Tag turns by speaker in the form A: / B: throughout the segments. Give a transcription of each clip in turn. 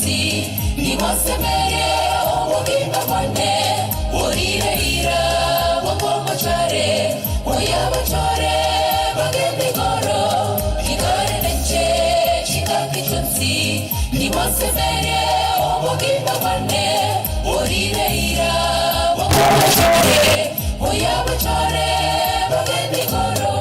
A: chonsi niwasemere omuginga mwane orireira wangomachare oyabachore bagende goro kigare neche chikaki chonsi niwasemere omuginga mwane orireira wangomachare oyabachore bagende goro.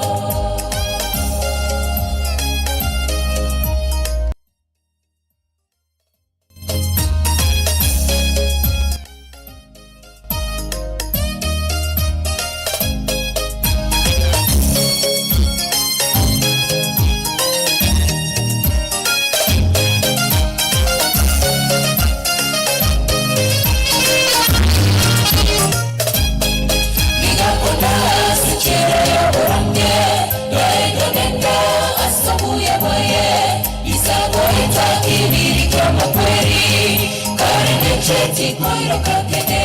A: Cheti koiro kakene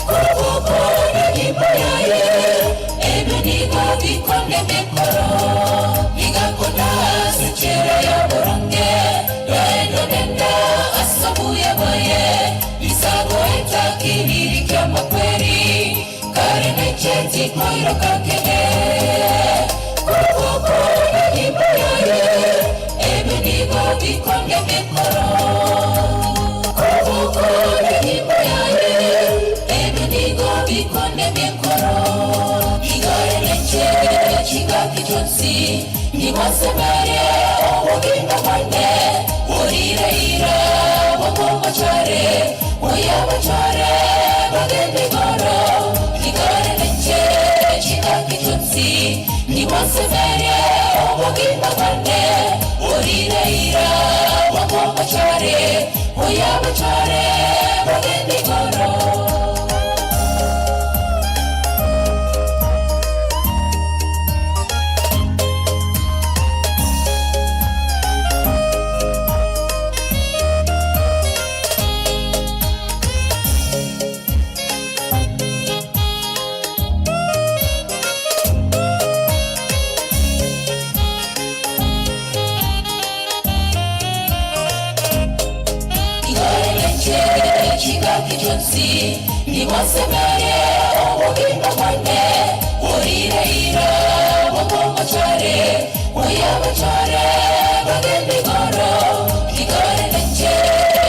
A: kubuko na gibaye ebeni godi konde mekoro igakona suchera ya borange yaendo nenda asabu ya baye isago etakiri kama kweri karene cheti koiro kakene kubuko na gibaye ebeni godi konde mekoro niwasemere omuginga mwane orireira wangomachare oyabachare bagende goro kigare neche chikaki chonsi niwasemere omuginga mwane orireira wangomachare oyabachare bagende goro. niwasemere omuginga mwane orireira wangomachare oyabachare bagende goro kigare neche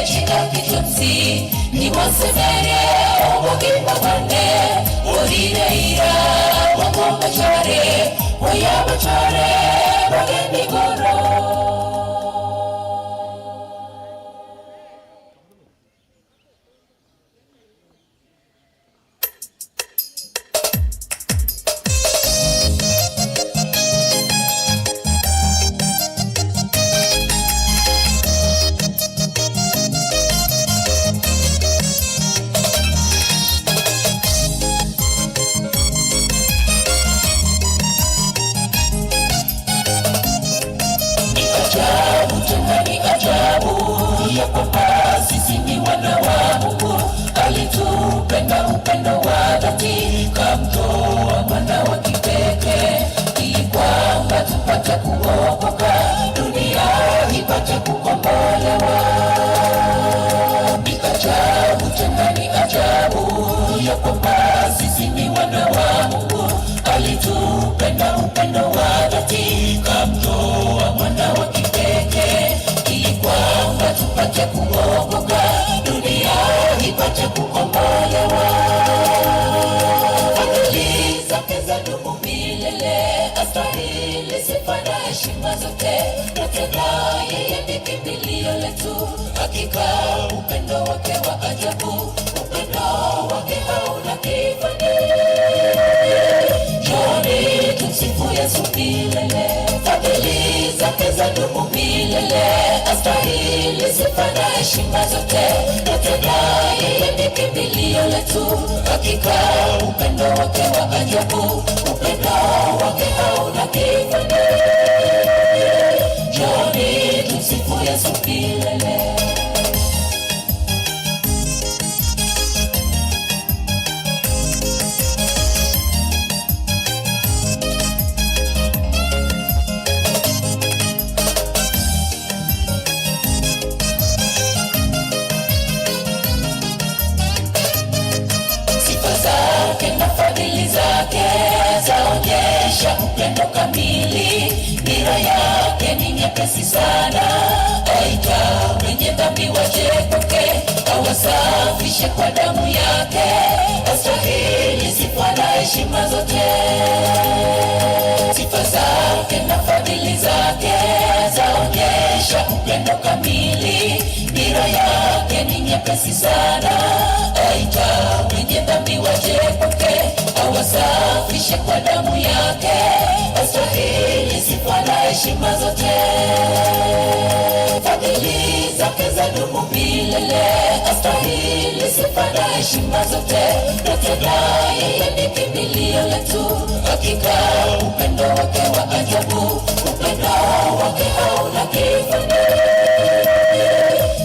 A: chikaki chonsi niwasemere omuginga mwane orireira wangomachare oyabachare bagende goro. Alitupenda upendo wa dhati, kamtoa mwana wa kipekee ili kwamba tupate kuokoka, dunia ipate kukombolewa. Ni ajabu tena ni ajabu ya kwamba sisi ni wana wa Mungu. Alitupenda upendo wa dhati, kamtoa mwana wa kipekee ili kwamba tupate kuokoka, dunia ipate kukombolewa. Fadhili zake zadumu milele, astahili sifa na heshima zote. Tena yeye ni kimbilio letu, hakika upendo wake wa ajabu, upendo wake hauna kifani. Njoni tumsifu Yesu milele, fadhili zake zadumu milele, astahili sifa na heshima zote. Tena yeye ni kimbilio letu, hakika upendo wake wa ajabu, upendo wake hauna kifani. Njoni tumsifu Yesu milele. zake zaonyesha upendo kamili. Nira yake ni nyepesi sana, aita wenye dhambi waje kwake, awasafishe kwa damu yake. Astahili sifa na heshima zote. Sifa zake na fadhili zake zaonyesha upendo kamili. Nira yake ni nyepesi sana, aita wenye dhambi waje kwake, awasafishe kwa damu yake. Astahili sifa na heshima zote. Fadhili zake zadumu milele, astahili sifa na heshima zote. Tena yeye ni kimbilio letu, hakika upendo wake wa ajabu, upendo wake hauna kifani.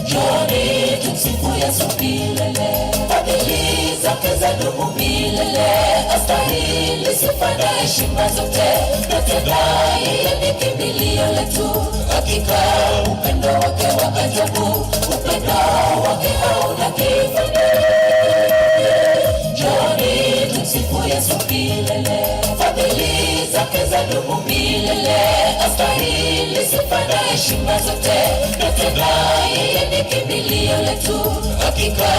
A: Njoni tumsifu Yesu milele, fadhili zake zadumu milele, astahili sifa na heshima zote. Tena yeye ni kimbilio letu, hakika upendo wake wa ajabu, upendo wake hauna kifani. Njoni tumsifu Yesu milele, fadhili zake zadumu milele, astahili sifa na heshima zote. Tena yeye ni kimbilio letu, hakika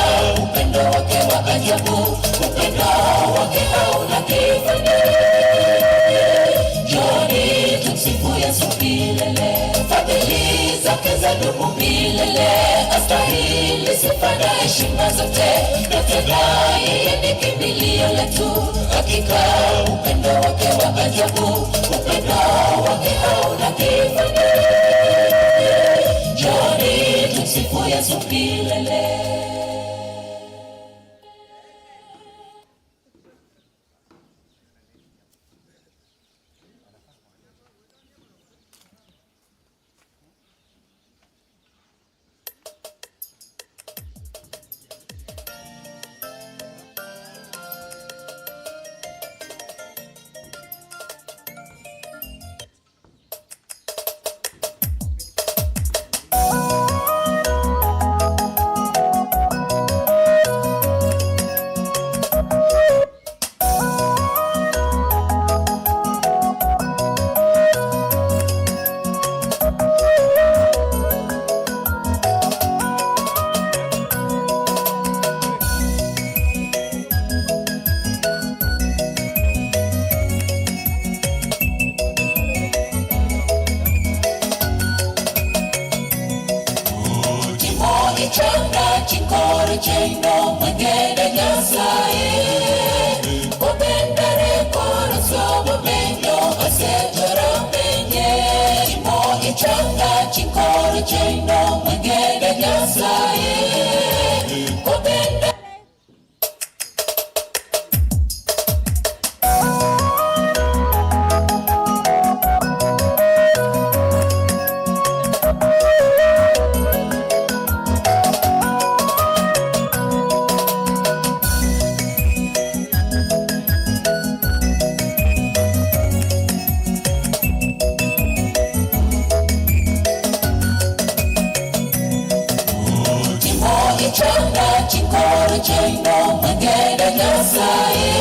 A: upendo wake wa ajabu, upendo wake hauna kifani. Njoni tumsifu Yesu milele, fadhili zake zadumu milele, astahili sifa na heshima zote. Tena yeye ni kimbilio letu, hakika upendo wake wa ajabu, upendo wake hauna kifani. Njoni tumsifu Yesu milele. Chanda chikore chino mwengene nyasaye, kopendere koro sobo menyo asetara menye. Chimo chanda chikore chino mwengene nyasaye, kopendere chanda chikore chino mwengene nyasaye,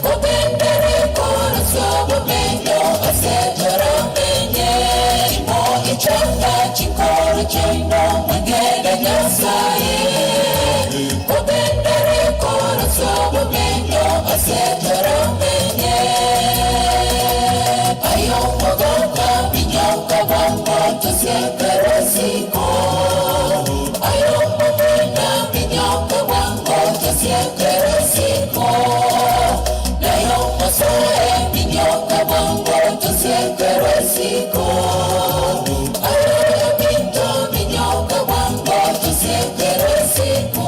A: kopendere koro sobo menyo asetara menye. Chimo chanda chikore chino mwengene nyasaye, kopendere koro sobo menyo asetara menye. Ayo mogoka minyoka wango tusiekere siko, siekere siko. Nayo masoe minyoka wango tusiekere siko. Ayo pinto minyoka wango tusiekere siko.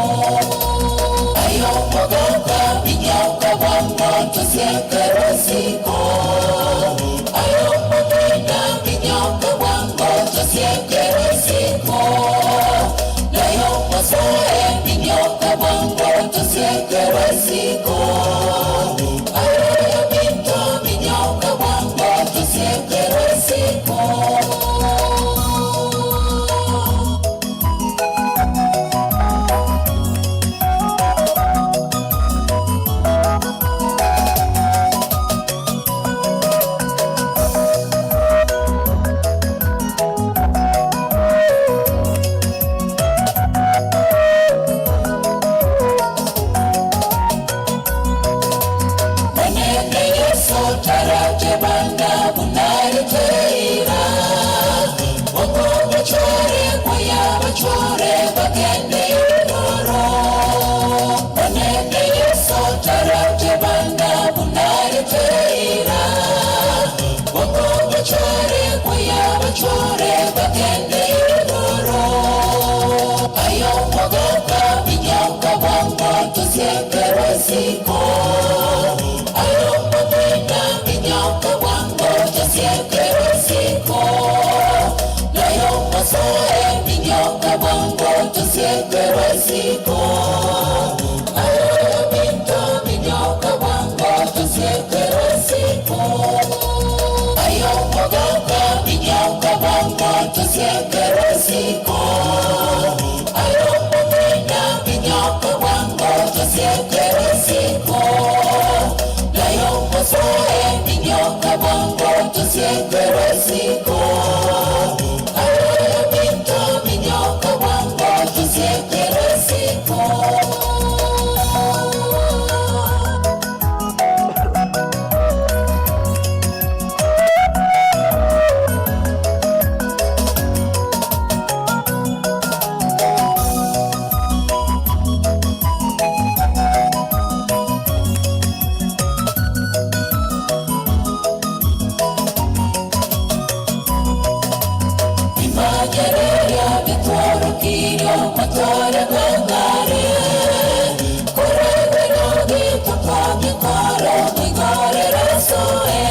A: Ayo mogoka minyoka wango tusiekere siko. Ayo mopenda minyoka wango tusiekere siko. Nayo masoe minyoka wango tusiekere siko. Ayo pinto minyoka wango tusiekere siko. tarajebanda bunariteira Wako bachore kwaya bachore bagende iroro Banende yeso tarajebanda bunariteira Wako bachore kwaya bachore bagende iroro Ayo mogoka binyoka wango tusiekere siko Ayo mwena binyoka wango tusiekere siko Layo masoe binyoka wango tusiekere siko Ayo binto binyoka wango tusiekere siko Ayo mogoka binyoka wango tusiekere siko Ayo mwena binyoka wango tusiekere siko Layo masoe binyoka wango tusiekere siko Ayo binto binyoka wango tusiekere siko Imagereria vitoro kirio matore gangare Corre nogi papami coro migore rasoe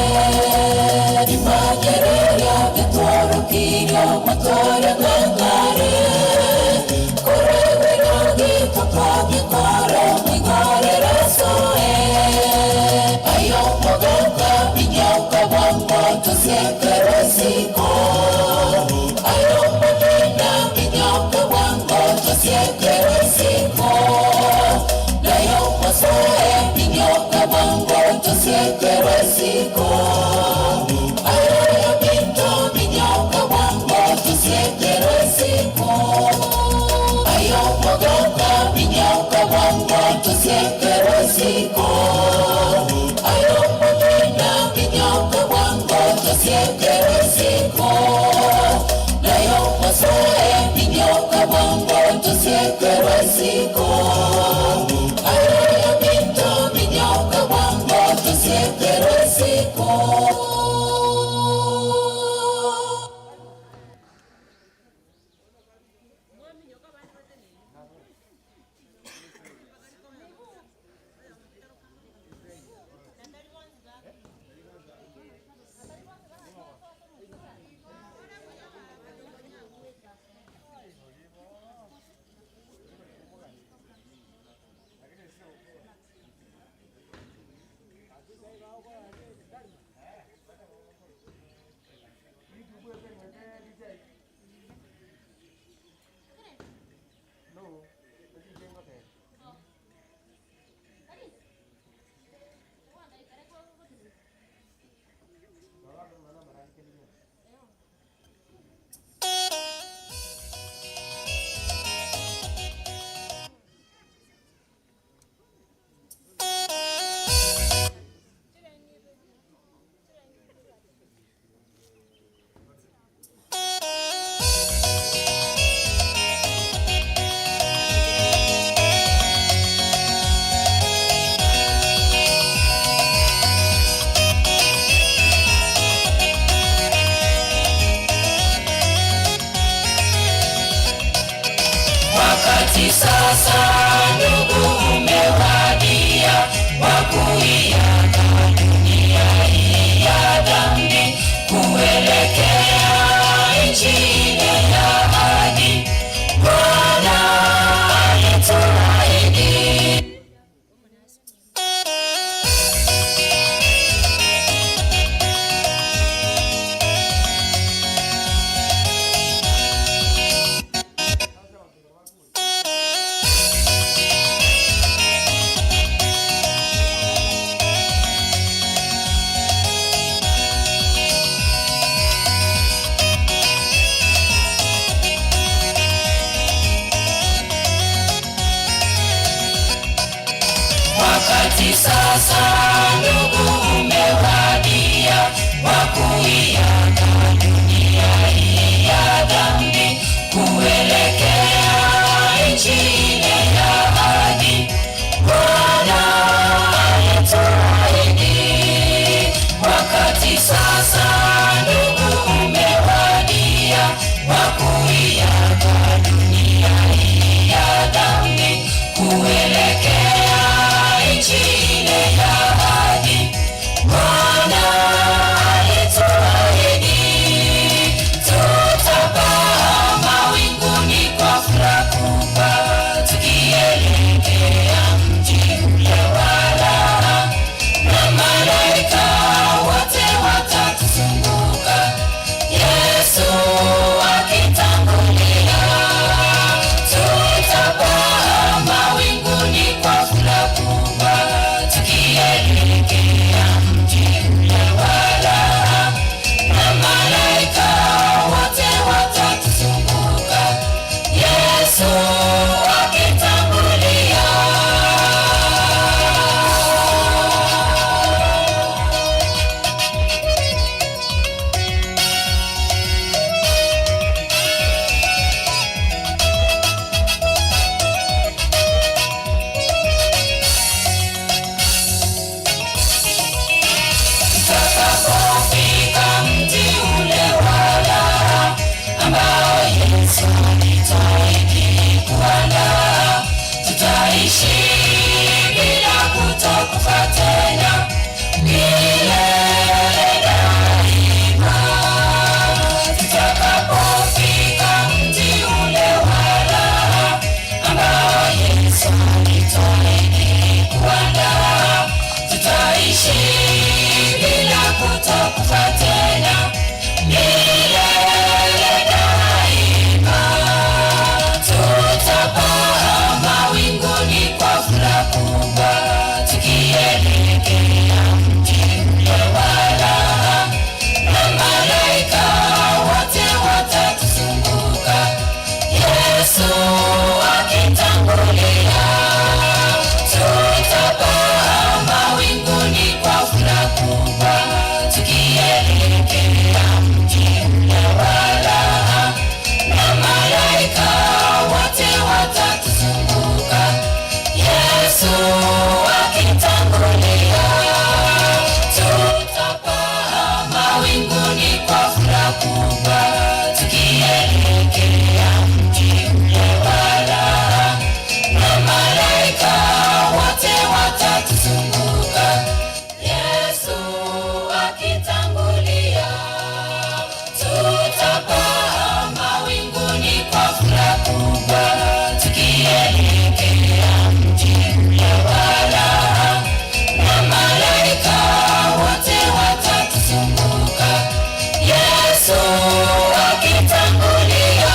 A: Imagereria vitoro kirio matore gangare Corre nogi papami coro migore rasoe Ayo mogoka binyoka wango tusiekere siko Ayo mwena binyoka wango tusiekere siko Layo masoe binyoka wango tusiekere siko Ayo binto binyoka wango tusiekere siko Ayo mogoka binyoka wango tusiekere siko Ayo mwena binyoka wango tusiekere siko Layo masoe binyoka wango tusiekere siko Ayo binto binyoka wango tusiekere siko Wakati sasa ndugu umewadia wa kuiaga dunia hii ya dhambi kuelekea nchi ile ya ahadi Bwana alituahidi tutakufa tena milele daima. Tutapaa mawinguni kwa furaha kubwa, tukielekea mji ule wa raha, na malaika wote watatuzunguka, Yesu akitangulia. Tutapaa mawinguni kwa furaha kubwa, tukielekea mji ule wa raha, na malaika wote watatuzunguka, Yesu akitangulia. Tutapaa mawinguni kwa furaha kubwa, tukielekea mji ule wa raha, na malaika wote watatuzunguka, Yesu akitangulia. Tutapaa mawinguni kwa furaha kubwa, tukielekea mji ule wa raha, na malaika wote watatuzunguka, Yesu akitangulia.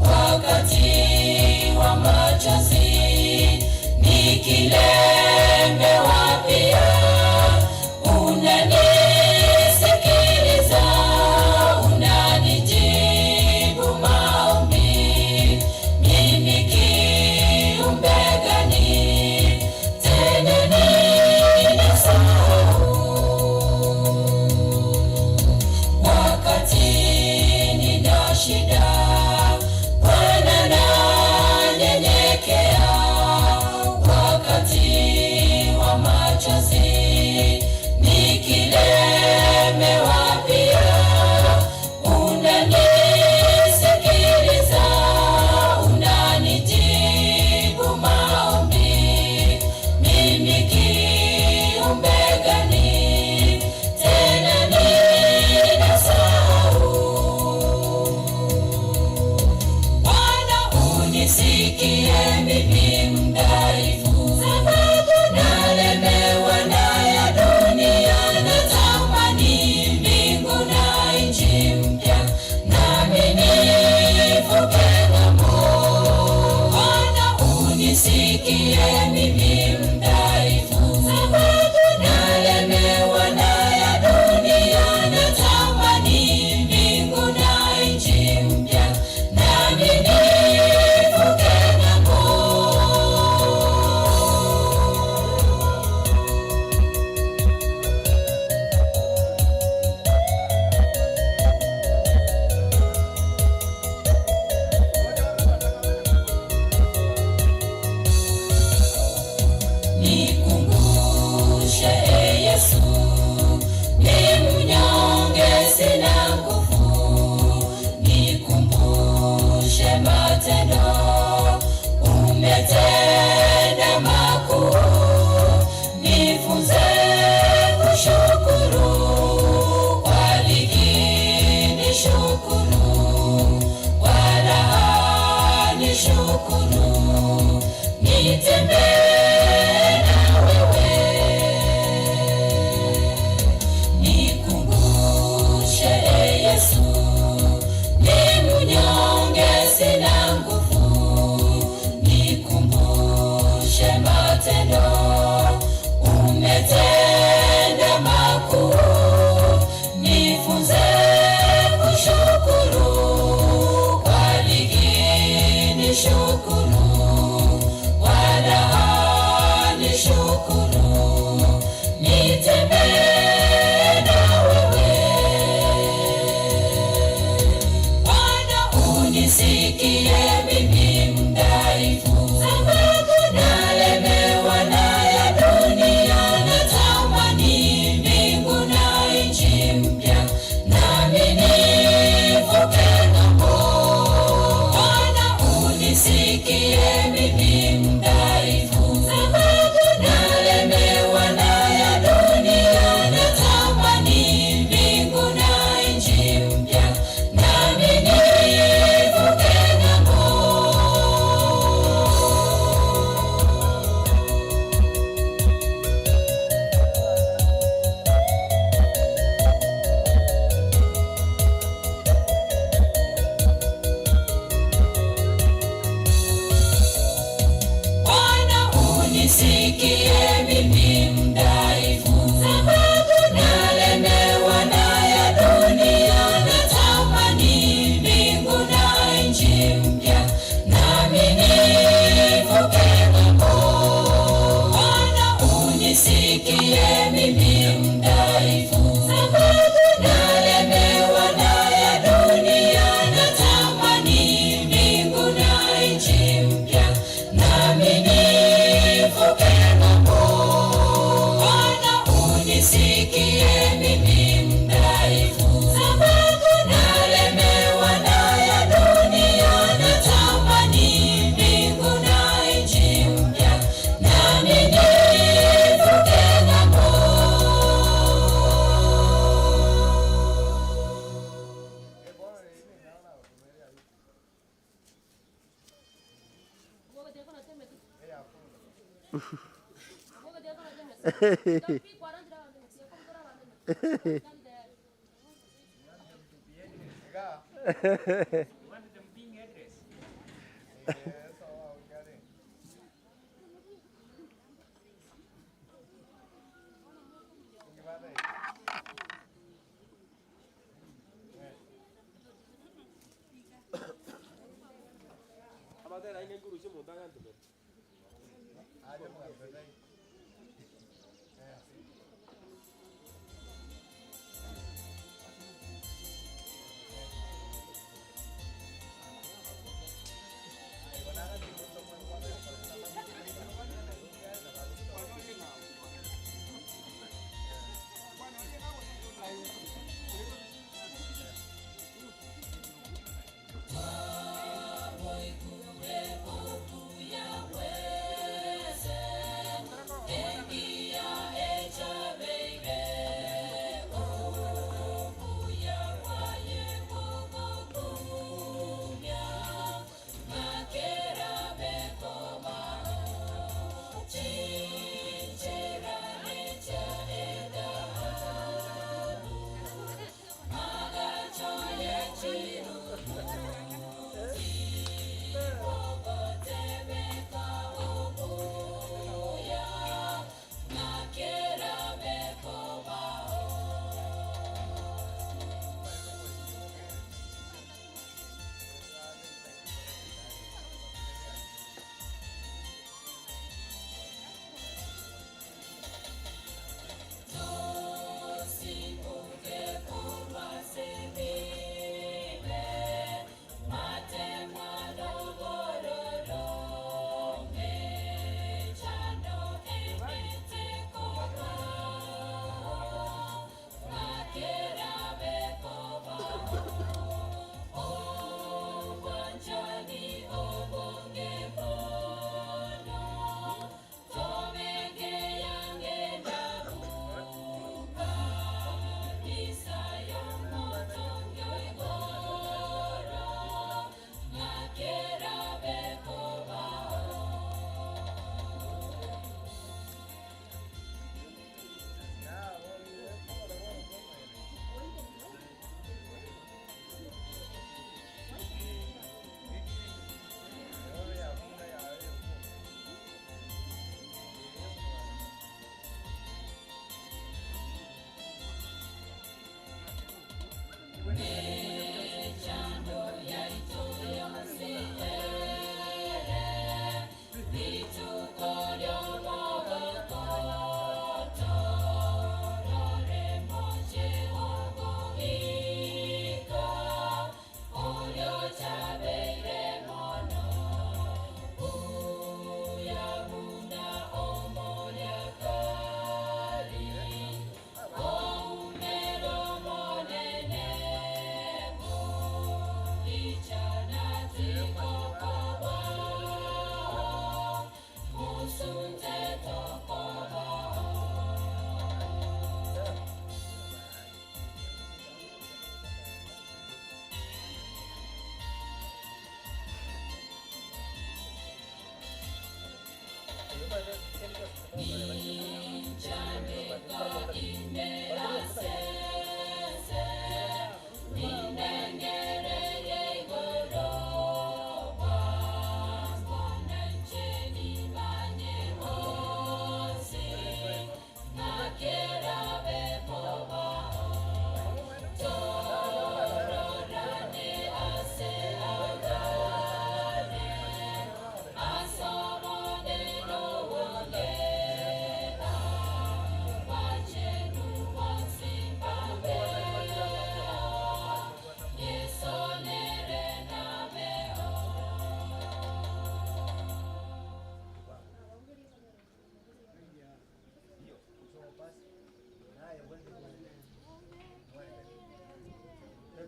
A: Wakati wa unisikie mimi mdhaifu, nalemewa na ya dunia, natamani mbingu na nchi mpya, nami nivuke ng'ambo. Nikumbushe Yesu, ni mnyonge sina nguvu, nikumbushe matendo umetenda makuu, nifunze kushukuru, kwa dhiki nishukuru, kwa raha nishukuru, nitembee umetenda makuu, nifunze kushukuru, kwa dhiki nishukuru, kwa raha nishukuru, nitembee na wewe. Bwana unisikie mimi mdhaifu, nalemewa na ya dunia, natamani mbingu na nchi mpya, nami nivuke ng'ambo. Bwana unisikie mimi mdhaifu, nalemewa na ya dunia, natamani mbingu na nchi mpya, nami nivuke ng'ambo. Bwana unisikie mimi mdhaifu, nalemewa na ya dunia, natamani mbingu na nchi mpya, nami nivuke ng'ambo. Bwana unisikie mimi mdhaifu, nalemewa na ya dunia, natamani mbingu na nchi mpya, nami nivuke ng'ambo. Bwana unisikie mimi mdhaifu, nalemewa na ya dunia, natamani mbingu na nchi mpya, nami nivuke ng'ambo. Ingia echa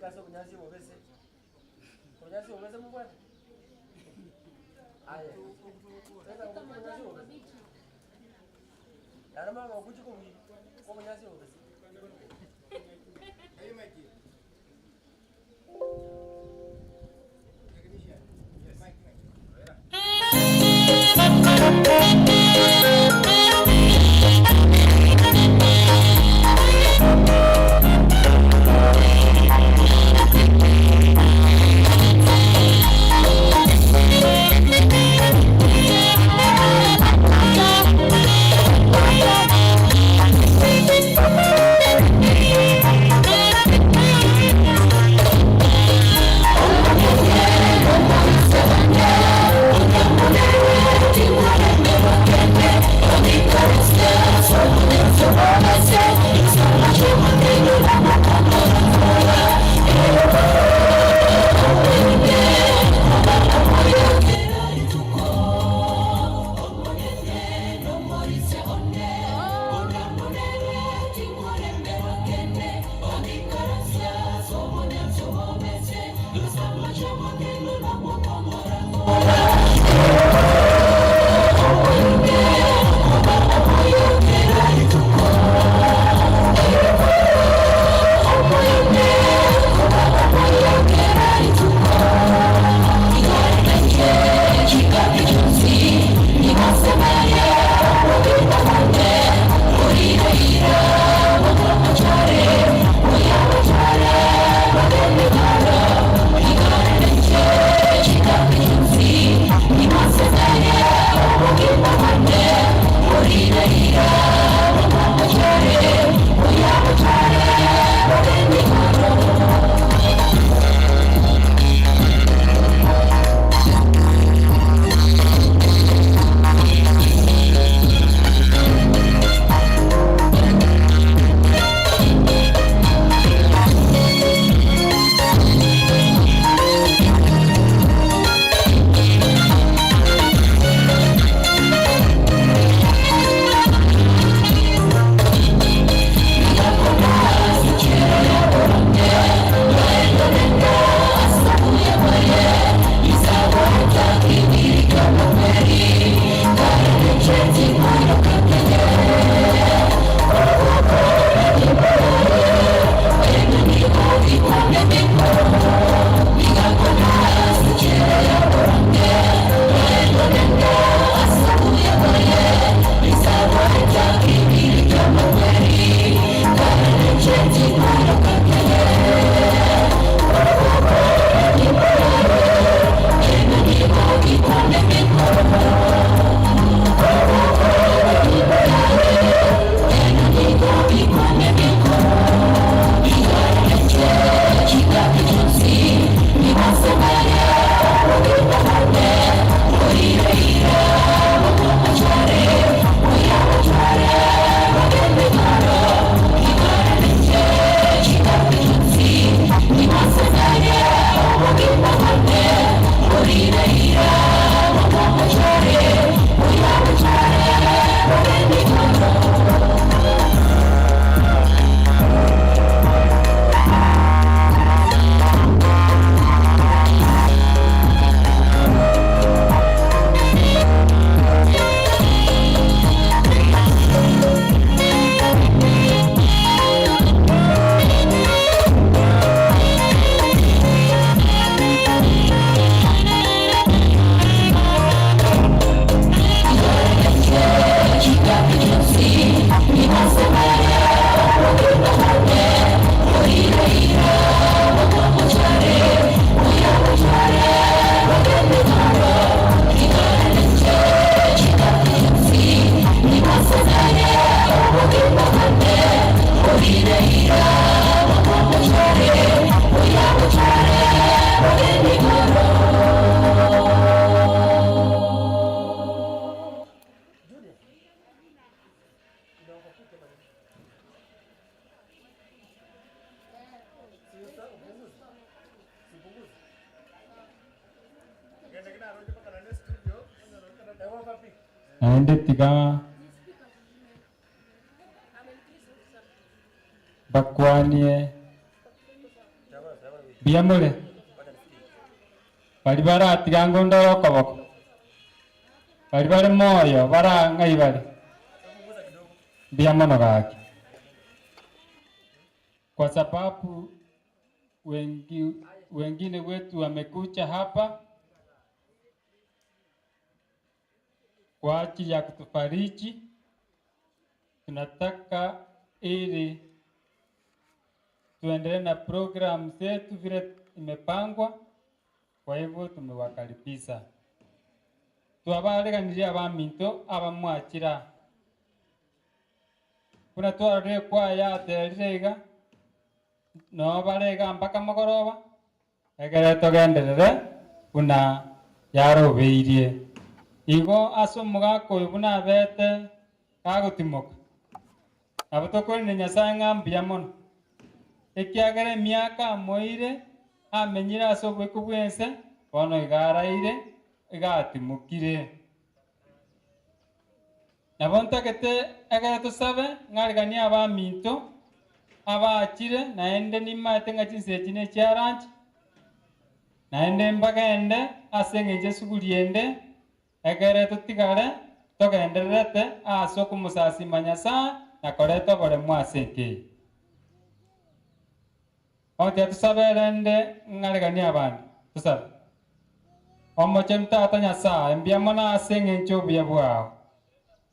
B: Kaso kunyazi obese. Kunyazi obese mubwana. Aya. Sasa kunyazi obese. Yana mama ukuti ko kunyazi obese. Ayi maki. Technician. Yes. Mike.
A: You
C: naende tiga bakwanie biamule bali baratiga ngondoro koboko bali bari moyo barangai bali biamono gaki kwa sababu wengine wetu wamekuja hapa kwa ajili ya kutufariji. Tunataka ili tuendelee na program zetu vile imepangwa. Kwa hivyo tumewakaribisha. Tuwabareganirira abaminto abamwakira. Kuna twarire kwa ya terega no barega mpaka mugoroba egere tugenderere kuna yarobeirie igo asomuga koibuna bete kagutimoka abutokore ni Nyasaye ngambia mono ekiagere miaka moire amenyira asobwe kubwense bono igaraire igatimukire nabontakete egere tusabe ngarigania abaminto abachire naende nimate ngachinse chine charanch naende mbagende aseng'enche suguriende egere tutigare togendererete ase okumusasima Nyasaye nakoreta oboremu ase enkeyi otia tusaberende ng'aregania abandi tusabe omochenu tata Nyasaye mbiamono ase eng'enche obuya bwago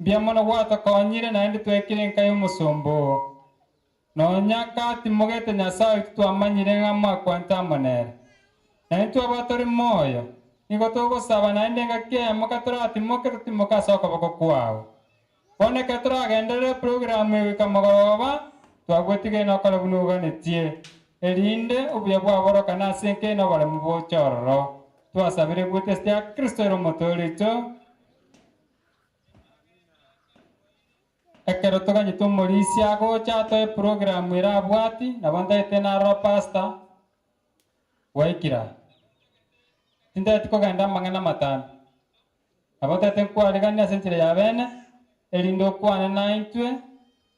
C: mbiamono gwatokonyire naende twekire enkai omusombo nonyaka timogete Nyasaye twamanyire ng'ama kwanta monere naende twabatori moyo nigo togosaba naende ngakemo katoratimoke tutimoka ase okoboko kwago boneke toragenderere program ewika mogoroba twagwetige nokore buna oganetie erinde obuya bwaborokana ase enkeino oboremu bochororo twasabire gwetestia ya Kristo ero omotorito ekero toganyete omorisi agocha atoe program erabwati nabo ntaete naro pastor waikira tindaeti kogenda amang'ana matano nabo ntaete nkwarigania ase enchera ya bene erinde okwane naintwe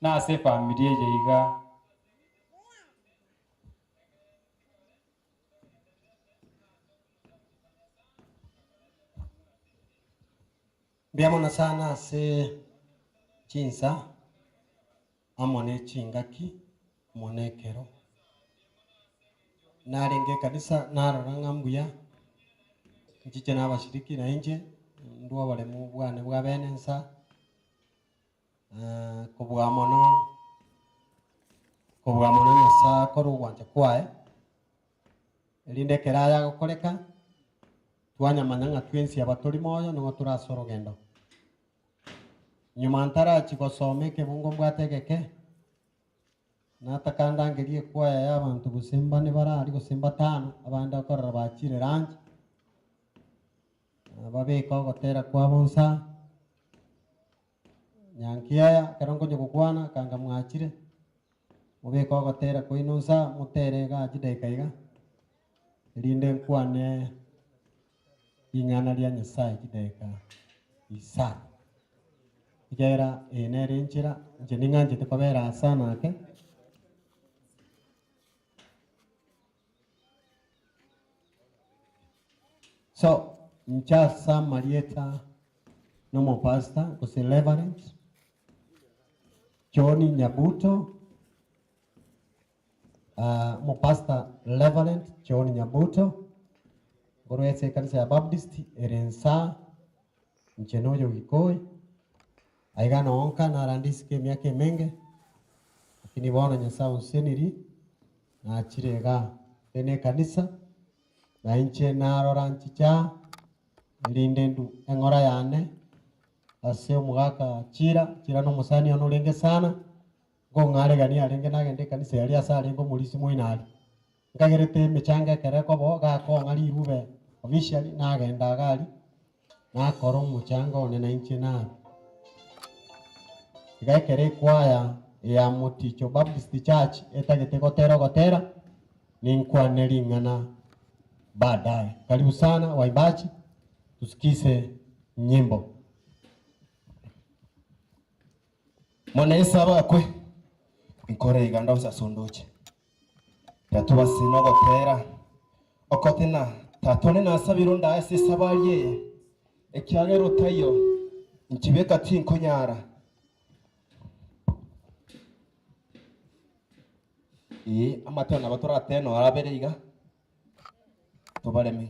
C: na ase efamiri eye iga
D: mbiamono sana ase chinsa amone chingaki monekero narenge kanisa narora ng'ambuya nchiche nabashiriki na inche ndwa baremu bwane bwa benensa kobwa mono Nyasaye koro gwanje kwae erinde keraya gokoreka twanyamanya ng'a twensi abatori moyo nigo turasa orogendo nyuma ntarachi gosoma ekebungo mbwategeke natakandangerie ekwaya ya abanto gosemba ne barari gosemba 5 abandi akorora bachire rangi babeka ogotera kwabo nsa nyankiaya kerongo nyogokwana kanga mwachire mubeka ogotera koino nsa mutere gachi daika iga erinde nkwane ing'ana ria Nyasaye chidaika isa igera enere enchera nche ning'anchete kobera asa nake so nchasa marieta nomo pastor gose Reverend John Nyabuto mo pastor Reverend John Nyabuto gorwese kanisa ya Baptist erensa nchenoyo gikoi aigana onka narandisike miaka menge lakini bona Nyasaye useniri na achirega ene kanisa na inche narora nchicha linde ndu engora yane ase omugaka chira no musani ono lenge sana go ngare gani arenge nagende kanisa yari asare ngo mulisi moinari ngagerete mechanga kereko bo gako ngari rube officially nagenda gari nakoro muchanga one na inche na igakere kwaya ya Muticho Baptist Church etagete gotera ninkwaneri ng'ana baadaye. Karibu sana waibaji, tusikize nyimbo.
E: mwana isaba kwe inkore iganda usasunduche yatuba sinogotera okotina tatone nasabirunda ese sabaye ekyagero tayo nkibeka tinkunyara amatona batora teno araberiga tobareme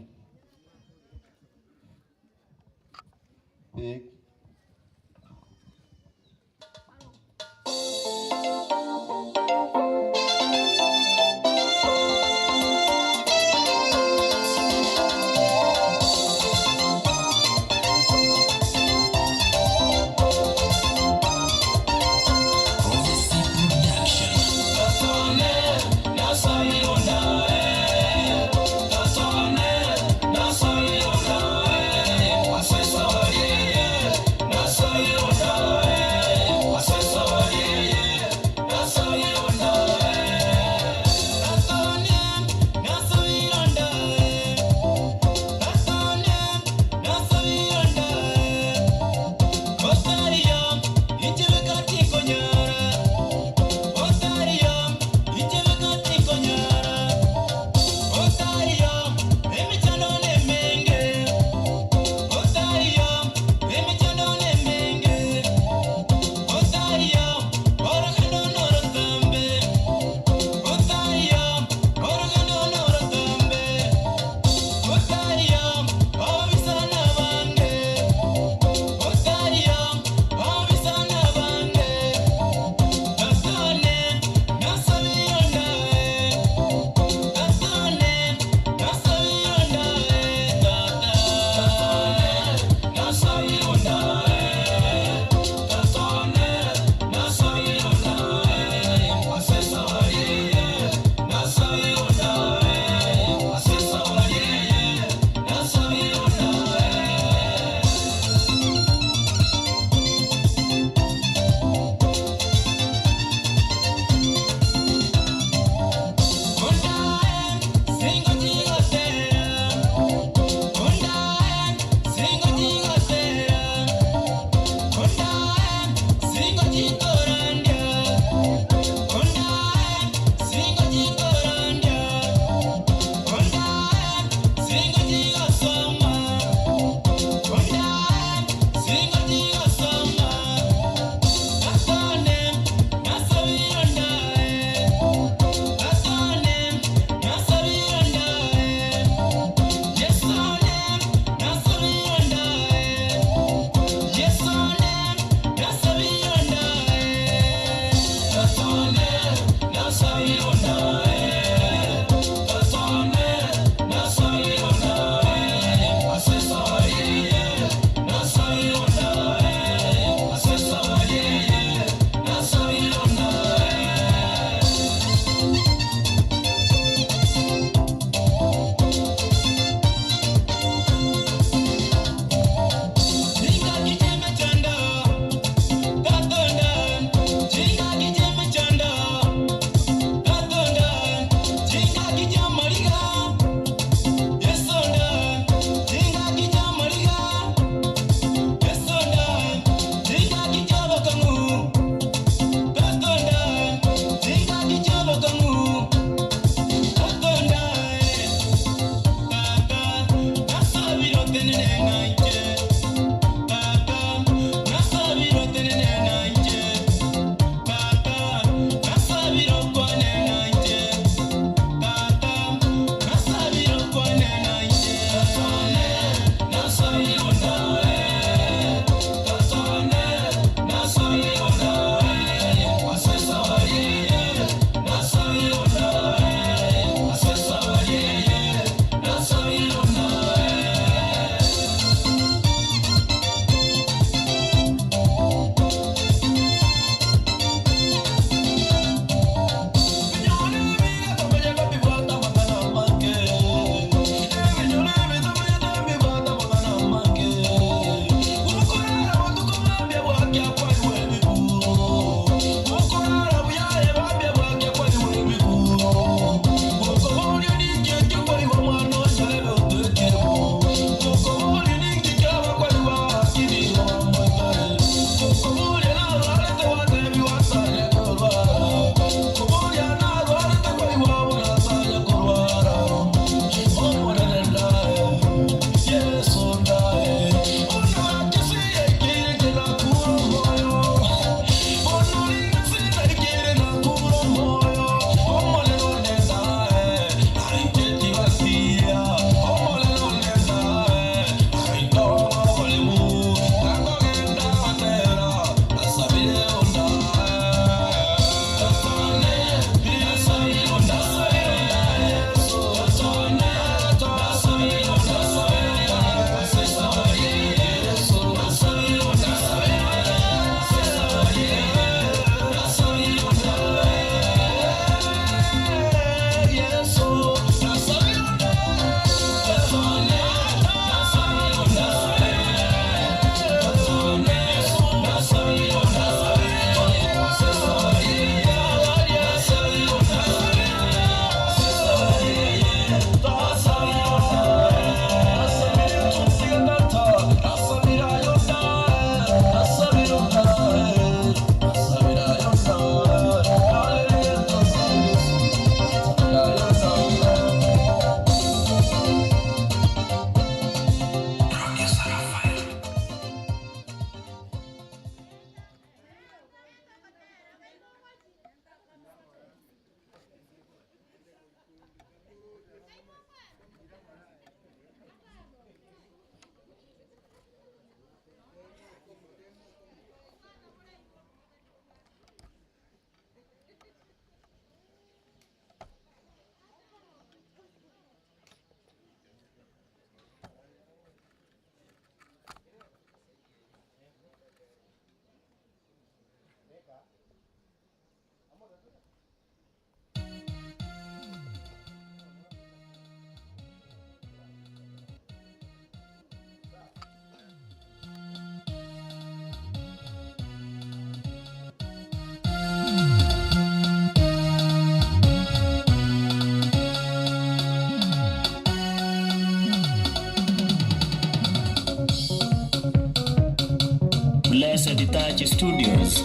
F: Blessed Touch Studios.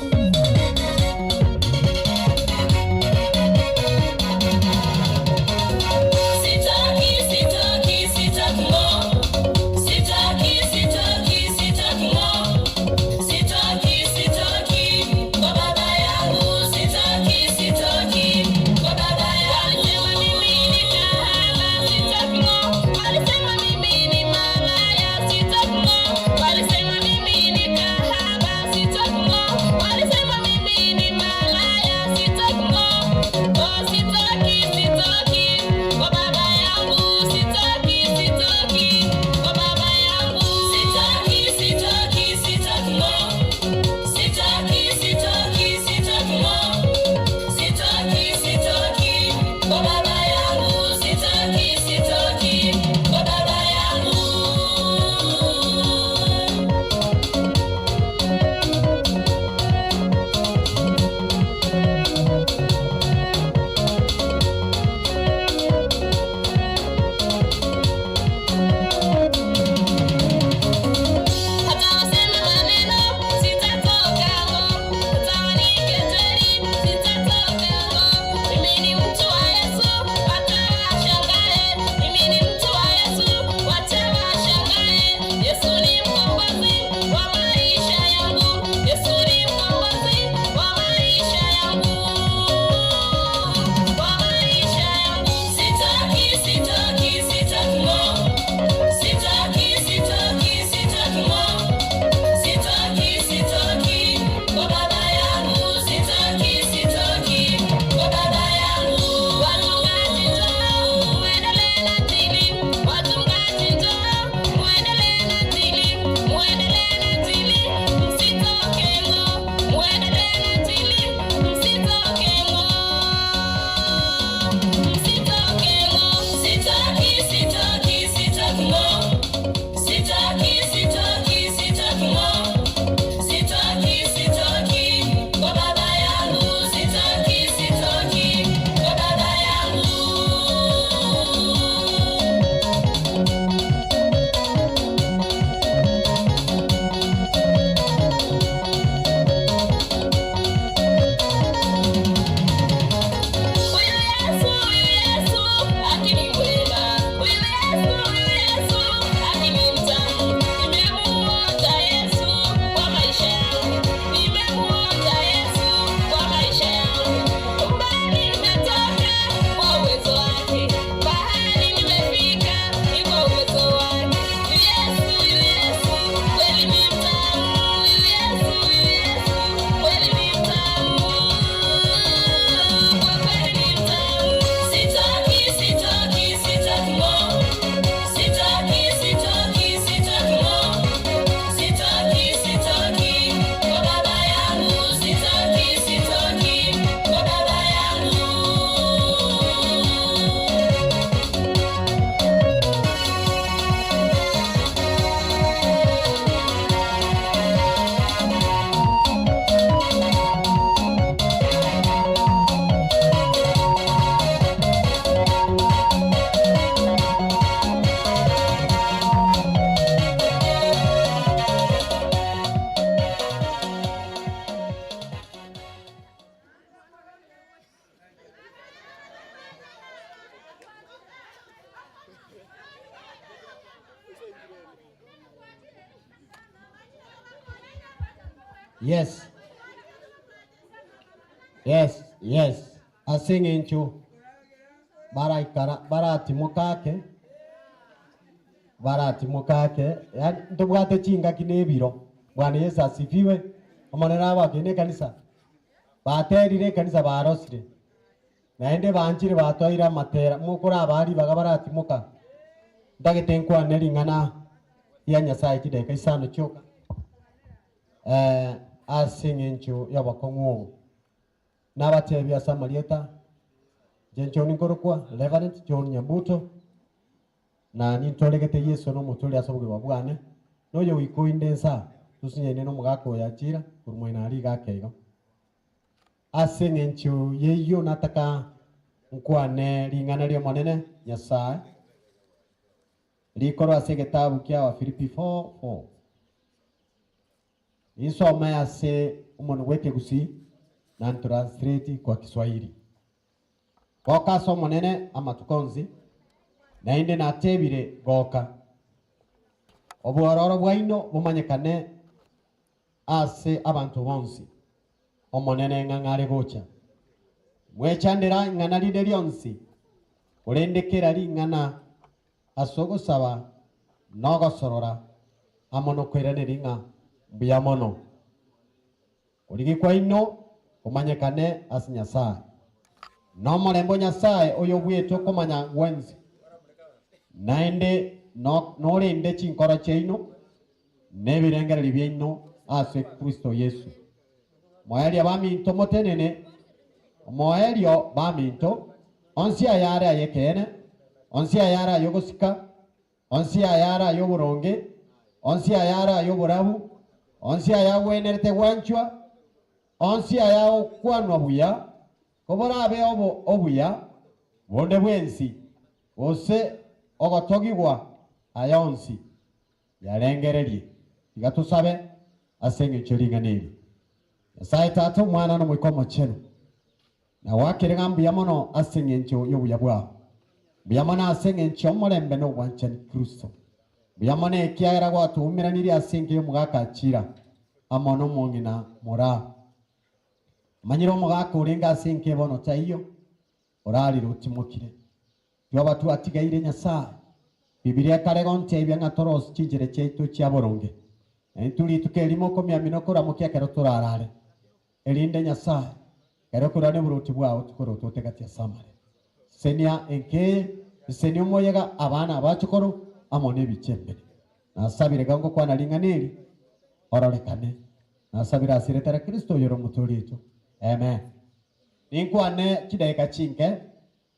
D: Yes. Yes, yes. Asinginchu. Barati mukake. Barati mukake. Yani tubwate chinga kinebiro. Bwana Yesu asifiwe. Amanera wake kanisa. Baterire kanisa barosire. Naende banchire batoira matera. Mukura abari bagabarati muka. Ndagitenkwa neringana ya Nyasaye kideka isano choka. asingencho yabakongo nabatebya Samarieta jencho ninkorokwa Reverend John Nyabuto na nintolegete Yesu no mutuli asoboge babwane noyo wikoindensa tusinyene no mugako yakira kurumwena ali gakego asingencho yeyo nataka nkwane lingana lyo monene Nyasaye likoro ase gitabu kya wa Filipi 4:4 isoma yase umuntu weke gusi na translate kwa Kiswahili kwa kaso monene amatukonzi na inde na tebire goka obuororo bwaino bumanyekane ase abantu bonsi omonene ngangare gocha mwechandira ngana lide lyonsi urendekera lingana asogo saba nogo sorora amono kwerane ringa biamono urigi kwa ino umanyekane as Nyasaye no morembo Nyasaye oyo bweto komanya wenzi naende no rende chinkora cheino nebirengera libyino ase Kristo Yesu moyali abaminto motenene moelio baminto onsi ayara yekene onsi ayara yogosika onsi ayara yoburonge onsi ayara yoburabu onsi ayawenerete wanchwa onsi ayao kwanwa buya kobora abe obuya bonde bwensi ose ogotogigwa ayonsi yarengererie igatusabe asenge choringaniri Nyasaye Tata Mwana no mwikomo chenu na wakire ngambi yamono asenge ncho yobuya bwa biyamana asenge ncho molembe no wanchani Kristo biyamana ekiara gwatu umiraniri asenge mugaka achira amono mongina mora manyiro mugaka urenga asenge bono taiyo orali rutimukire twabatu atigaire Nyasaye Biblia karegonte ibya toros chijere chetu chaboronge entuli tukelimo komya minokora mukia kero turarare elinde Nyasaye kero kurane buruti bwawo tukoro totegatia samare senia enke senio moyega abana abachukoro amone bichembe nasabire gango kwa nalinganiri ororekane nasabira asiretera Kristo yoro mutulito amen ninkwane kidaika chinke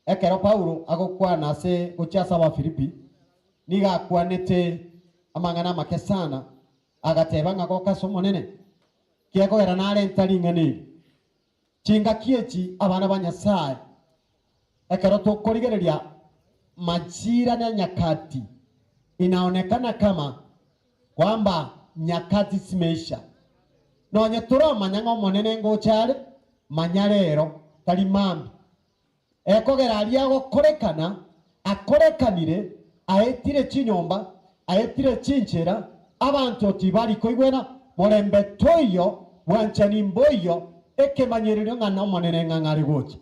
D: ekero Paulo agokwana se gochasa wa Filipi niga kwanete amangana make sana agateba ngako kasomo nene kieko era nare ntalingani chinga kiechi abana ba Nyasaye ekero tokorigereria majira na nyakati inaonekana kama kwamba nyakati zimeisha nonye turomanya ngo monene ngochare manyarero tali mambi ekogera alia gokorekana akorekanire aetire chinyomba aetire chinchera abantu tibali koigwena morembe toyo wanchani mboyo ekemanyerero ngana monene ngangari gochi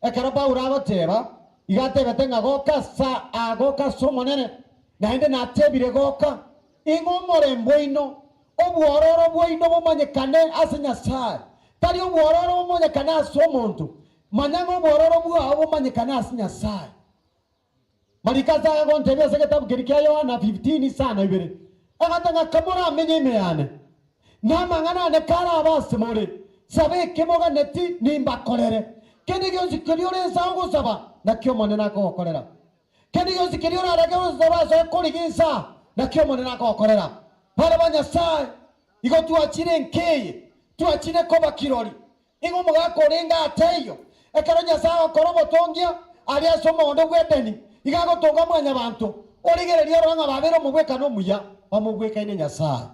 D: ekero Paulo agoteba igatebete ngagoka sa agoka so monene naende natebire goka ingo morembo ino obuororo bwoino bomanyekane ase Nyasaye tali obuororo bomanyekane ase omonto manyango obuororo bwao bomanyekane ase Nyasaye malikaza gontebya se kitabu kirikia Yohana 15 sana ibere agatanga kamora amenye imeyane namangana ne kara abase more sabe kemoga neti nimba korere kende gyo sikiriore sango saba nakyo monena ko korera kende gyo sikiriore aragyo saba so korigisa nakyo monena ko korera para Nyasaye igo tuachire nkeye tuachire koba kirori ingo muga korenga ateyo ekero Nyasaye korobo tongia ali asoma ondo gwedeni igago tonga mwanya bantu origereria ranga babero mugweka no muya bamugweka ine Nyasaye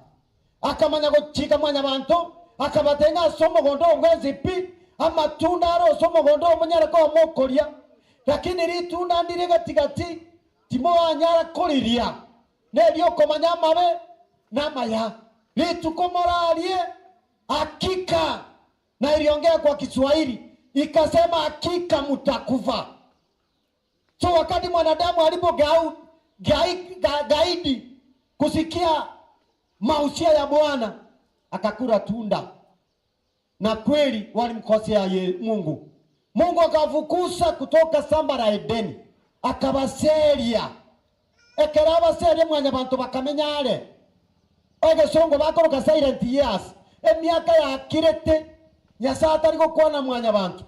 D: akamanya gochika mwanya bantu akabatenga somo gondo ngwezi pi amatunda aro somo gondo munyara ko mokoria lakini ritunda ndire gatigati timo anyara koriria nelio komanya mabe na maya litukomoralie hakika na iliongea kwa Kiswahili ikasema hakika mutakufa. So wakati mwanadamu alipo gaidi kusikia mausia ya Bwana akakula tunda na kweli walimkosea Mungu. Mungu akavukusa kutoka samba la Edeni akabaseria ekeraba seria mwanya bantu bakamenya ale ege songo bakoroka silent years Emiaka ya kirete Nyasaye atari gukwana mwanya bantu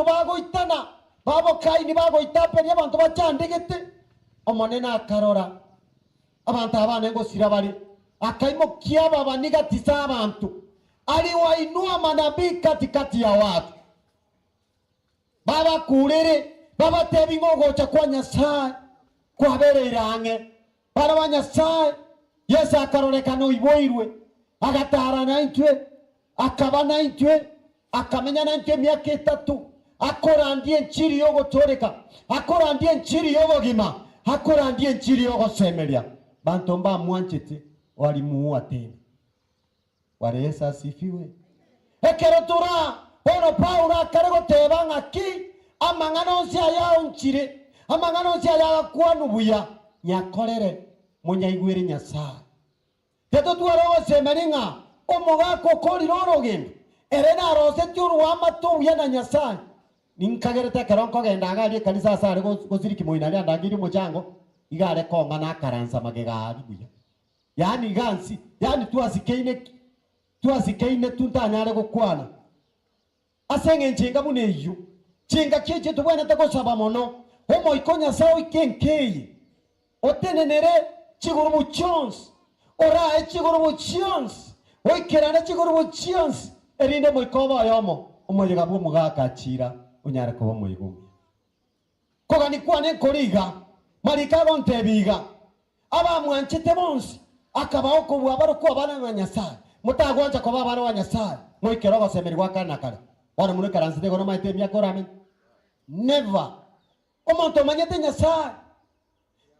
D: bagoitana babo kaini bagoitaperi abantu bacyandigete omonene akarora abantu abana ngosira bari akaimo kiaba banigatiza abantu aliwainua manabii katikati ya watu baba kurere baba tebi ngogocha kwa Nyasaye kwa bere irange para wa Nyasaye Yesu akaronekana iboirwe agatara naitwe akabana itwe akamenya naitwe myaka 3 akorandie nchiri yogo toreka akorandie nchiri yogo gima akorandie nchiri yogo semeria bantu mba mwanchete walimuua tena wale Yesu asifiwe ekero tura Paulo Paulo akarego tebanga ki amangano cia yao nchire amangano cia ya kwanu buya nyakorere munyaigwire Nyasaye teto tuarogo semeringa omogako kori rorogendo erena rose turwa matuya na Nyasaye ninkagerete keronko gendaga kanisa sare goziriki moinali andagiri mujango igare konga na karansa magegari buya yani gansi yani tuazikeine tuntanyare gukwana asenge nchinga muneyo chinga kije tubwene tegosaba mono homo ikonya sawo ikenkeye otenenere chigurubu chons ora chigurubu chons oikerana chigurubu chons erinde moikoba yomo omoyiga bwo mugakachira unyare kuba moyigumi kogani kwane koriga marika gontebiga aba mwanchete bonsi akabaho kubwa baro ko bana na Nyasaye mutagwanja ko baba wa Nyasaye moikero gosemerwa kana kare wana muno karanzite gono maite myakora never omonto manyete Nyasaye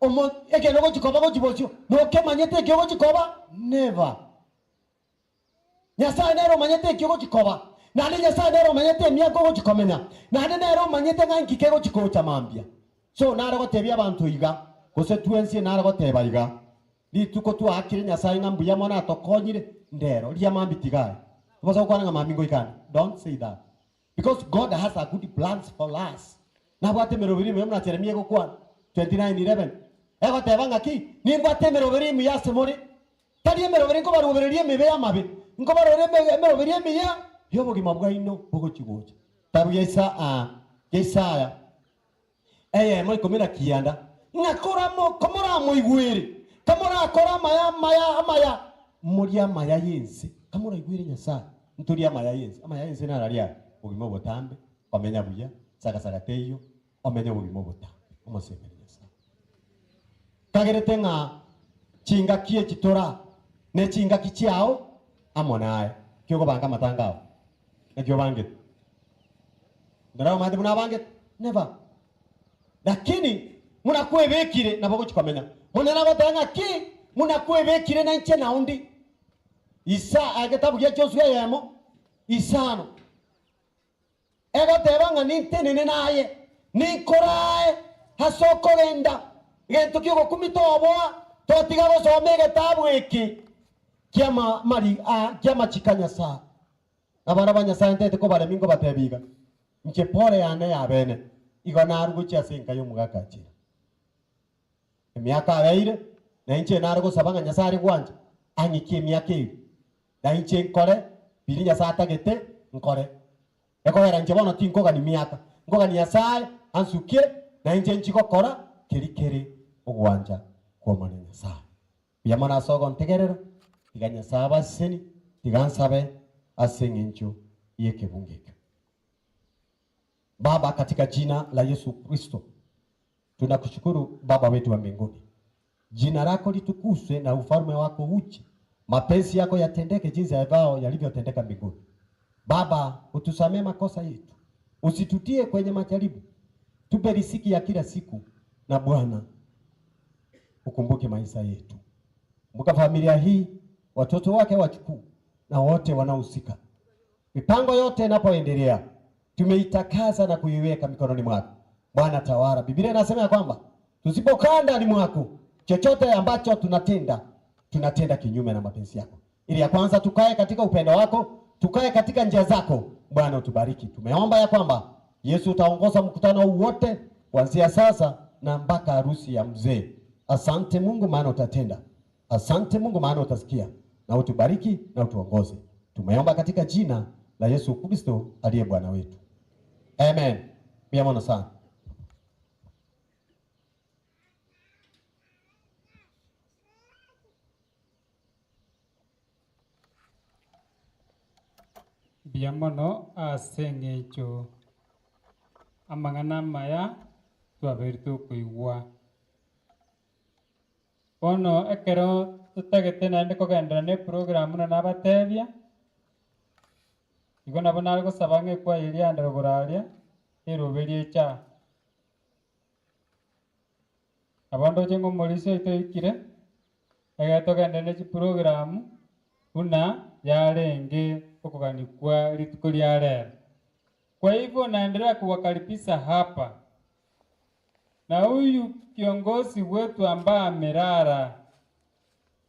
D: omo ekero gochikoba gochibocho no ke manyete ekero gochikoba never Nyasaye nero manyete ekero gochikoba nani Nyasaye nero manyete myako gochikomenya nani nero manyete nganki kego chikocha mambia so naro gotebia abantu iga gose tuensie naro goteba iga lituko tu akire Nyasaye ngambuya mona atokonyire ndero lia mambitigaye tubaza kwana ngamingo ikana don't say that because God has a good plans for us na bwate merobiri mwe mna teremie gukwana 29:11 ego tebanga ki ni bwate merobiri mu yase muri tari merobiri ko barubererie mebe ya mabe ngo barore merobiri mebe ya yobo gimabwa ino bogo chigocha tabu Yesaya mo komera kianda ngakora mo komora mo igwere kamora akora maya muria maya yense kamora igwere Nyasaye nturia maya yense nararia ugimo botambe omenya buya saka teyo omenya ugimo botambe omosemeri Nyasaye kagerete nga chinga kie chitora ne chinga kichiao amonaye kyogo banga matangao ekyo bange ndarao mande buna bange never lakini munakwebekire nabo chikomenya munana batanga ki munakwebekire na nche naundi isa agetabu ya Joshua yemo isano ego tebanga nintenene naye ninkorae hasoko genda gento kyo kumitoboa totiga gosomege tabu eki kiama mari kiama chikanya sa abana banyasa ntete ko bare mingo batebiga nche pore yane yabene igona arugo chasenka yo mugakachira emyaka abeire na nche narugo sabanga Nyasaye gwanje anyikie myaka ebi na nche nkore biri Nyasaye atagete nkore ekogera nche bono tinkoga ni myaka ngoga ni Nyasaye ansukie na nche nchiko kora kirikere ogwanja kwa mwana Nyasaye yamana sogo ntegerero iganya saba seni tigansabe asengencho yekebungeke. Baba, katika jina la Yesu Kristo tunakushukuru Baba wetu wa mbinguni. Jina lako litukuzwe na ufalme wako uje. Mapenzi yako yatendeke jinsi yalivyotendeka mbinguni. Baba, utusamee makosa yetu. Usitutie kwenye majaribu. Tupe riziki ya kila siku na Bwana ukumbuke maisha yetu. Kumbuka familia hii, watoto wake wachukuu na wote wanaohusika. Mipango yote inapoendelea tumeitakaza na kuiweka mikononi mwako. Bwana tawala. Biblia inasema ya kwamba tusipokaa ndani mwako chochote ambacho tunatenda kinyume na mapenzi yako. Ili ya kwanza tukae katika upendo wako, tukae katika njia zako. Bwana utubariki. Tumeomba ya kwamba Yesu utaongoza mkutano wote kuanzia sasa na mpaka harusi ya mzee. Asante Mungu maana utatenda. Asante Mungu maana utasikia. Na utubariki na utuongoze. Tumeomba katika jina la Yesu Kristo aliye Bwana wetu. Amen. Biamona sana.
C: Biamono asengecho amangana maya twabertu kuigwa. Bono ekero tutagete nande kogendera ne program na nabatebia. Igo nabo nari gosaba ng'ekwa iria ndero goraria eroberie cha. Abondo chengo morisi itoikire egetogende ne program una yarenge okuganikwa rituko ria leo. Kwa hivyo naendelea kuwakaribisha hapa na huyu kiongozi wetu ambaye amelala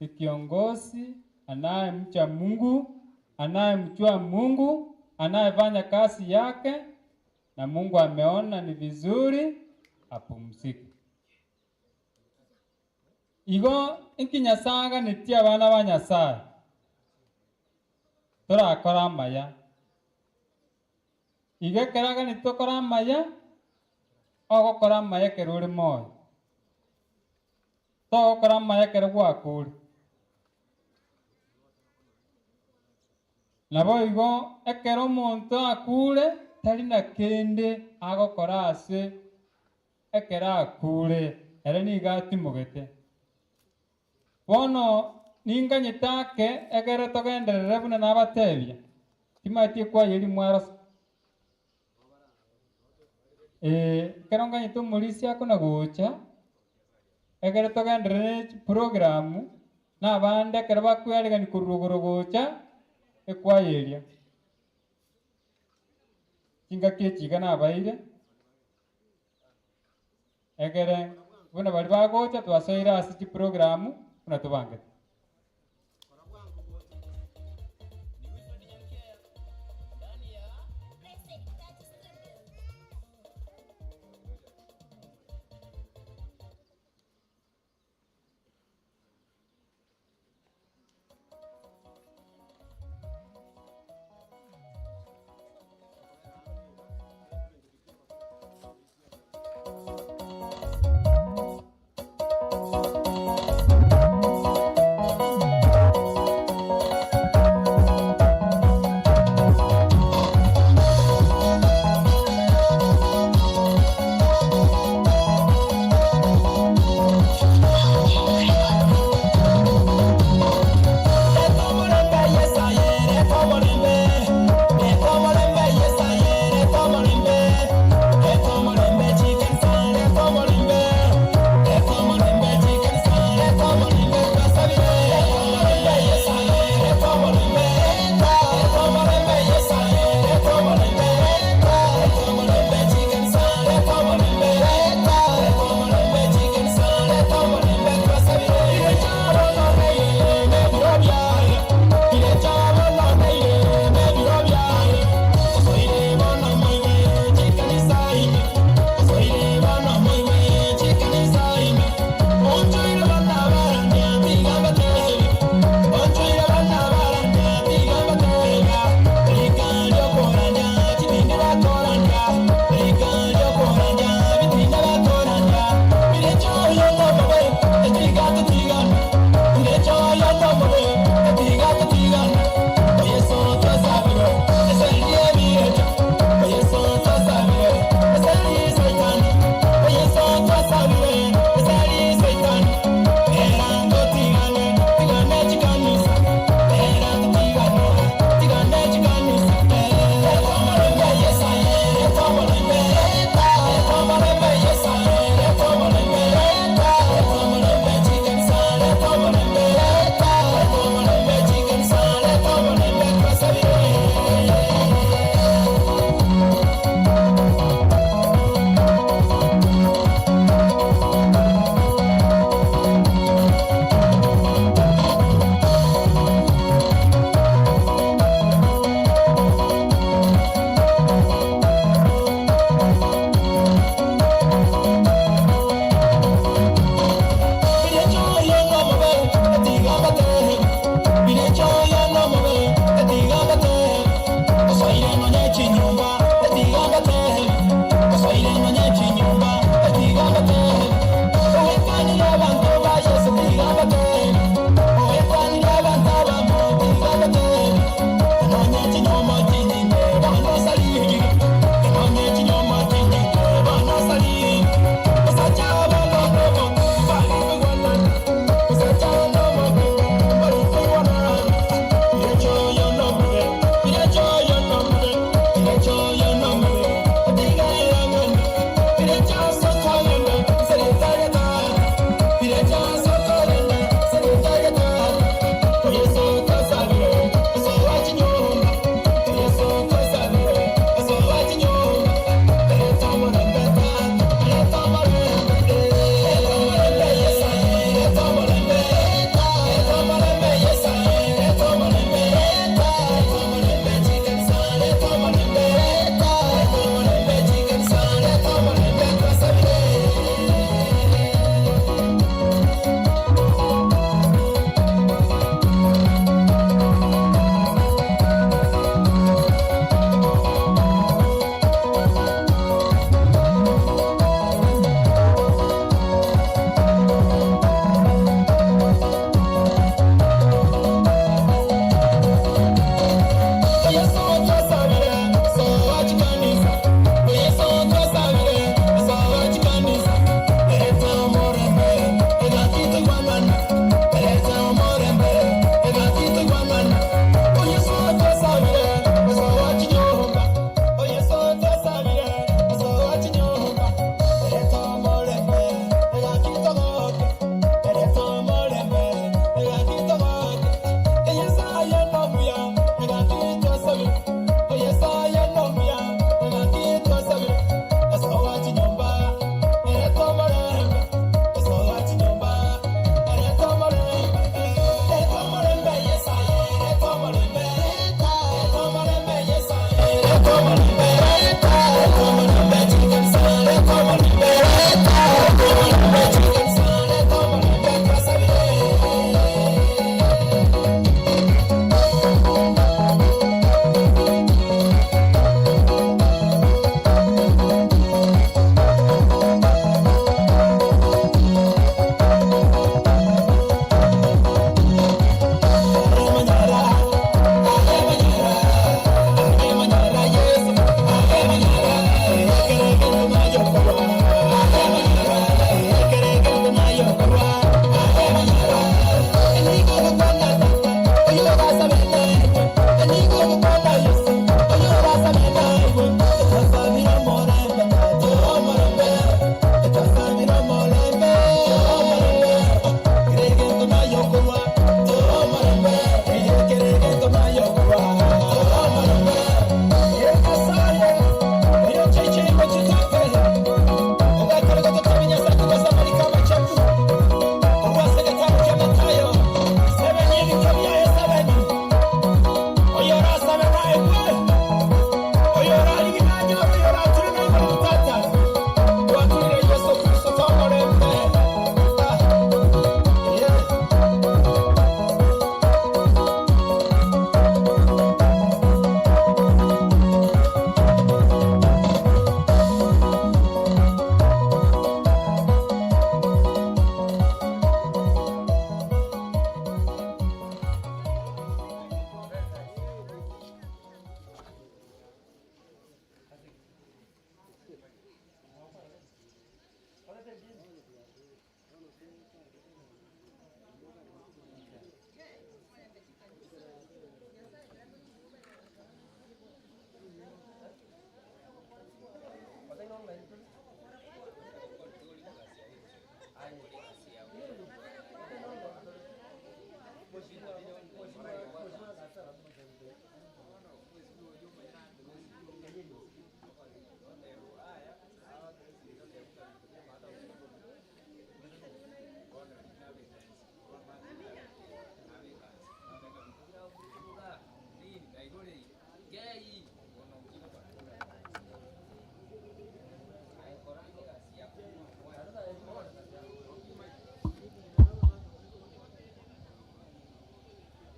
C: ni kiongozi anayemcha Mungu, anayemjua Mungu, anayefanya kazi yake, na Mungu ameona ni vizuri apumzike. Igo inkinyasaga nitia bana ba Nyasaye torakora amaya. Igekeraga nitokora amaya ogokora amaya keruri moyo togokora amaya kere gwakuri. Nabo igo ekero omonto akure tari na kende agokora ase ekero akure ere niga atimogete. Bono ninganyitake egere togenderere buna nabatebia timatie kwayeri mwarosa. Kero nganyito omorisi akona gocha egere togenderere program nabande ekero bakwerigani korwa gocha ekwayeria. Chingaki echiga nabaire egere buna bari bagocha twasoire ase chiprogram buna tobangete.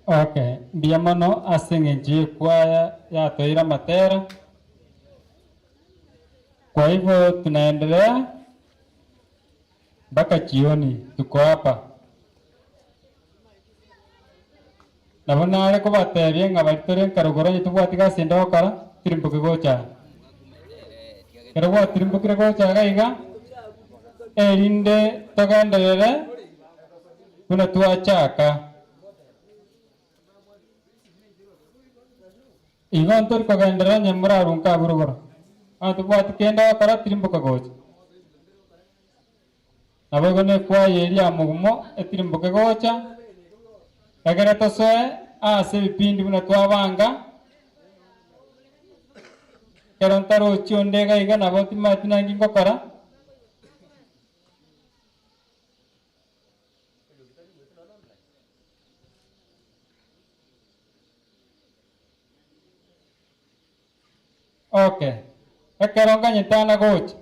C: Okay, biamono asing'enjie kwaya yatoira matera. Kwa hivyo tunaendelea mpaka jioni, tuko hapa. Nabona ale ko batebye nga balitore nkarugoro yitubwatiga sendo kara tirimbuke gocha. Kero bwa tirimbukire gocha gaiga erinde togenderere kuna tuachaka. Igon tori kogendera nyemura runka burugoro. Atubwati kenda kara tirimbuka gocha. Nabagone kwa yeri amugumo etirimbuke gocha. Egere tosoe ase bipindi buna twabanga. Kero ntaro chionde gaiga nabo timatina ngingo kara. Okay. Ekero nganyitana gocha.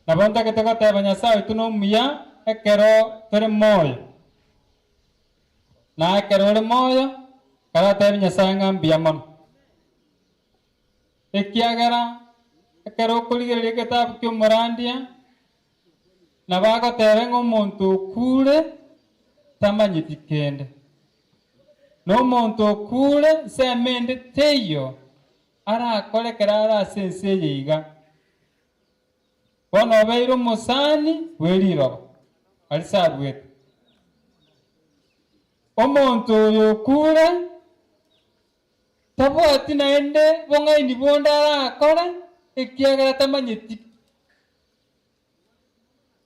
C: Nabonda ketego teba Nyasaye tuno muya ekero tori moyo. Na ekero ori moyo kara teba Nyasaye ngambia mono. Ekiagera ekero kurigereria gitabu ky'omorandia nabago tebe ng'omonto okure tamanyiti kende. N'omonto okure semende teyo arakorekera arase ense yiga. Bono obeire omosani bweriroba alisabwete. Omonto oyo okure tabwati naende bong'aini bonde arakore ekiagera tamanyeti.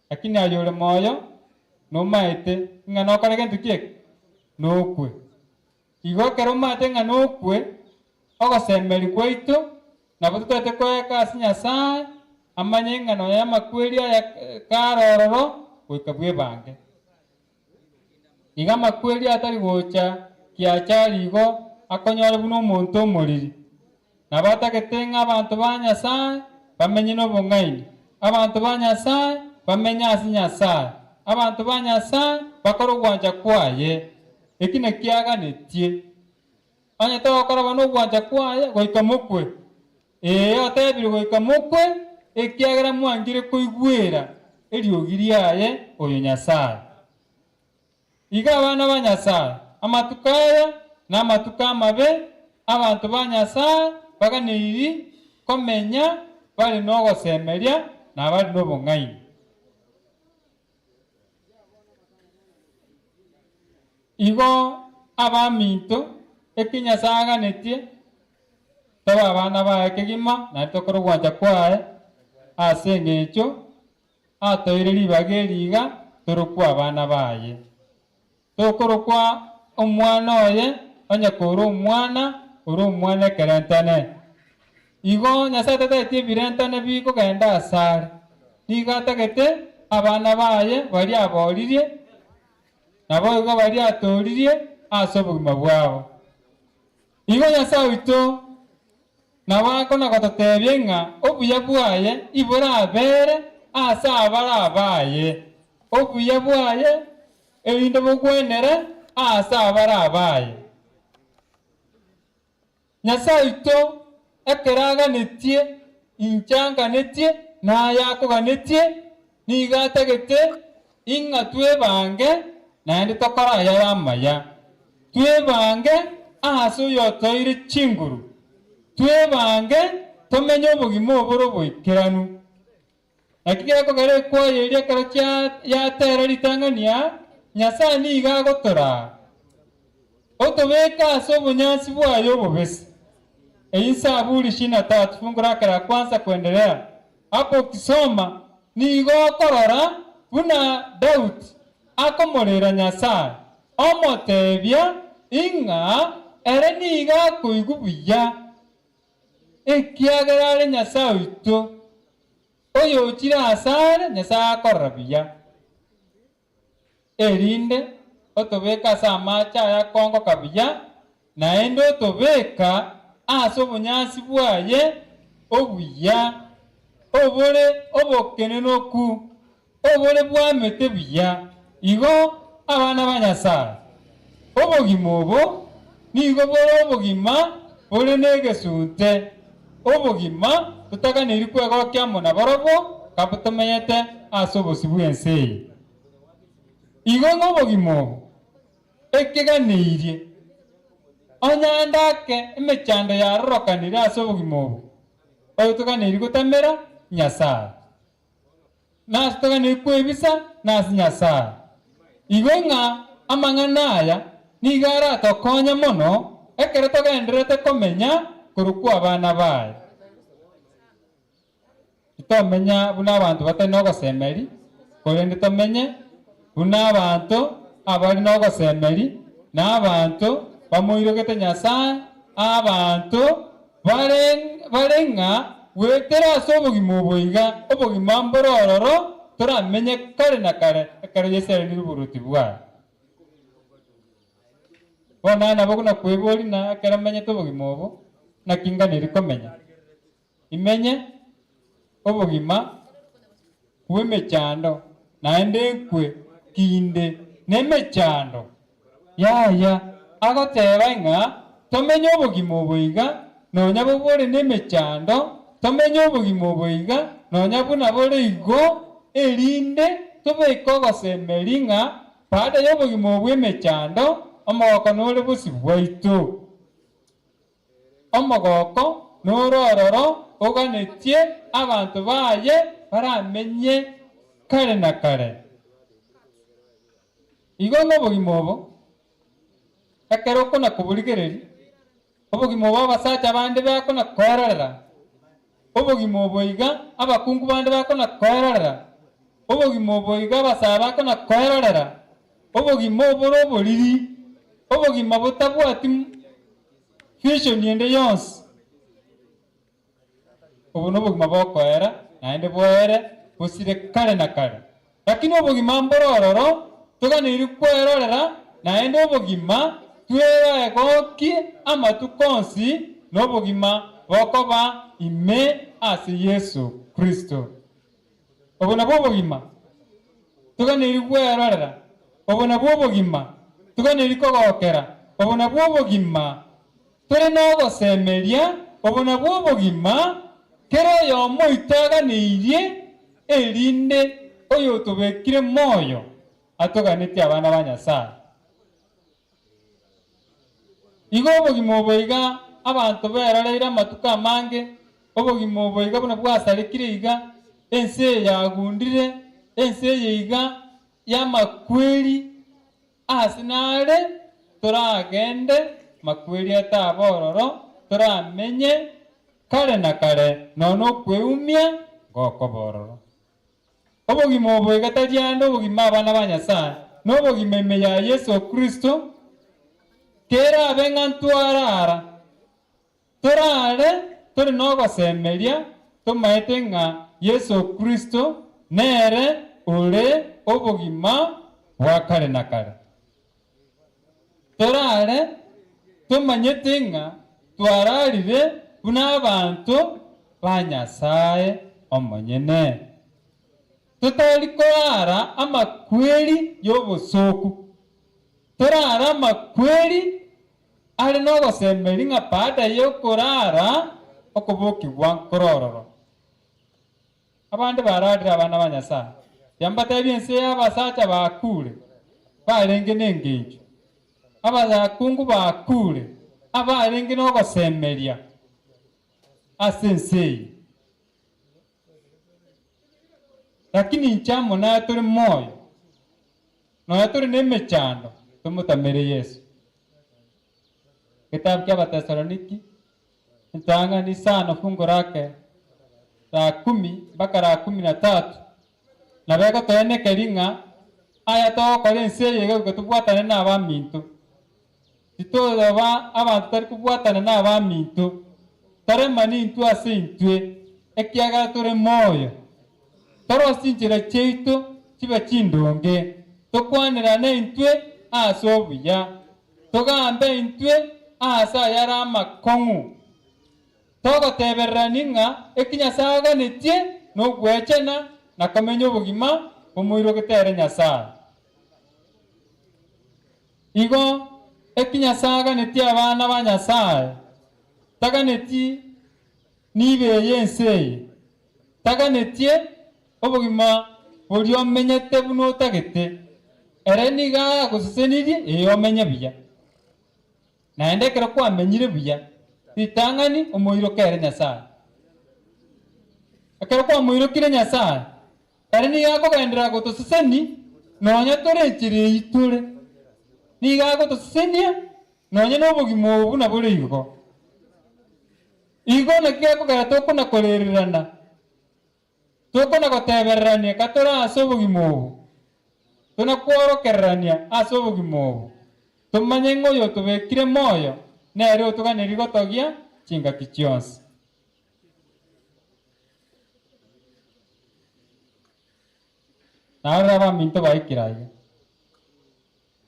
C: Lakini ayo ore moyo nomaete ng'a nokore gento kieke nokwe. Igo kero omate ng'a nokwe ogosemeri kwaito nabo totoete koeka ase Nyasaye amanye eng'ano ya amakweri aya karororo goika bwebange. Iga amakweri atari gocha kiachari igo akonyore buna omonto omoriri. Nabo atagete ng'a abanto ba Nyasaye bamenye nobong'aini. Abanto ba Nyasaye bamenye ase Nyasaye. Abanto ba Nyasaye bakore ogwancha kwaye. Eki nekiaganetie. Onye togokora bana ogwancha kwaye goika mokwe. Otebire goika mokwe ekiagera mwangire koigwera eriogi riaye oyo Nyasaye. Iga abana ba Nyasaye amatuko aya na amatuko amabe abanto ba Nyasaye baganiriri komenya bari nogosemeria na bari nobong'aini. Igo abaminto eki Nyasaye aganetie toba abana baye kegima na tokora ogwancha kwaye ase eng'encho atoire ribaga eriga torokwa abana baye. Tokorokwa omwana oye onye kore omwana ore omwana ekerentane. Igo Nyasaye tataetie ebirentane bikogenda asare. Nigo atagete abana baye bari aboririe nabo igo bari atoririe ase obogima bwabo. Igo Nyasaye oito nabo akona gototebia ng'a obuya bwaye ibore abere ase abare abaye. Obuya bwaye erinde bogwenere ase abare abaye. Nyasaye oito ekero aganetie inche anganetie naye akoganetie nigo atagete ing'a twebange naende tokora aya ya amaya. Twebange ase oyo otoire chinguru. Twebange tomenye obogima obore oboikeranu. Lakini ekogera ekwaye eria ekero yatera ritang'ania Nyasaye nigo agotora otobeka ase obonyansi bwaye obobesi. Zaburi 23 fungu lake la kwanza kuendelea. Hapo ukisoma nigo okorora buna Daudi akomorera Nyasaye omotebia ing'a ere nigo akoigwa buya ekiagera are Nyasaye oito oyo ochire asare Nyasaye akorora buya. Erinde otobeka ase amache aya kongoka buya naende otobeka ase obonyansi bwaye obuya obore obokene noku obore bwamete buya. Igo abana ba Nyasaye obogima obo nigo boro obogima bore negesunte obogima tutaganiri kwegokia mona borobo kabutomenyete ase obosibu ense igo ng'obogima obo ekeganeirie onyandake emechando yarorokanire ase obogima obo oyo toganiri gotamera Nyasaye nase toganiri kwebisa nase Nyasaye igo ng'a amang'ana aya nigo aratokonya mono ekero togenderete komenya korwa abana baye tomenya buna abantu batari nogosemeri korende tomenye buna abantu abari nogosemeri na abantu bamoirogete Nyasaye abantu bareng'a wetera ase obogima oboiga obogima mborororo toramenye kare na kare ekero Yesu arenire oboruti bwaye bona nabo buna kwebori na ekero menyete obogima obo nakinganiri komenya imenye obogima bw'emechando naende nkwe kinde n'emechando yaya agoteba ng'a tomenye obogima oboiga nonya bobore n'emechando tomenye obogima oboiga nonya buna bore igo erinde tobeka ogosemeri ng'a baada ya obogima obw'emechando omogoko nore bosi bwaitu omogoko norororo oganetie abantu baye baramenye kare na kare igo ng'obogima obo ekero okona koborigereri obogima obo abasacha bande bakona koerorera obogima obo iga abakungu bande bakona koerorera obogima obo iga abasaba bakona koerorera obogima obo oboriri obogima botabwati vision ende yonsi obo nobogima bokoera naende bwere busire kare na kare lakini obogima mborororo toganiri kwerorera naende obogima twegoki amatukonsi n'obogima bokoba ime ase Yesu Kristo obo nabwo obogima toganiri kwerorera obo nabwo obogima toganiri kogokera obo nabwo obogima tore nogosemeria obo nabwo obogima kero oyo omoito aganeirie erinde oyo tobekire moyo atoganete abana ba Nyasaye igo obogima oboiga abantu beroreire amatuko amange obogima oboiga buna bwasarekire iga ense yagundire ense yiga yamakweri ase nare toragende makweri atabororo toramenye kare na kare nono kweumia goko bororo obogima oboiga tariande obogima abana ba Nyasaye n'obogima ime ya Yesu Kristo kera abeng'a ntwarara torare tori nogosemeria tomaete ng'a Yesu Kristo nere ore obogima bwa kare na kare torare tomanyete ng'a twararire buna abantu ba Nyasaye omonyene totari korara amakweri y'obosoku torara amakweri ari nogosemeri ng'a baada y'okorara okobokigwa nkorororo abande bararire abana ba Nyasaye yambatebi ense y'abasacha bakure barenge n'engencho abakungu bakure abarenge nogosemeria ase ense lakini nchamo na turi moyo noya turi n'emechando tumutamere Yesu kitabu kya Wathesaloniki ntanga ni sana fungo rake la 10 mpaka la 13 na bego toeneke ringa aya to kore ense yego gotubwatane na abaminto titoba abantu tari kubwatana na abaminto tare mani ntu ase intwe ekiaga turi moyo torosinjira cheito chiba chindonge tokwanira na intwe ase obuya togambe intwe asa yara amakong'u togotebererani ng'a ekinyasaye aganetie nogwechena na komenya obogima omoiro getere Nyasaye Igo ekinyasaga neti abana ba Nyasaye taganeti nibeye enseye taganetie obogima buri omenyete buno otagete ere niga gusesenirie omenye buya naende kero kwamenyire buya titang'ani omoiro kere Nyasaye ekero kwamoirokire Nyasaye ere niga akogendera gotoseseni nonya tore enchire itore niga agotosesenia nonya nobogima obu nabore igo naki akogera tokona korererana tokona gotebererania katora ase obogima obu tona kworokererania ase obogima obu tomanye ng'oyo tobekire moyo nere otoganeri gotogia chingaki chionsi. Naora baminto baikira iga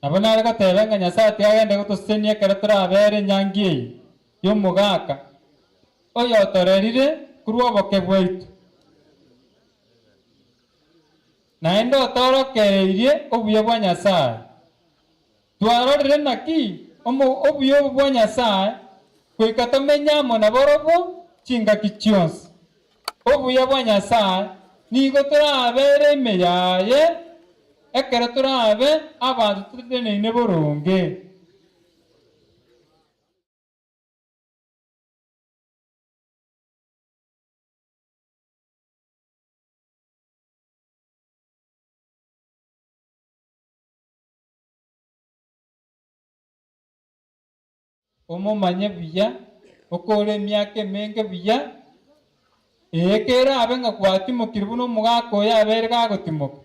C: nabo nare gotebanga Nyasaye tigagende gotosesenia ekero torabere nyangi eye y'omogaka oyo otorerire korwa oboke bwaitu naende otorokereirie obuya bwa Nyasaye twarorire naki obuya obu bwa Nyasaye goika tomenya amo naborobo chingaki chionsi obuya bwa Nyasaye nigo torabere ime yaye ekero torabe abanto tuteneine boronge. Omomanye buya okore emyaka emenge buya ekera abe ng'a kwatimokire buno omogaka oyo abere gagotimoka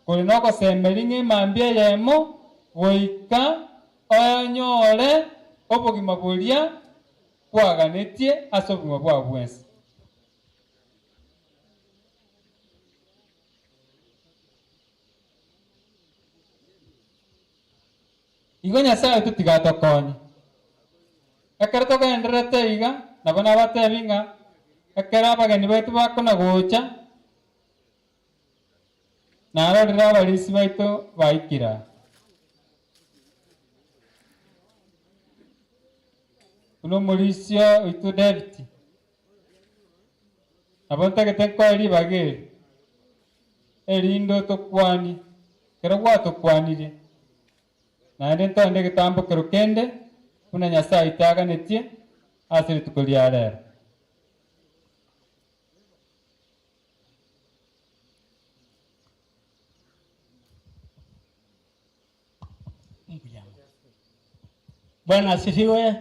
C: kore nogosemberi ng'emambia eyemo goika onyore obogima boria kwaganetie ase obogima bwa bwensi. Igo Nyasaye totigatokonye ekero togenderete iga nabo nabatebi ng'a ekero abageni baitu bakona gocha narorire abarisi baitu baikira buno omorisio oitu David nabo ntagete nkoe ribaga erindo tokwani kero gwatokwanirie naende ntonde egetambo kero kende buna Nyasaye itaganetie ase rituko ria rero.
G: Bwana asifiwe.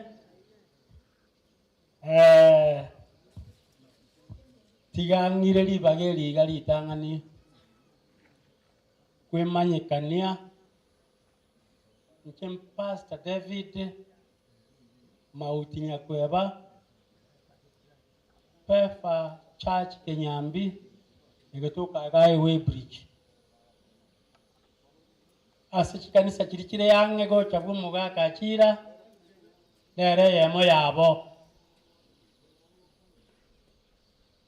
G: Tigang'ire ribaga eriga ritang'ani kwemanyekania nche Pastor David Mauti Nyakweba Pefa Church Kenyambi egetoka gae Weybridge ase chikanisa chiri chire yange gocha bw'omogaka achira nere yemo yabo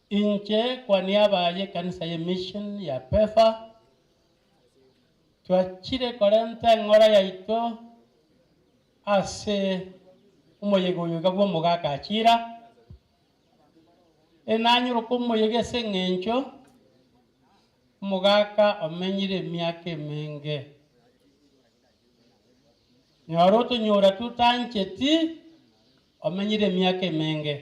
G: inche kwa niaba ya kanisa ya mission ya Pefa twachire korenta ng'ora yaito ase omoyego yoga bw'omogaka achira enanyuro komoyego ase eng'encho omogaka omenyire emyaka emenge nyoro tonyora tutancheti omenyire emyaka emenge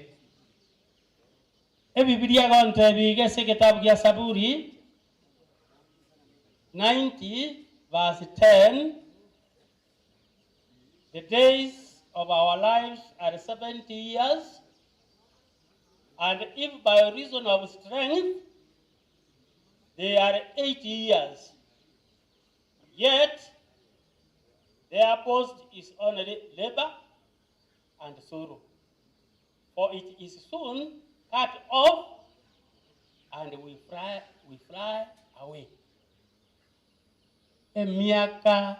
G: ebibilia gontebige ase egetabu gia Saburi 90 verse 10. The days of our lives are 70 years, and if by reason of strength they are 80 years, yet their post is only labor and sorrow, for it is soon cut off and we fly away. Emiaka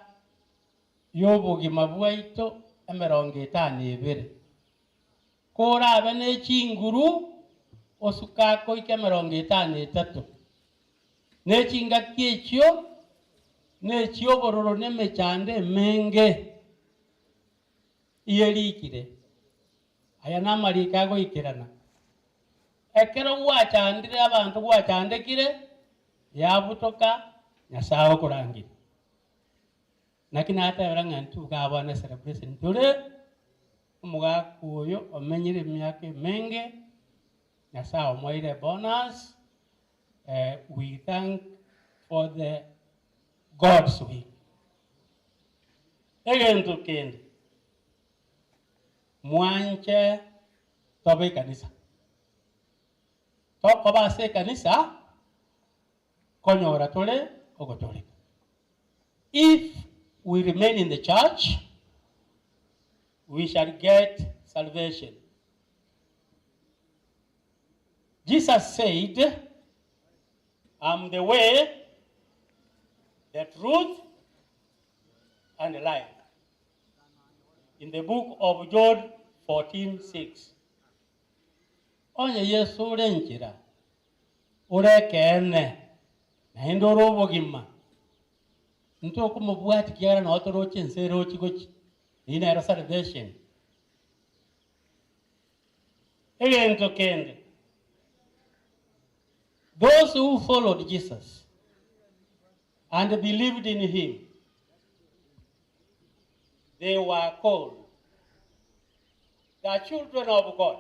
G: y'obogima bwaitu 52 korabe n'ekinguru osukako ike 53 n'ekingaki ekyo ne chiobororo ne mechande menge iyerikire aya namarika goikirana ekero gwachandire abantu gwachandekire yabutoka Nyasaye okurangira nakina atebera ng'antu gabana celebration tore umugaku oyo omenyire emyaka menge Nyasaye omoire bonus. We thank for the God's will. Egento kende mwanche tobe kanisa toko base kanisa konyora tole ogotole. If we remain in the church, we shall get salvation. Jesus said, I'm the way, the truth, and the life. In the book of John 14:6. Onye Yesu renchira urekene na indoro bogima nto kumubwati kiara na otoro chinsero chigochi ina era salvation. Egento kende those who followed Jesus and believed in him, they were called the children of God.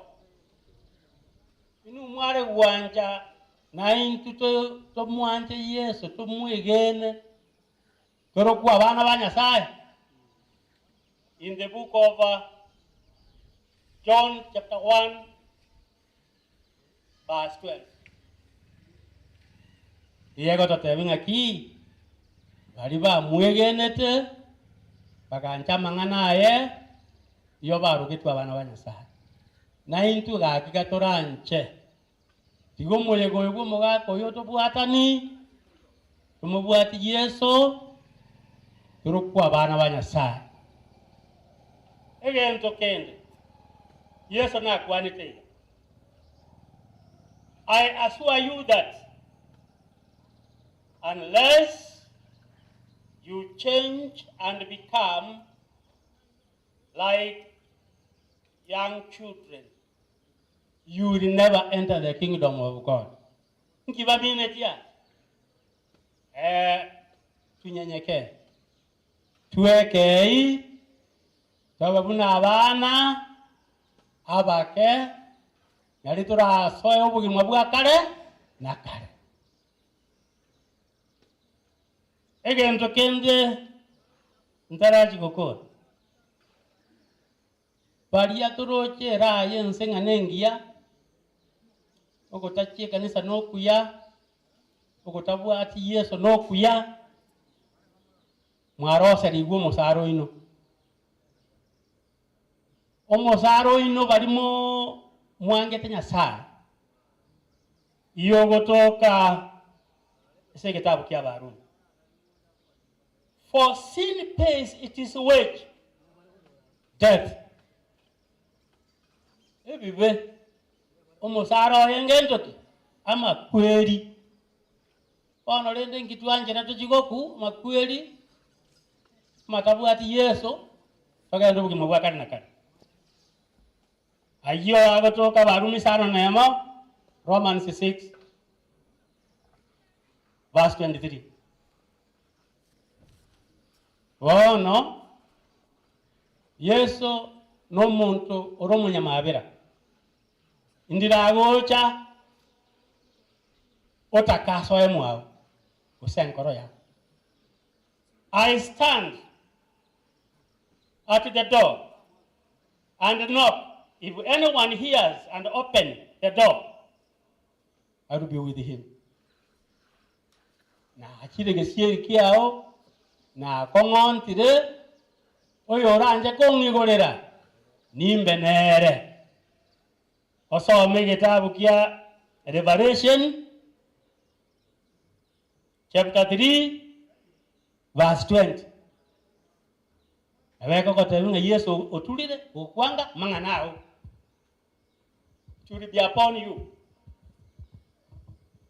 G: Inu mware wanja na intu to mwanje Yesu to mwegene koro kwa bana ba Nyasaye. In the book of John chapter 1 verse 12. Diego totevinga ki bariba mwegenete bakancha mangana ye yo barugitwa bana ba Nyasaye na intu gakika toranche tigo moyego yego moga koyo to bwatani tumubwati Yesu turukwa bana ba Nyasaye. Egento kende Yesu na kwanite. I assure you that unless you change and become like young children, you will never enter the kingdom of God. Nkibabinetia tunyenyeke tuwekei tababuna abana abake yali turasoya obugimwa bwa kare na kare. Egento kende ntaraji gokora baria turoche raye nsenga nengia ogotachie kanisa nokuya ogotabwa ati Yesu nokuya mwarose rigwo musaro ino omosaro ino barimo mwangete Nyasaye iyo gotoka ese kitabu kya Barumi. For sin pays its wage, death. Ebibe omusaro yengentoki ama kweli ono lende ngitwanje na tujigoku makweli matabwati Yesu bagenda bugimo bwa kane na kane. Ayo agotoka Barumi sana nema Romans 6 verse 23. Ono Yesu no muntu oromunya mabera indira gocha otakaso emwao usenkoro ya. I stand at the door and knock. If anyone hears and open the door, I will be with him. Na achire gesieri kiao na kongon tire oyo ranje kongigorera nimbe nere. Osome kitabu kia Revelation chapter 3 verse 20. Aweko koteunga Yesu otulire okwanga manganao. It will be upon you.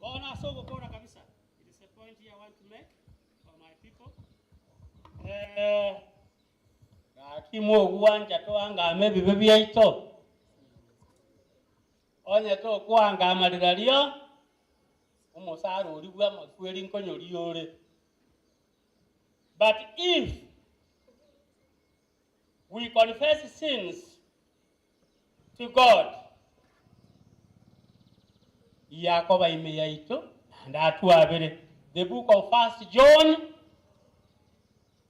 G: Bona sogo kora kabisa. It is a point here I want to make for my people. Kimo uwanja to anga maybe baby aito. Onye to kwanga amalirario. Umosaro oliwa makweli nkonyori yore. But if we confess sins to God, Yakoba imeyaito, and atuabere. The book of 1 John,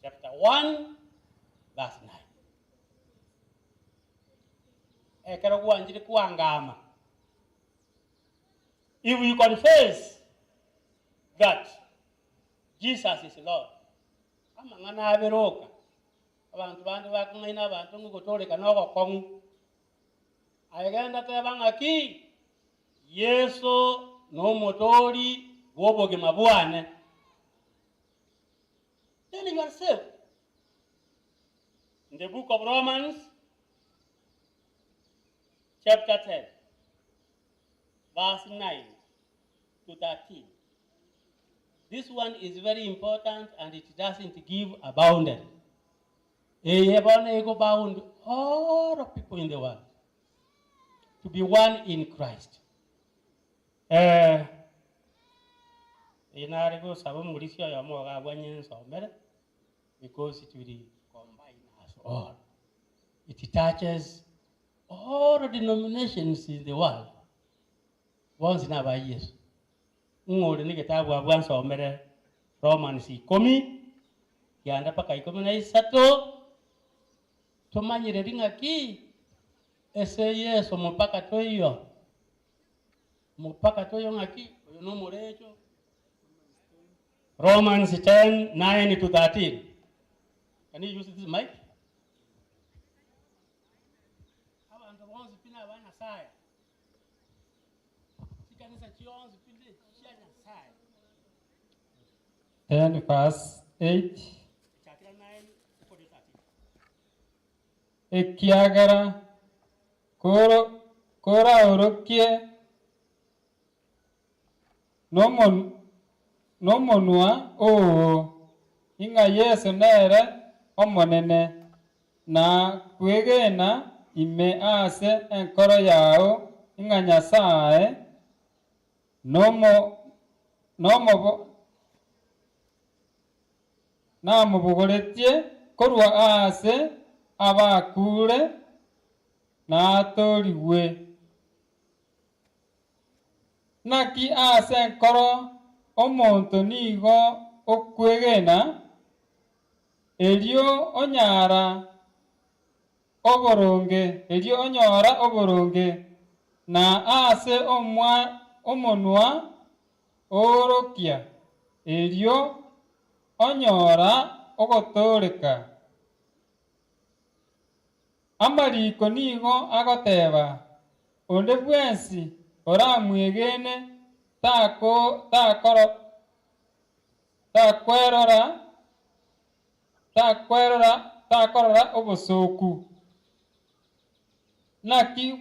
G: chapter 1, verse 9. Ekero kuanjiri kuangama. If we confess that Jesus is Lord, amangana aberoka. Abantu bandi bakungaina abantu ngutoleka noko kongu. Ayagenda tebanga ki Yesu no motori woboge mabwane. Then you are saved. In the book of Romans, chapter 10, verse 9 to 13. This one is very important and it doesn't give a boundary. Bound all of people in the world to be one in Christ. Because it will combine us all. It touches all denominations in the world. Once in a years. Romans 10, yanda paka 13, tumanyire ringa ki ese Yesu mpaka toyo ngaki oyo no murejo. Romans 10, 9 to 13. Can you use this mic? Abantu bonse pina bana saya. Sikanisa chionze pinde chianya saya.
C: 10 verse 8.
G: Chapter 9 to 13.
C: Ekiagara kora orokie nomonua inga Yesu nere omonene na kwegena ime ase enkoro yao inga Nyasaye namubugoretie korwa ase abakure na atoriwe naki ase enkoro omonto nigo okwegena elio onyara oboronge na ase omonwa orokia elio onyora ogotoreka amariko nigo agoteba onde bwensi oramwegene takorora obosoku naki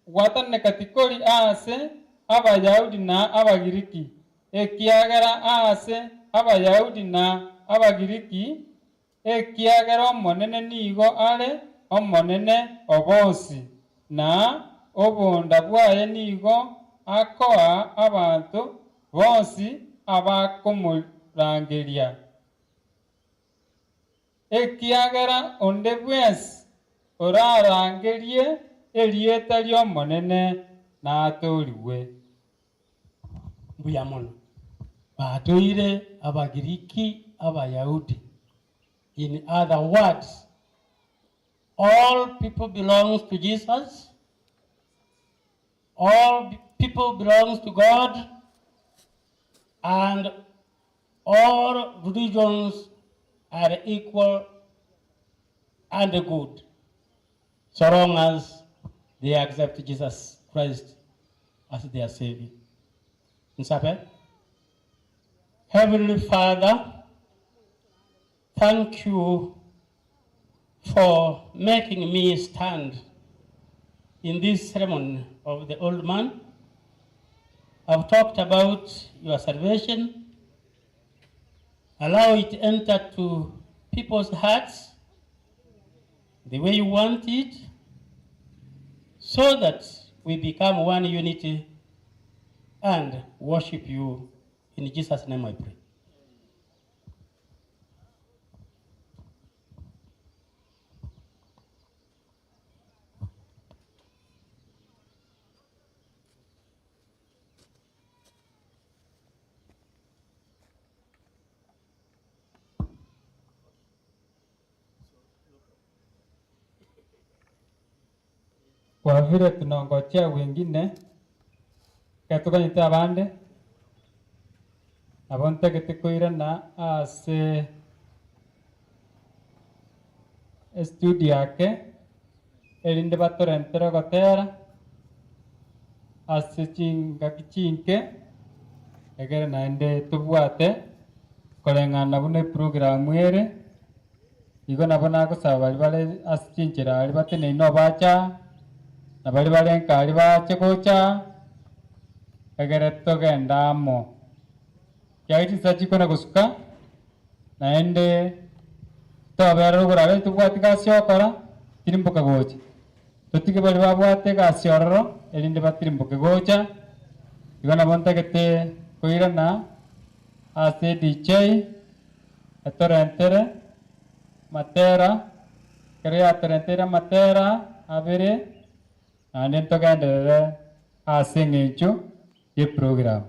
C: watanene katikori ase abayahudi na abagiriki ekiagera ase abayahudi na abagiriki ekiagera omonene nigo are omonene obonsi na obonda bwaye nigo akoa abantu bonsi abakomurangeria ekiagera onde bwensi orarangerie erieta lyomonene na atoriwe.
G: Mbuyamono batoire abagiriki abayahudi. In other words, all people belongs to Jesus. All people belongs to God, and all religions are equal and good, so long as they accept Jesus Christ as their Savior. Heavenly Father, thank you for making me stand in this ceremony of the old man. I've talked about your salvation, Allow it to enter to people's hearts the way you want it, so that we become one unity and worship you. In Jesus' name I pray.
C: Kwa vile tunangojea wengine katukanyita abande abontegete koirana ase studio yake erinde batorentera gotera ase chinke egere naende tubwate koreng'ana buna program ere igo nabo nagosaba bari bare ase chinchera ari batene ino bacha na bari barenka ari bache gocha egere togenda amo yaiti sachikona gosuka naende tobera rugurabe tubwati gasiokora tirimbuka gocha totige bari babwate gasiororo erinde batirimbuke gocha igo nabo ntagete koirana ase DJ etorentere matera kere atorentere matera abere naende ntogenderere ase eng'encho ye program.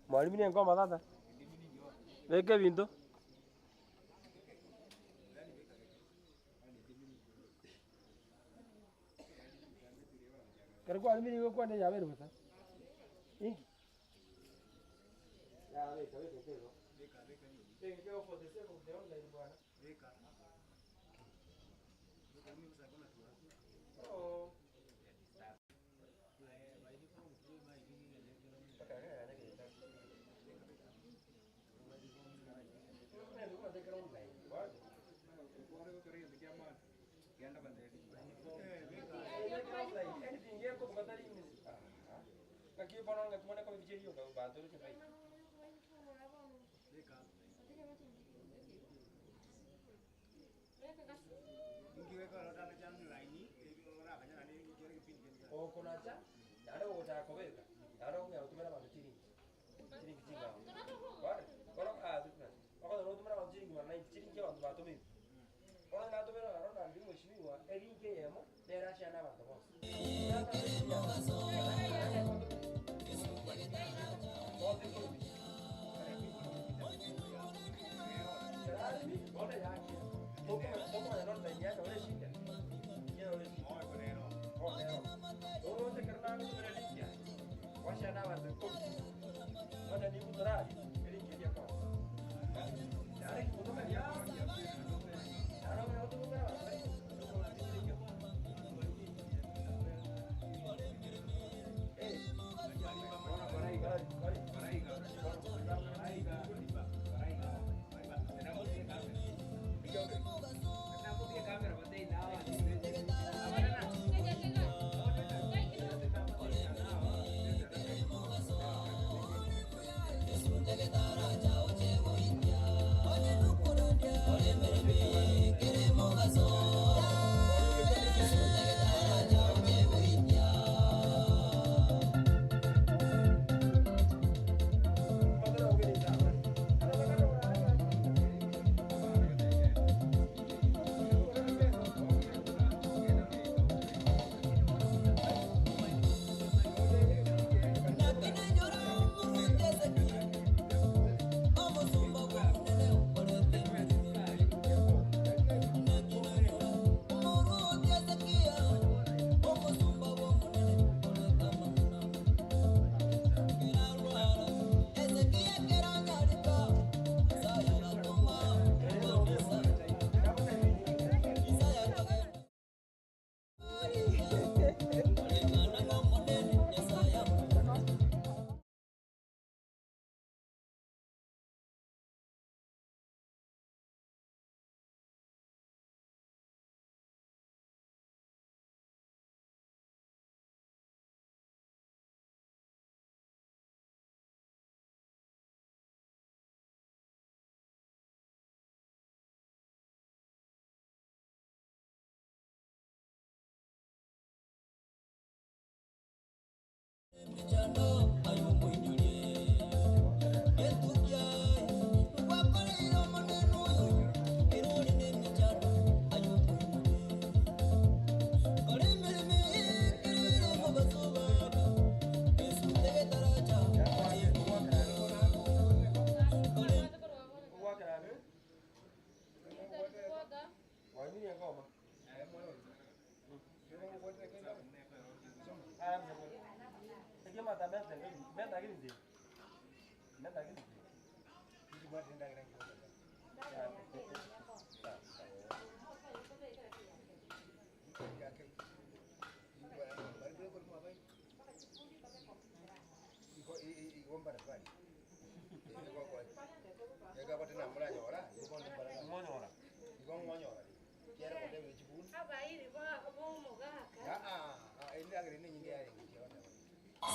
B: Mwalimu ni ngoma sasa. Weke vinto. Karibu mwalimu ni kwa nini yawe ruhusa? Ingi. Ya weka kero. Weka kero for the sake of the online bwana. Weka. Oh.
A: Oye, no,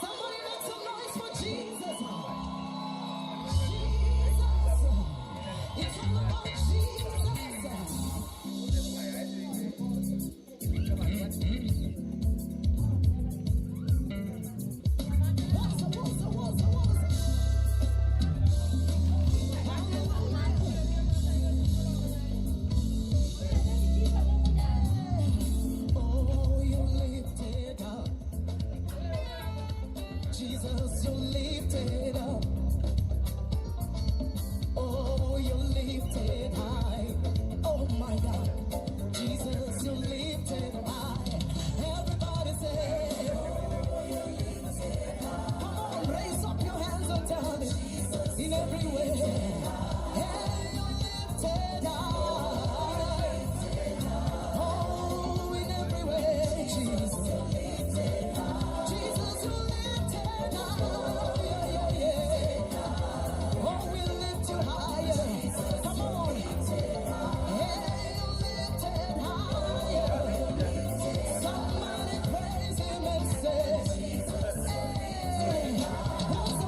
A: Somebody make some noise for Jesus. It's all about Jesus. Oh, you lifted up. Jesus, you lifted up. Oh, you lifted high. Oh my God. Jesus, you lifted high. Everybody say, oh, you lifted high. Come on, raise up your hands and tell me. Jesus, in every way. Hey, you lifted high. Oh, in every way, Jesus. Jesus, you lifted high. Yeah, yeah, yeah. Oh, we lift you higher. Come on. Hey, you lifted higher. Somebody praise him and say, hey, what's the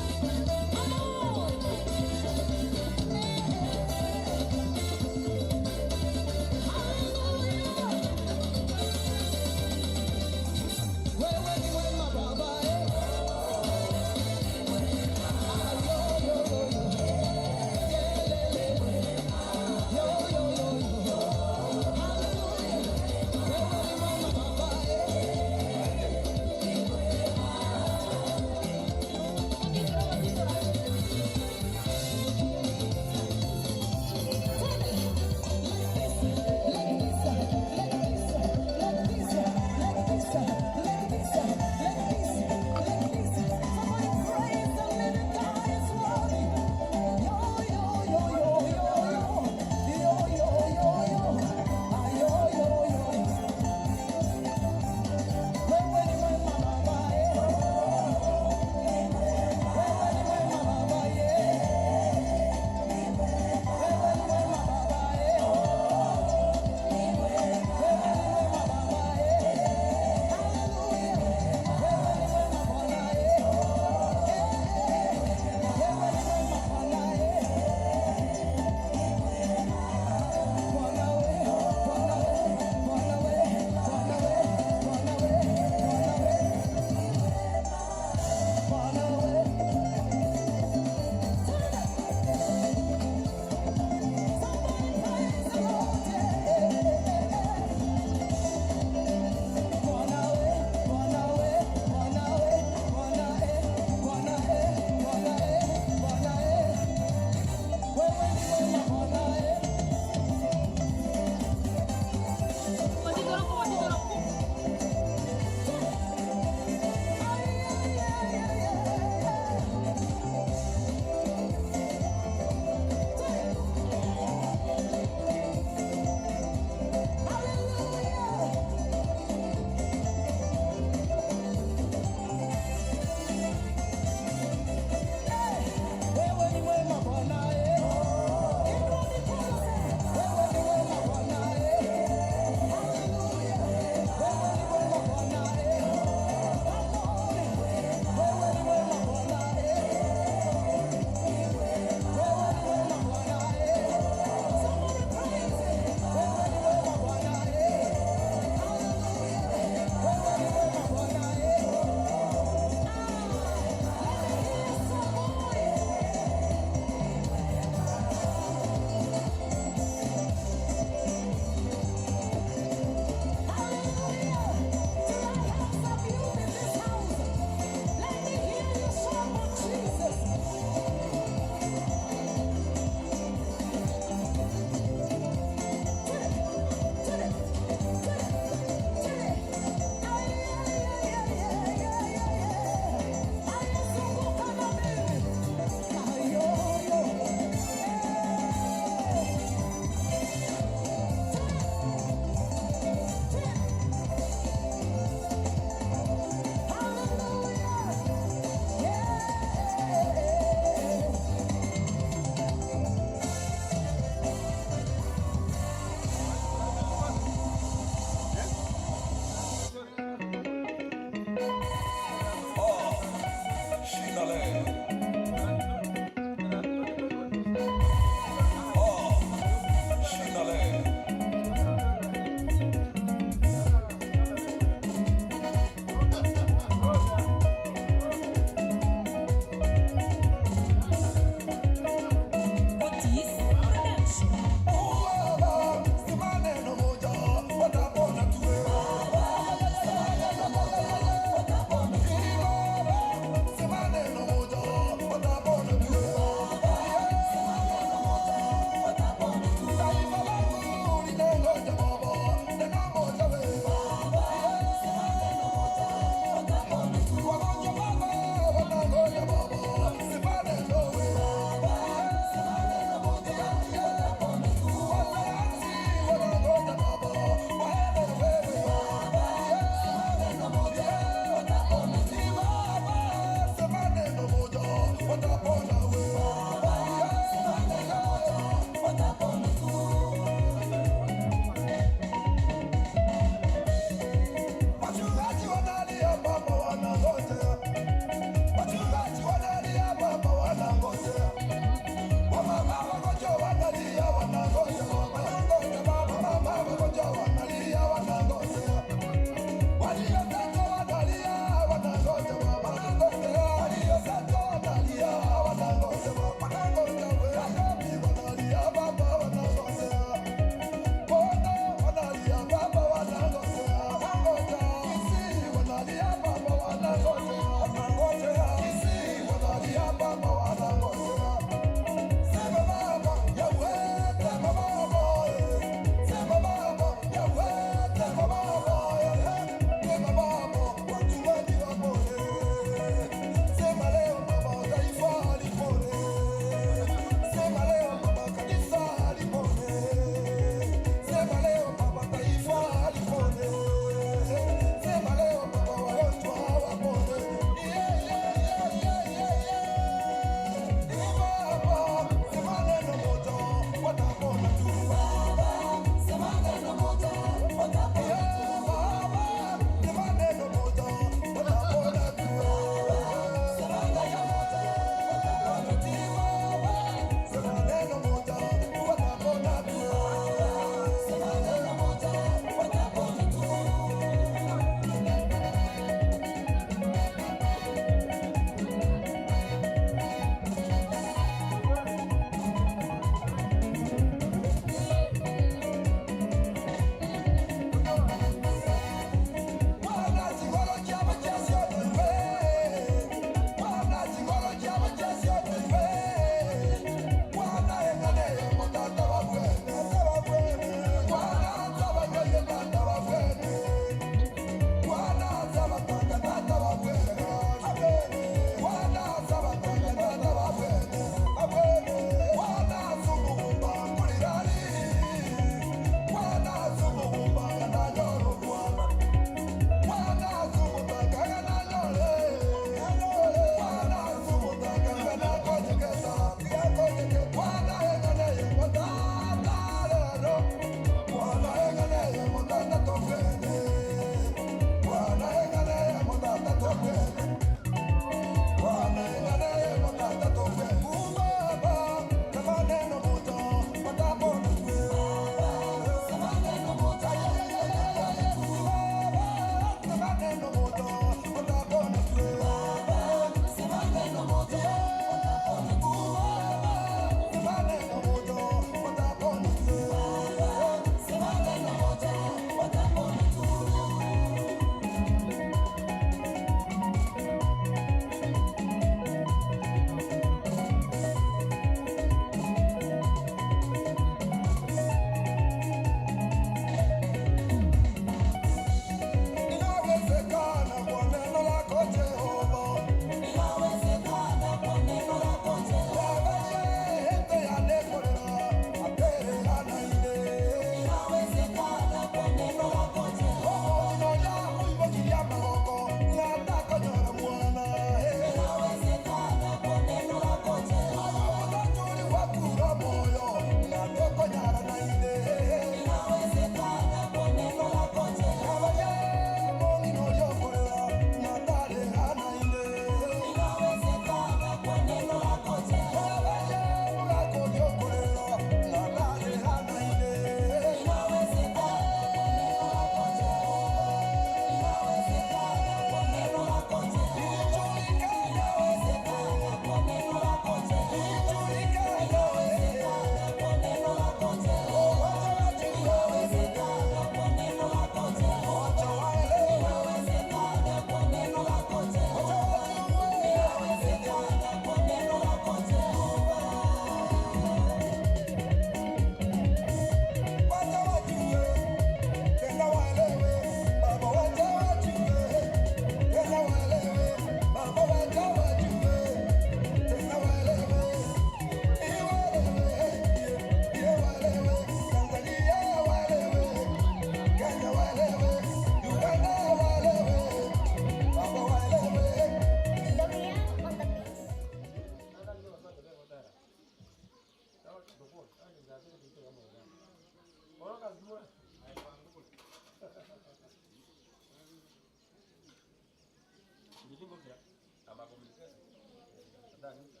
B: Bravo!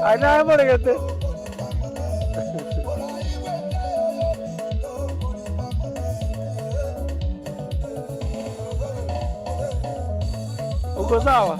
B: Ana mo regate. Uko sawa?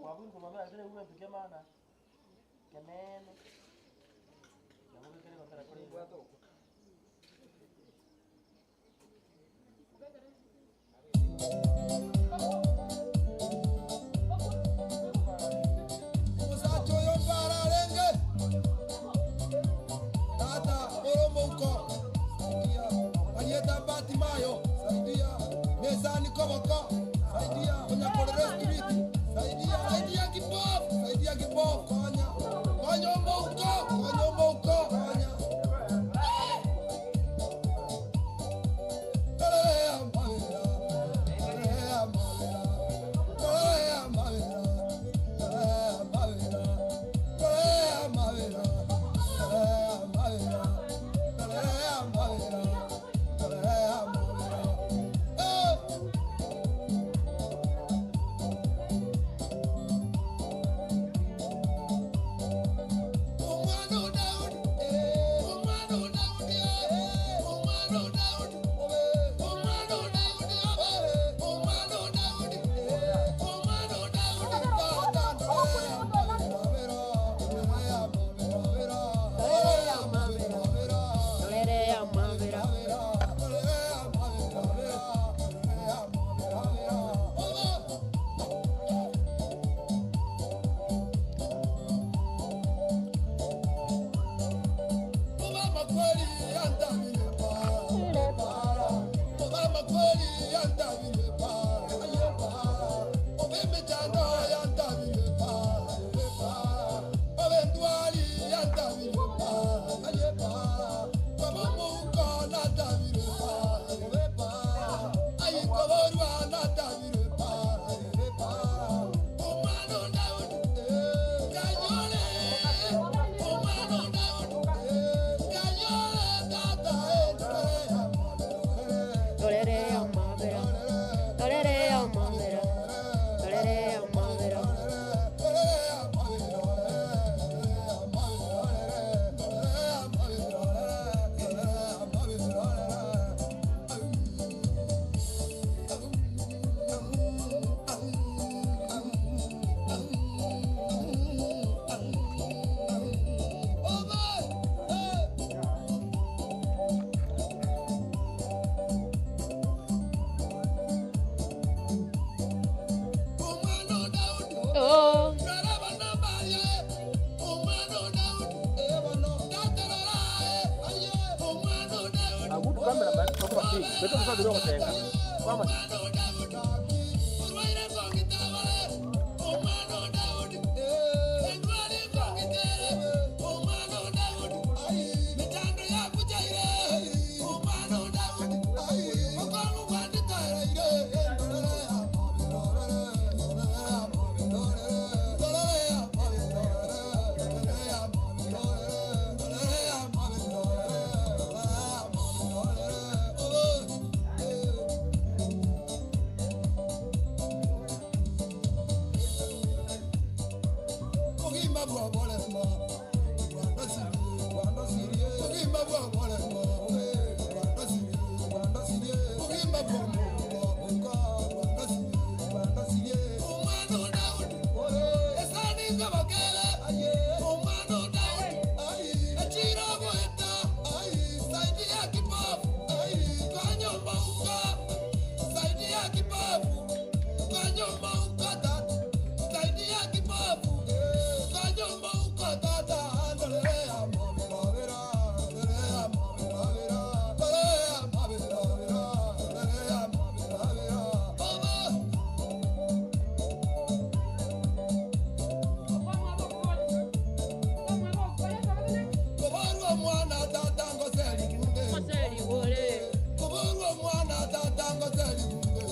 B: Wabun ko mamaya kene uwe tukia mana. Kenene. Namu kene kontara kore buato.
H: Musacho yo para lenge. Tata oromonko. Saidia. Ayeta bati mayo. Saidia. Nesani koboko. Saidia. Onya kodere street. Saidia. Saidia kipop. Saidia kipop. Konya. Konya mouko. Konya mouko. Konya.
B: Betul bisa dulu ketenga. Mama.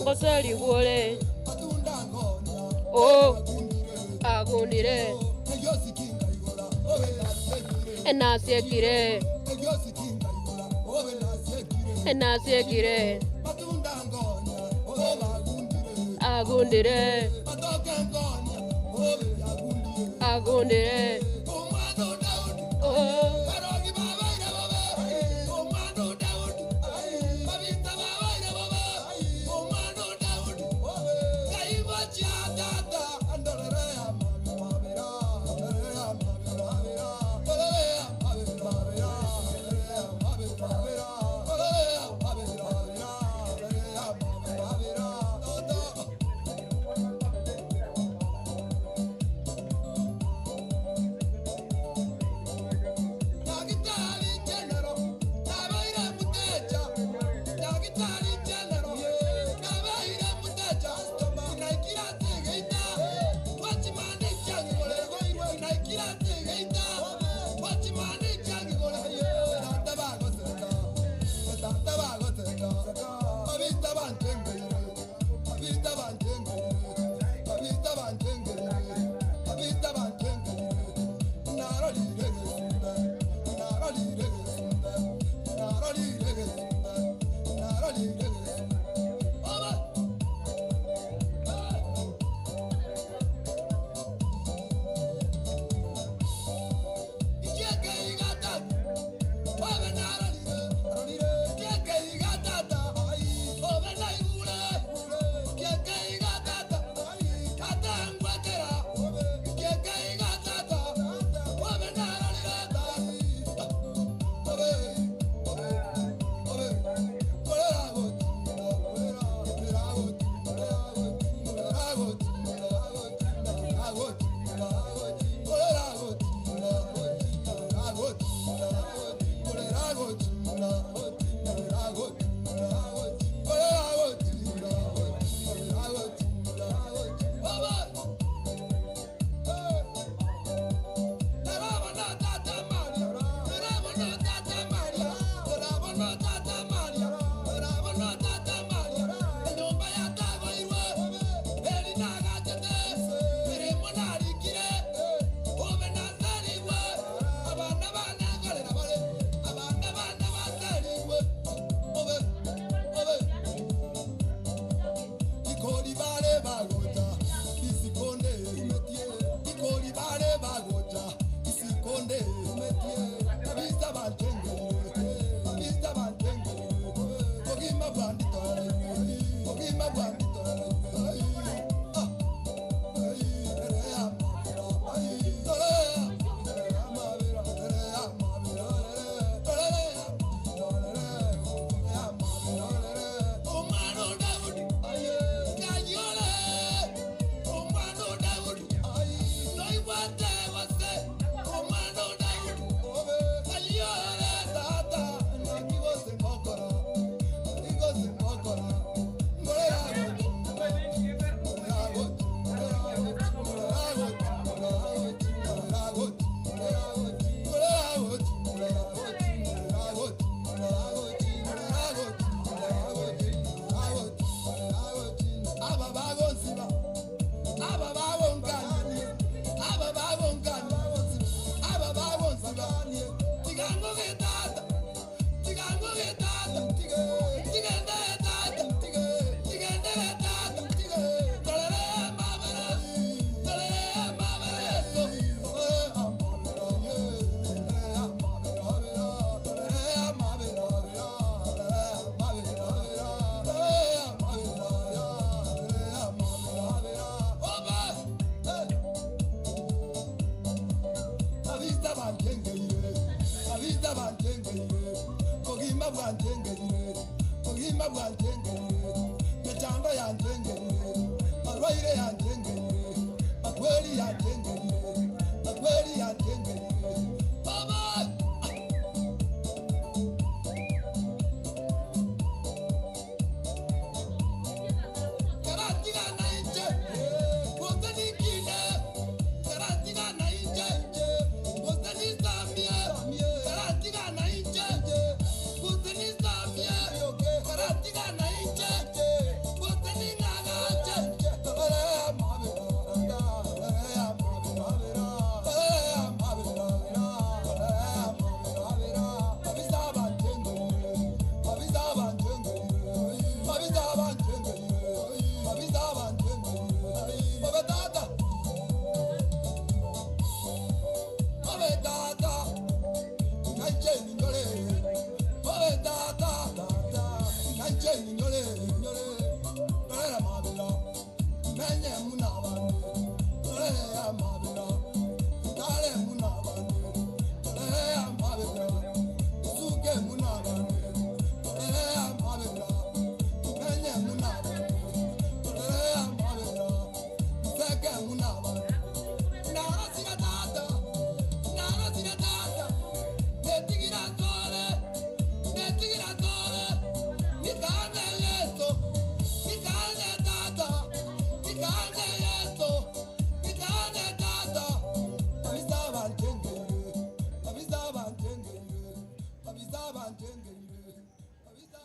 I: Koseli wole. Oh, agundire. Enasiekire. Enasiekire. Agundire. Agundire. Oh.
H: Babiza bantengere, Ogima bantengere, Ogima bantengere, Mechamba yantengere, Arwaire yantengere, Akweli yantengere, Akweli yantengere. Baba! Karatiga na inje, Botani kine, Karatiga na inje, Botani Zambia, Karatiga na inje, Botani Zambia, Karatiga na inje, Botani Nagaje, Tolera Mabira, Tolera Mabira, Tolera Mabira, Tolera Mabira, Babisa Bantengere, Babisa Bantengere, Babisa Bantengere, Babisa Bantengere, Babetata, Babetata, Nache Ningole, Babetata, Nache Ningole, Tolera Mabira, Menye Munabane, Tolera Mabira, Tale Munabane, Tolera Mabira, Suke Munabane, Tolera Mabira, Menye Munabane, Tolera Mabira, Seke Munabane, Nara Sigatata, Nara Sigatata, Netigira Tole, Netigira Tole, Nikane Yeso, Nikane Tata, Nikane Yeso, Nikane Tata, Babisa Bantengere, Babisa Bantengere, Babisa Bantengere, Babisa.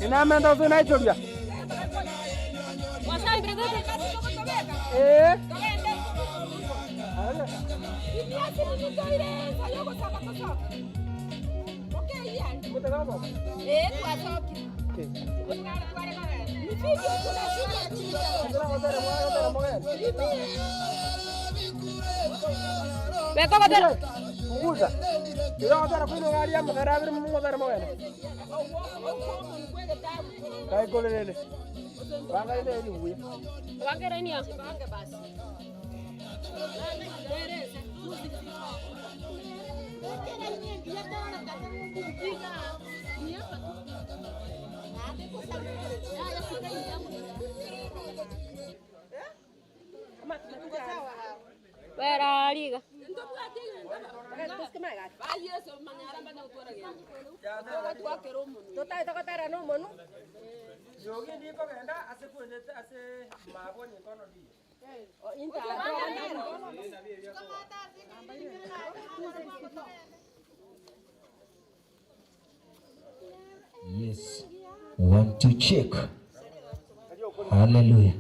B: Inaamenda usina Ethiopia.
I: Wasambire zote
B: Kuguza. Yo otara kuno ngalia mkarabiri mungotara mwana. Kai kolele. Banga ile ni huya.
I: Wangera ni yangu banga basi. Wera liga.
J: Yes. Want to check. Hallelujah.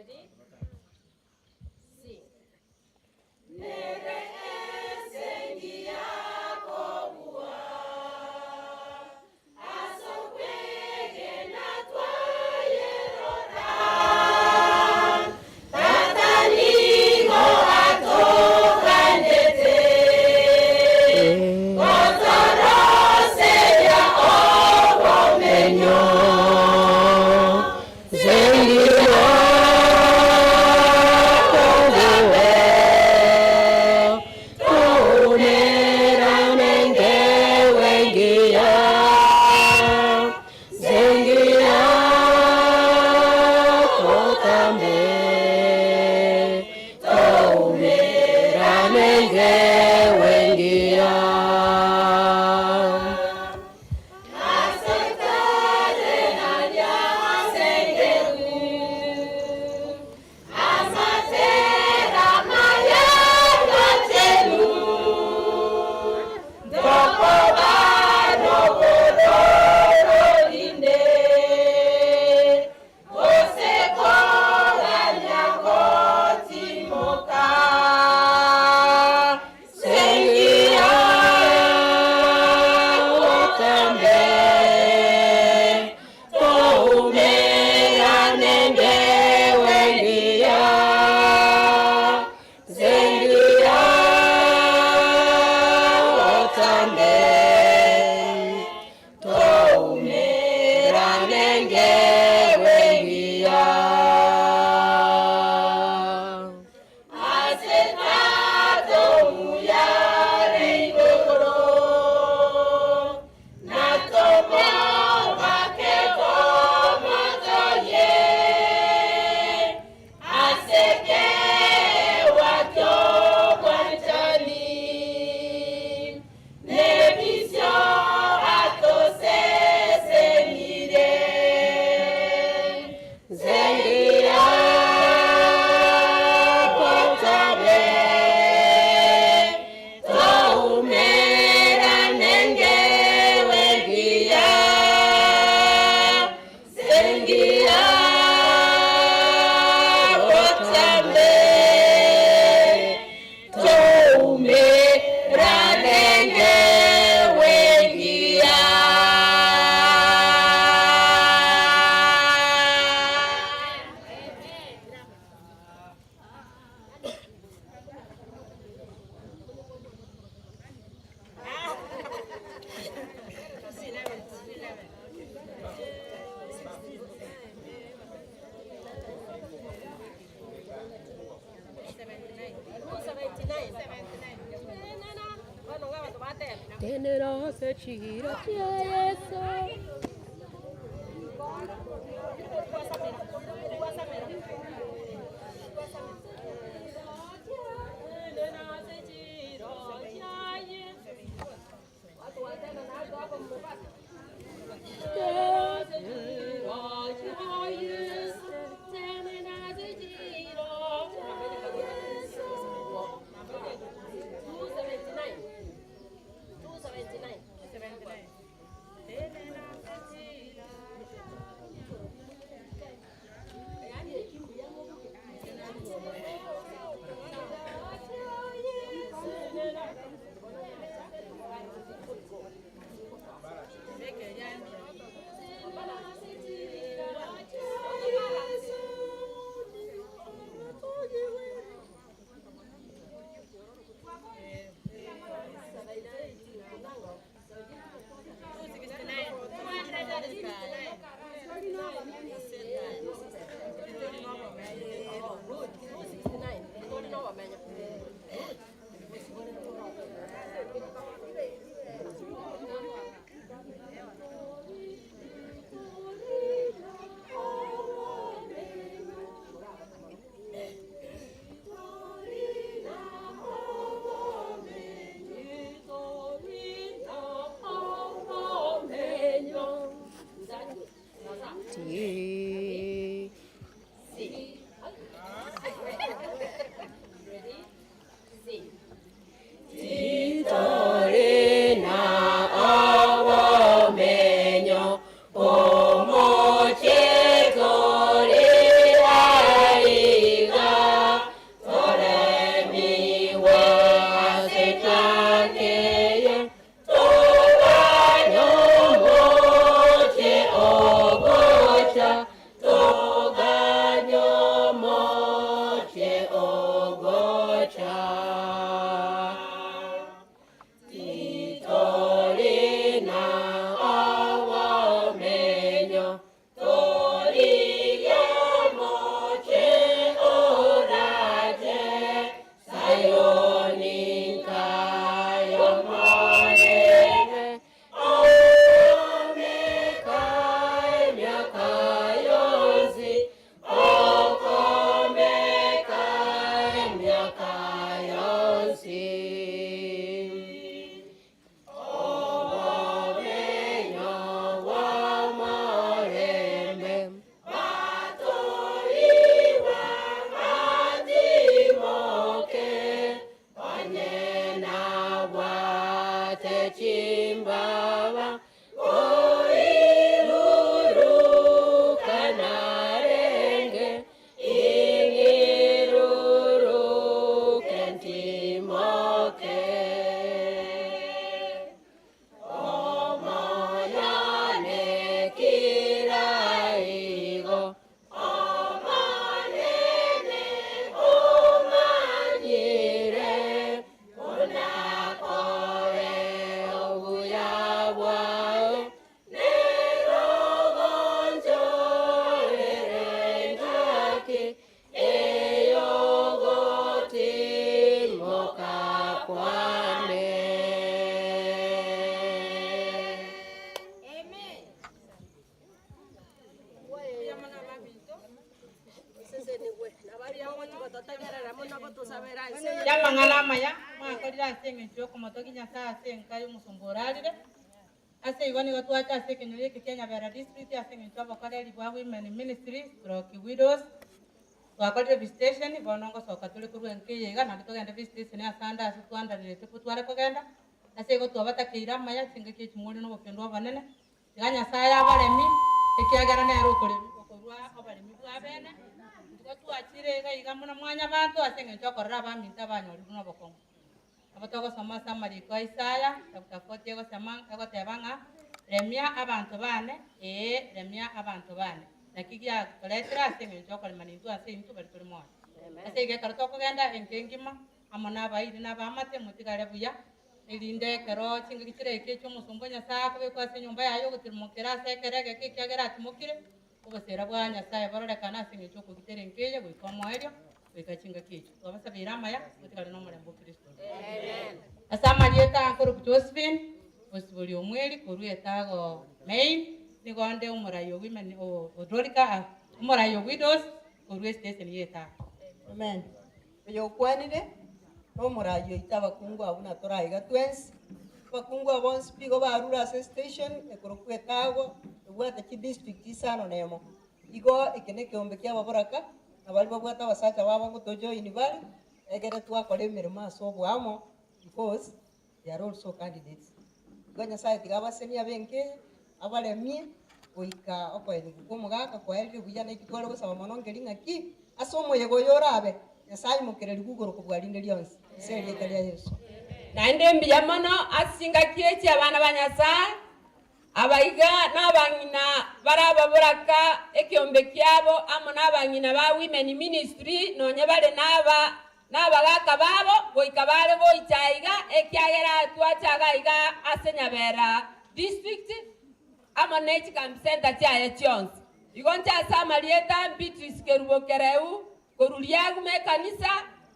I: Ready? Sing.
K: Tenerosa chira yeso.
L: Yama ngalama ya makorira senge choko motoki nyasa senga yumusumburalire ase igoni gotwacha ase kenyuri Kenya Vera district ase ngichwa koreri bwa women ministry stroke widows twakorire visitation bonongo soka tuli kurwenke yega na tugenda visitation asanda ase twandarire tukutware kugenda ase gotwabata keirama ya singa kechimuri no bokendo banene ganya saya baremi ikiagera nero kuremi okorwa abaremi bwa bene twachire gaiga muno mwanya bantu asenge chokorera baminta banyori no bokongo abatogo soma samari ko Isaya tafutie go sama ego tebanga remia abantu bane remia abantu bane nakigia toletera asenge chokore manintu ase intu bali tuli mwa asenge karoto kugenda enkengima amona bairi na bamate mutigare buya ilinde kero chingi kire kecho musumbonya sa ko ko ase nyumba yayo gutirumukira ase kerege kikiagera atimukire ubasera bwa Nyasaye barorekana asinge choko giterenkeje gwikomo eryo gwikachinga kicho twabasabira amaya mutigare no murembo Kristo amen asama lieta akoro Josephine osibuli omweli koruetago main nigonde umurayo women odorika umurayo widows koru station yeta
M: amen yo kwanire no murayo itaba kungu abuna toraiga twens bakungu abons pigo barura station ekoro kwetago ubwata ki district isano nemo igo ikene kiombe kya baboraka abali babwata basacha babo gutojo inibali egere twakore mirimo asobo amo because they are also candidates gonya sai tigaba senia benke abaremie oika okweli kumugaka kwa elke bujana ikitwaro gusaba monongeri ngaki asomo yego yorabe Nyasaye mukereri gugoro kubwarinde lyonse seri etalia Yesu
K: naende mbiyamano asinga kiechi abana banyasaye abaiga n'abangina barababuraka ekiombe kyabo amo n'abangina ba women ministry nonye bale n'abagaka babo boikabale boichaiga ekiagera twachagaiga asenyabera district amo nechi camp center chaye chionse igoncha samarieta Beatrice Kerubokereu koruriagu me kanisa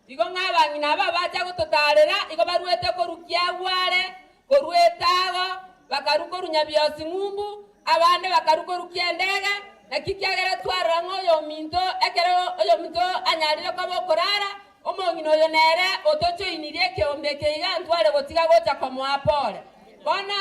K: igo ng'abangina babacha gutotarera igo baruete korukiagware koruetago bakaruko runyabiosi ngumbu abande bakaruko rukiendege nakikiagera twarra ngoyo minto ekero oyo minto anyarire kwa bokorara omongino yo nere otocho inirie kiombe keiga ntware gotiga gocha kwa mwapole bona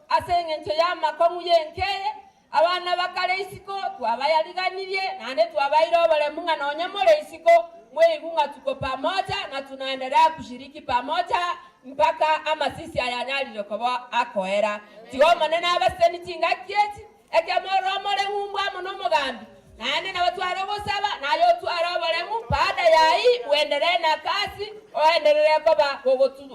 K: asengencho ya makomu yenkeye abana bakale isiko twabayaliganirie nande twabairo bale munga nonye mole isiko mwegunga tuko pamoja na tunaendelea kushiriki pamoja mpaka ama sisi ayanyalire kwa akoera tigo manena abaseni tinga kieti ekemoro mole ngumba muno mugambi nande na watu arogosaba nayo twara bale mu baada ya hii uendelee na kazi uendelee kwa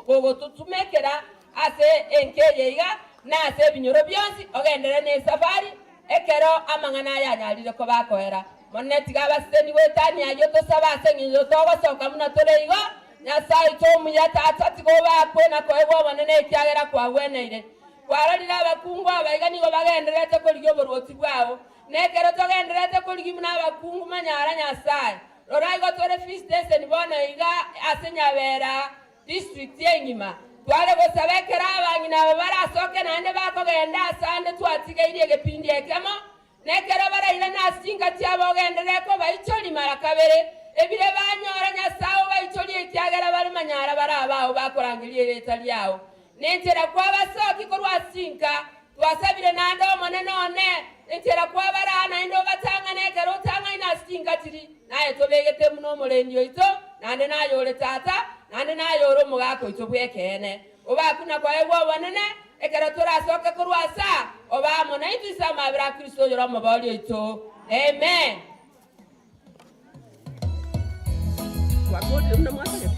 K: gogotutumekera ase enkeyeiga na ase binyoro byonsi ogendere ne safari ekero amangana ayanyalire kwa bakoera moneti gabaseni wetani ayo tosaba asengizo togosoka muna toreigo Nyasaye tomu yatata tigoba kwena ko ebo banene kyagera kwa weneire kwararira abakungu abaiga nigo bagenderete kurigyo borwoti bwao nekero togenderete kurigyo muna abakungu manyara Nyasaye roraigo tore feast station bona iga asenyabera district yenyima tware gosabekera abangina barasoke nande bakogenda asande twatigeire gepindi ekemo nekero baraira nasinga tyabo gendereko baicholi marakabere ebire banyora Nyasaye baicholi ekyagera bari manyara barabaho bakorangirie leta lyao nentera kwa basoki ko rwasinka twasabire nande omone none nentera kwa barana indo batanga nekero tanga inasinga tiri naye tobegete muno mulendio ito nande nayore tata nande nayore mugako ito bwekene obakuna kwa ego banene ekero turasoke ko rwasa obamo na itisa mabira Kristo yoro mabali ito amen wakodi mna mwaka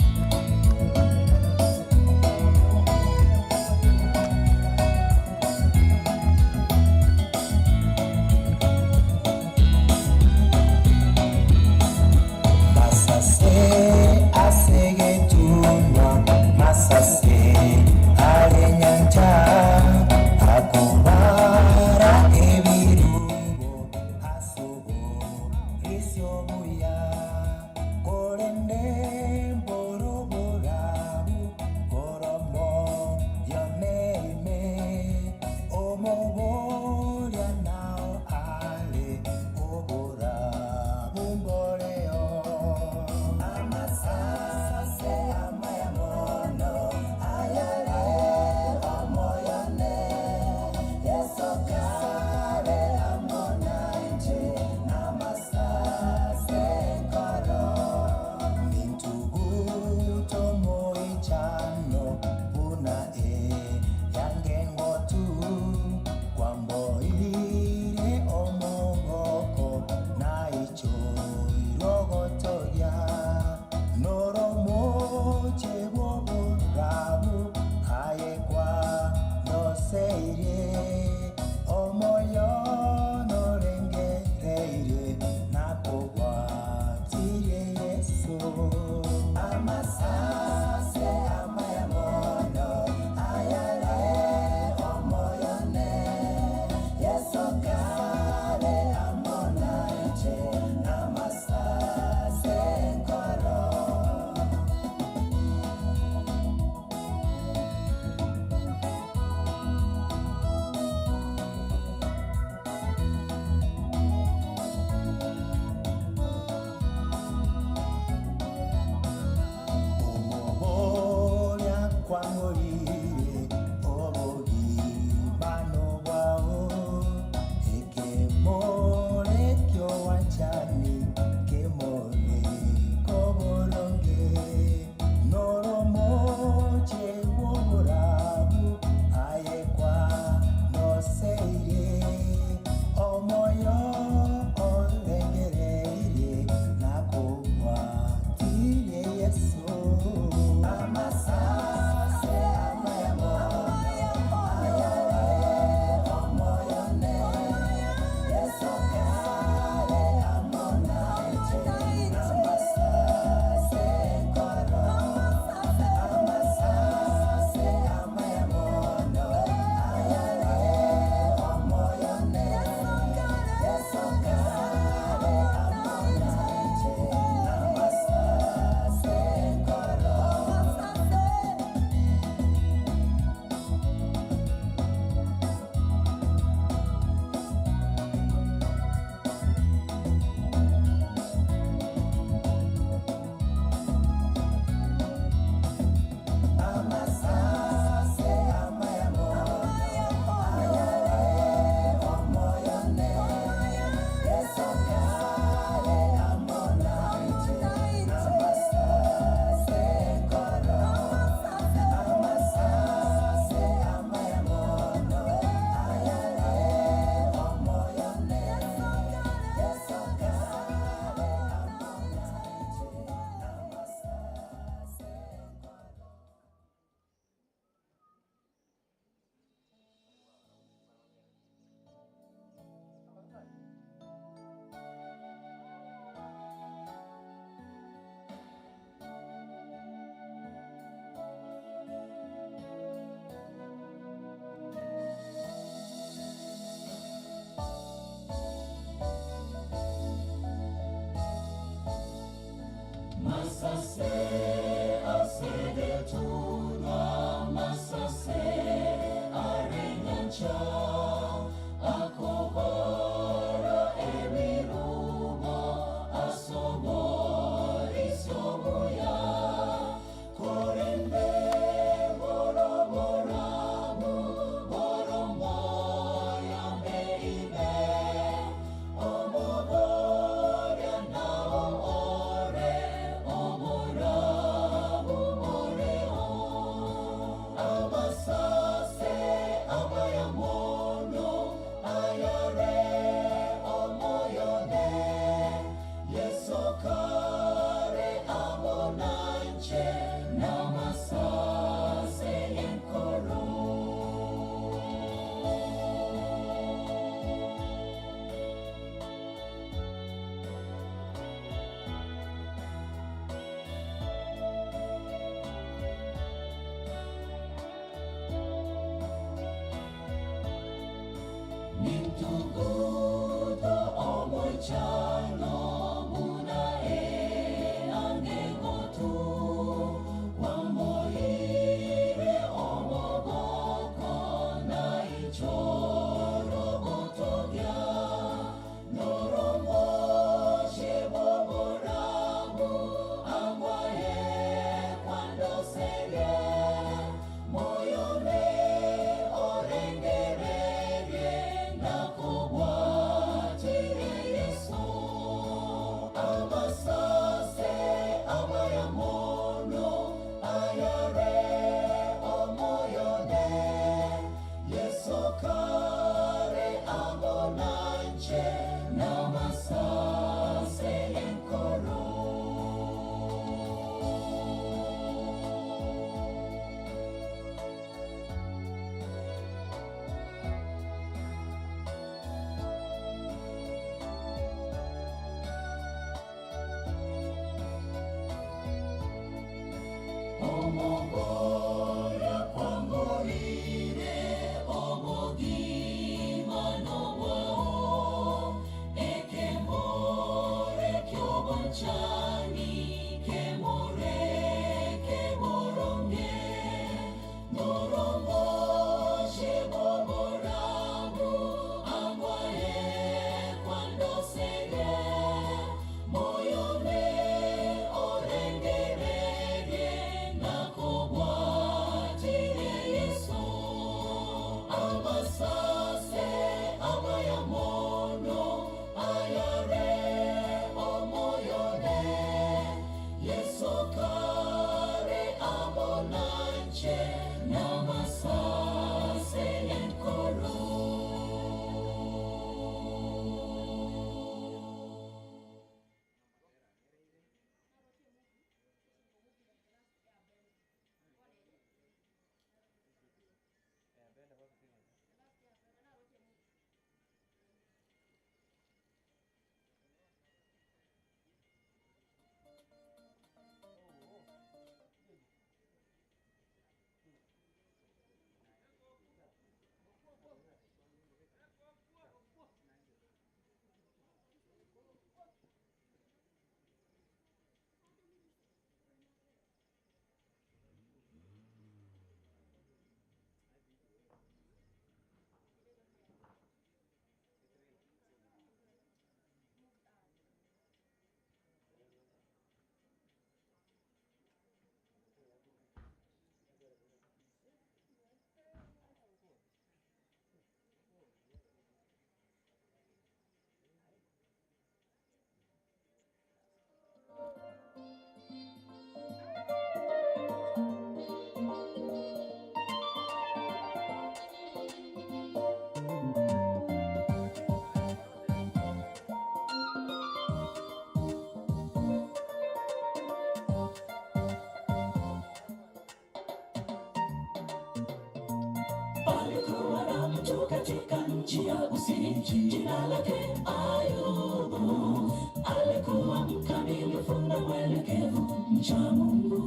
A: katika nchi ya Usi, jina lake Ayubu. Alikuwa mkamilifu na mwelekevu, mcha Mungu.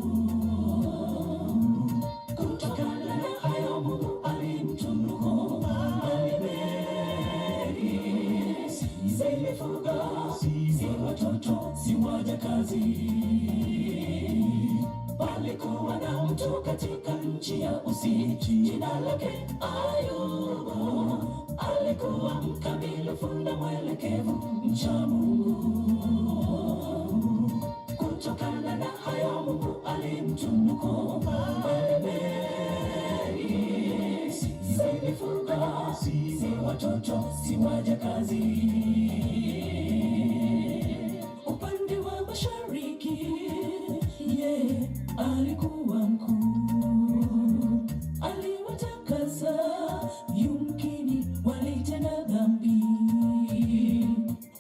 A: Kutokana na hayo Mungu alimtunuku mali mengi, si mifugo, si watoto, si wajakazi. mtu katika nchi ya Usi, jina lake Ayubu. Alikuwa mkamilifu na mwelekevu, mcha Mungu. Kutokana na hayo Mungu alimtunuku mali mengi. Si mifugo, si watoto, si wajakazi. Upande wa mashariki, alikuwa mkuu. Aliwatakasa, yumkini walitenda dhambi.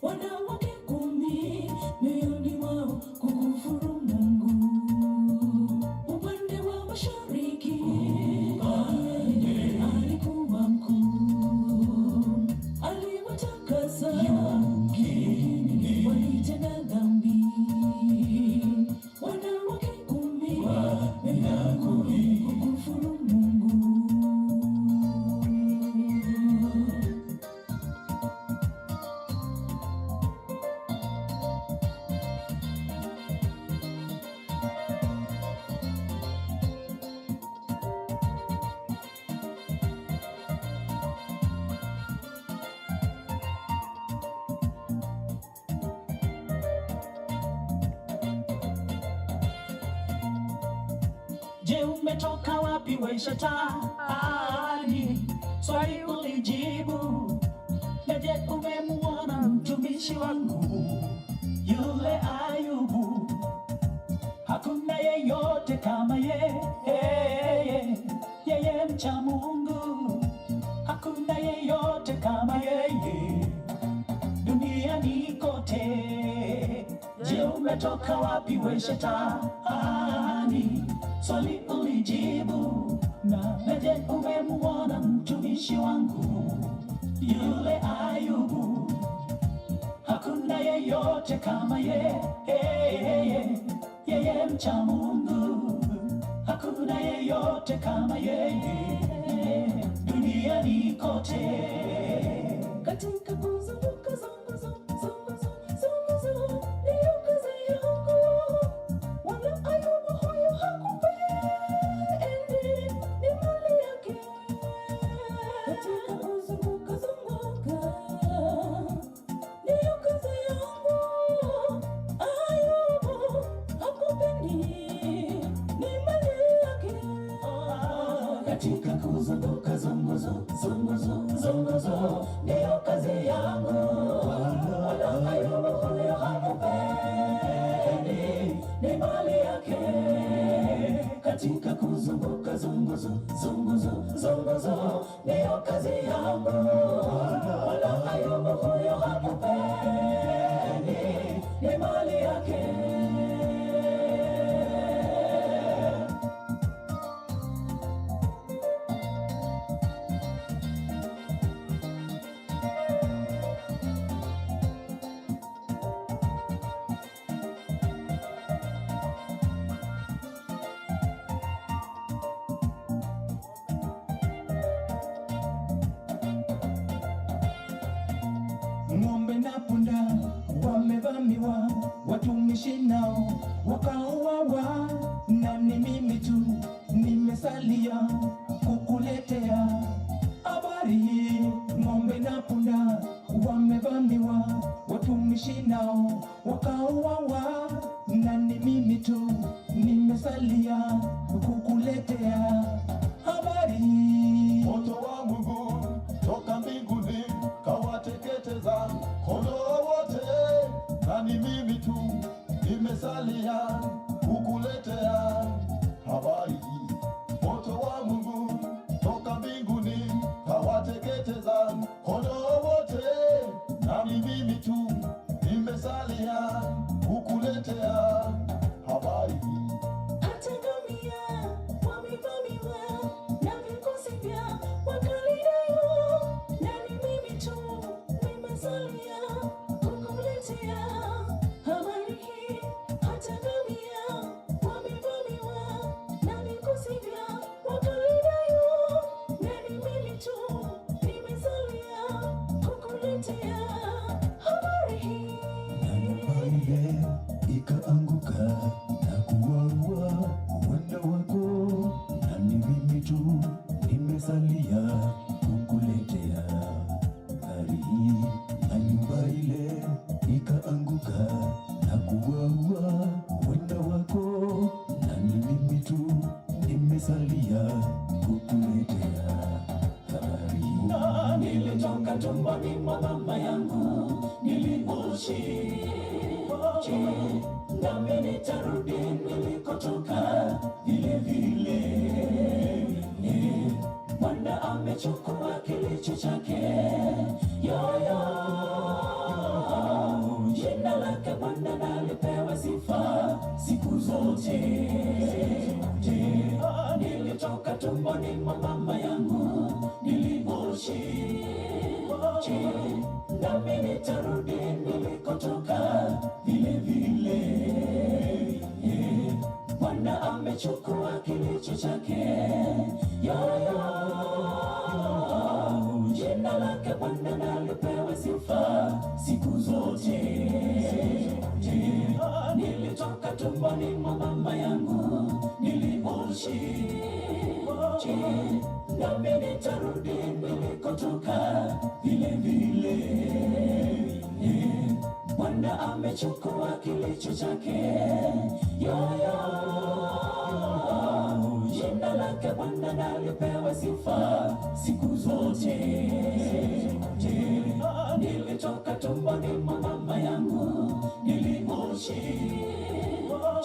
A: Wanawake 10 mioyoni mwao kukufuru Mungu. Upande wa mashariki, alikuwa mkuu. Aliwatakasa, yumkini walitenda dhambi. Wanawake 10 kukufuru Mungu. Je, umetoka wapi we Shetani? Swali ulijibu. Na je, umemuona mtumishi wangu yule Ayubu? Hakuna yeyote kama yeye mcha Mungu. Hakuna yeyote kama yeye duniani kote. Je, umetoka wapi we Shetani? Swali ulijibu. Na je, umemuona mtumishi wangu yule Ayubu? Hakuna yeyote kama yeye mcha Mungu. Hakuna yeyote kama yeye duniani kote. Katika kuzunguka zunguzo ndiyo kazi yangu. Wala Ayubu huyo hakupendi, ni mali yake. Katika kuzunguka ndiyo kazi yangu. Ayubu hakupendi, ni mali yake. Katika kuzunguka zunguzo ndiyo kazi yangu. Wala Ayubu huyo hakupendi, ni mali yake. Katika kuzunguka zunguzo ndiyo kazi yangu. Wala Ayubu huyo hakupendi, ni mali yake. Ng'ombe na punda wamevamiwa, watumishi nao wakauawa, na ni mimi tu nimesalia kukuletea habari hii. Ng'ombe na punda wamevamiwa, watumishi nao wakauawa, na ni mimi tu nimesalia kukuletea habari hii.
N: Moto wa Mungu toka mbinguni kawateketeza kondoo wote, na ni mimi tu nimesalia kukuletea habari hii. Moto wa Mungu toka mbinguni kawateketeza kondoo wote, na ni mimi tu nimesalia kukuletea habari hii.
A: Hata ngamia wamevamiwa na vikosi vya Wakaldayo, na ni mimi tu nimesalia kukuletea habari hii. Hata ngamia wamevamiwa na vikosi vya Wakaldayo, na ni mimi tu nimesalia kukuletea habari hii.
O: Ika
A: tumboni mwa mama yangu nilimoishi. Je, nami nitarudi nilikotoka vile vile? Bwana amechukua kilicho chake, yoyo. Jina lake Bwana nalipewa sifa siku zote. Je, nilitoka tumboni mwa mama yangu nilimoishi. Je, nami nitarudi nilikotoka vile vile? Bwana amechukua kilicho chake, yoyo. Jina lake Bwana nalipewa sifa siku zote. Je, nilitoka tumboni mwa mama yangu nilimoishi. Je, nami nitarudi nilikotoka vile vile? Bwana amechukua kilicho chake, yoyo. Jina lake Bwana nalipewa sifa siku zote. Je, nilitoka tumboni mwa mama yangu nilimoishi.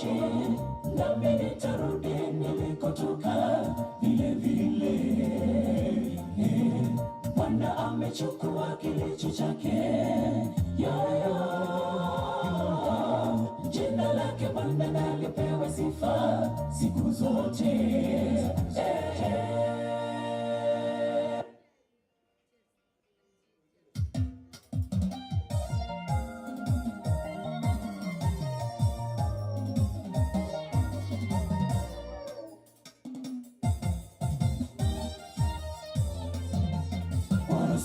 A: Je, nami nitarudi nilikotoka vile vile? Bwana amechukua kilicho chake, yoyo. Jina lake Bwana nalipewa sifa siku zote.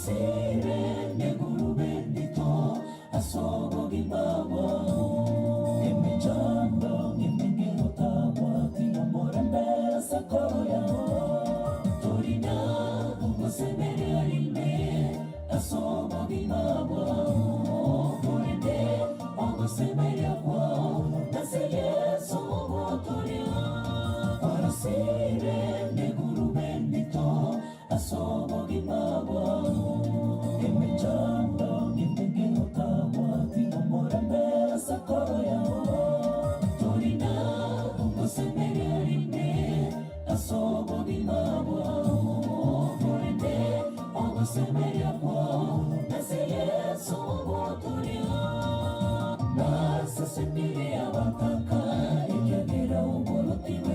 A: Sire neguru bendito asogo gibawa emechando emengero tina morembera sakoya torina ugosemere alime asogo gibawa torinde ugosemere akwa naseye sogo toria. Sire neguru bendito asogo gibawa emechando emengero tina morembera sakoya torina ugosemere alime asogo gibawa torinde ugosemere akwa naseye sogo toria. Nasa semire abakaka ikagera ubolotiwe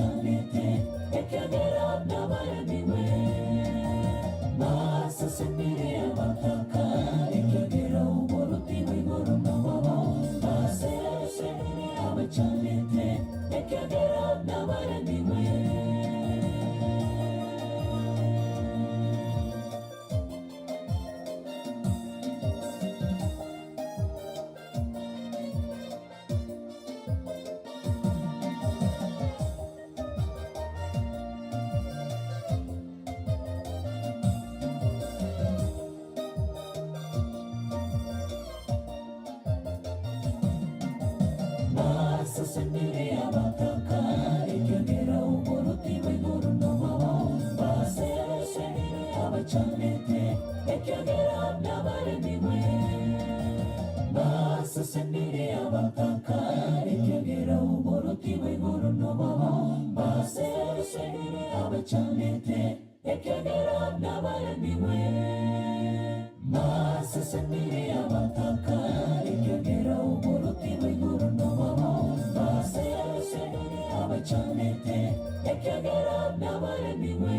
A: Chamete, ekagera nabaraniwe. Nasa semire abakanka, ekagera ubolotiwe goro no mama. Nasa semire abachamete, ekagera nabaraniwe. sendiri abakaka ikyogera umuruti w'inguru n'amabo base sendiri abacanete ikyogera n'abaremiwe base sendiri abakaka ikyogera umuruti w'inguru n'amabo base sendiri abacanete ikyogera n'abaremiwe base sendiri abakaka ikyogera umuruti w'inguru n'amabo base sendiri abacanete ikyogera n'abaremiwe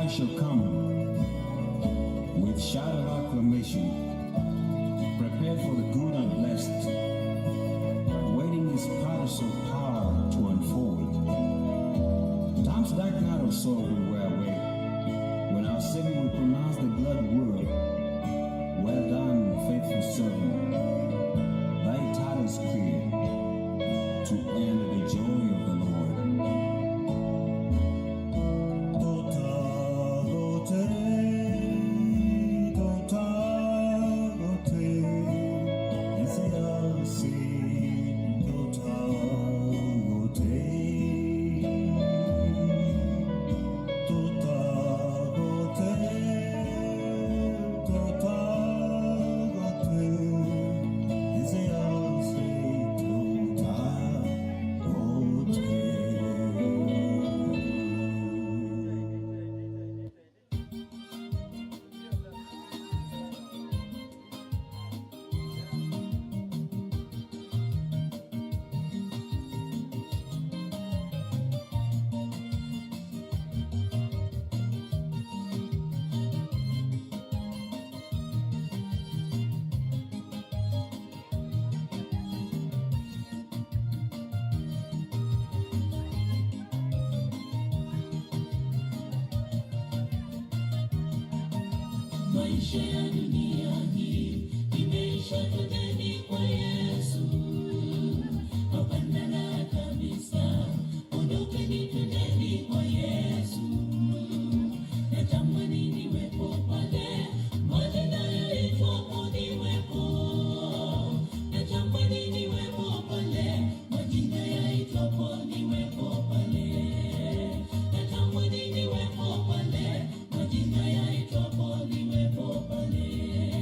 O: shall come with shout of acclamation, prepared for the good and blessed, waiting his parcel power to unfold. Times dark night of sorrow will wear away, when our Savior will pronounce the glad word, well done, faithful servant, thy title is clear, to end the joy of the Lord.
A: Maisha ya dunia hii imeisha, twendeni kwa Yesu, mapandana kabisa, ondokeni twendeni kwa Yesu. Natamani niwepo pale, majina yaitwapo niwepo. Natamani niwepo pale, majina yaitwapo niwepo pale. Natamani niwepo pale, majina yaitwapo niwepo pale.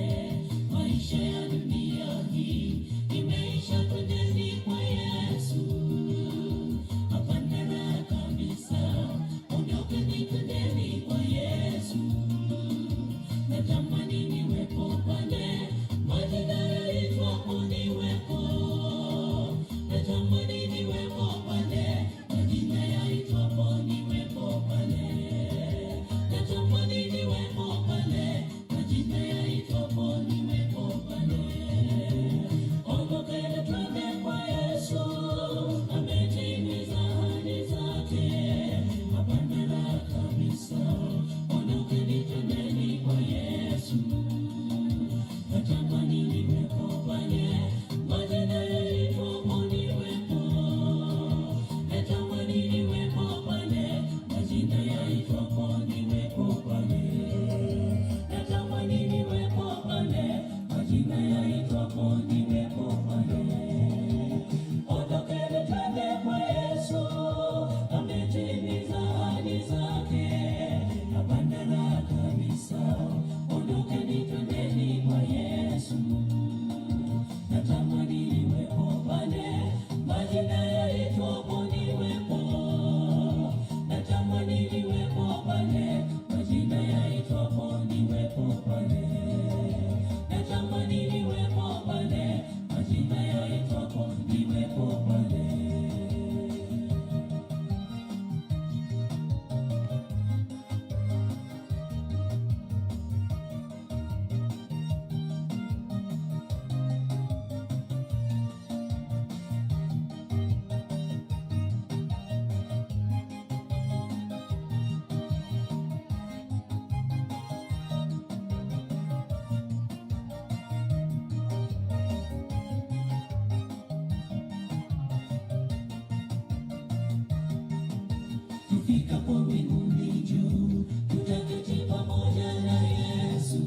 A: tufikapo mbinguni juu, tutaketi pamoja na Yesu.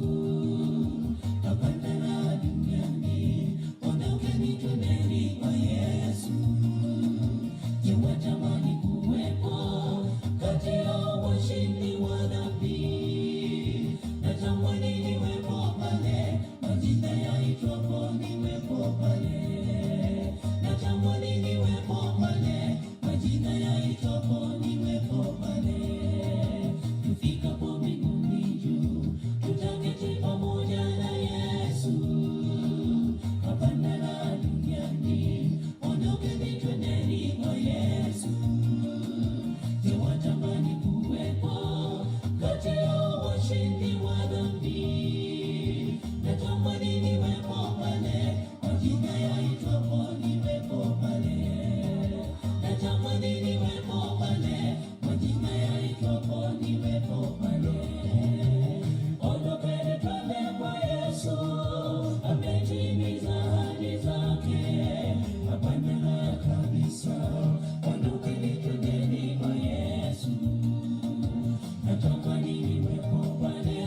A: Hapana raha duniani, ondokeni twendeni kwa Yesu. Je, watamani kuwepo kati ya washindi wa dhambi? Natamani niwepo pale, majina yaitwapo niwepo pale. Natamani niwepo pale, majina yaitwapo niwepo pale. Tufikapo mbinguni juu, tutaketi pamoja na Yesu. Hapana raha duniani, ondokeni twendeni kwa Yesu. Je, watamani kuwepo kati ya washindi wa dhambi? Natamani niwepo pale, majina yaitwapo niwepo pale. Natamani niwepo pale, majina yaitwapo niwepo pale. Ondokeni twende kwa Yesu, ametimiza ahadi zake. Hapana raha kabisa, ondokeni twendeni kwa Yesu. Natamani niwepo pale,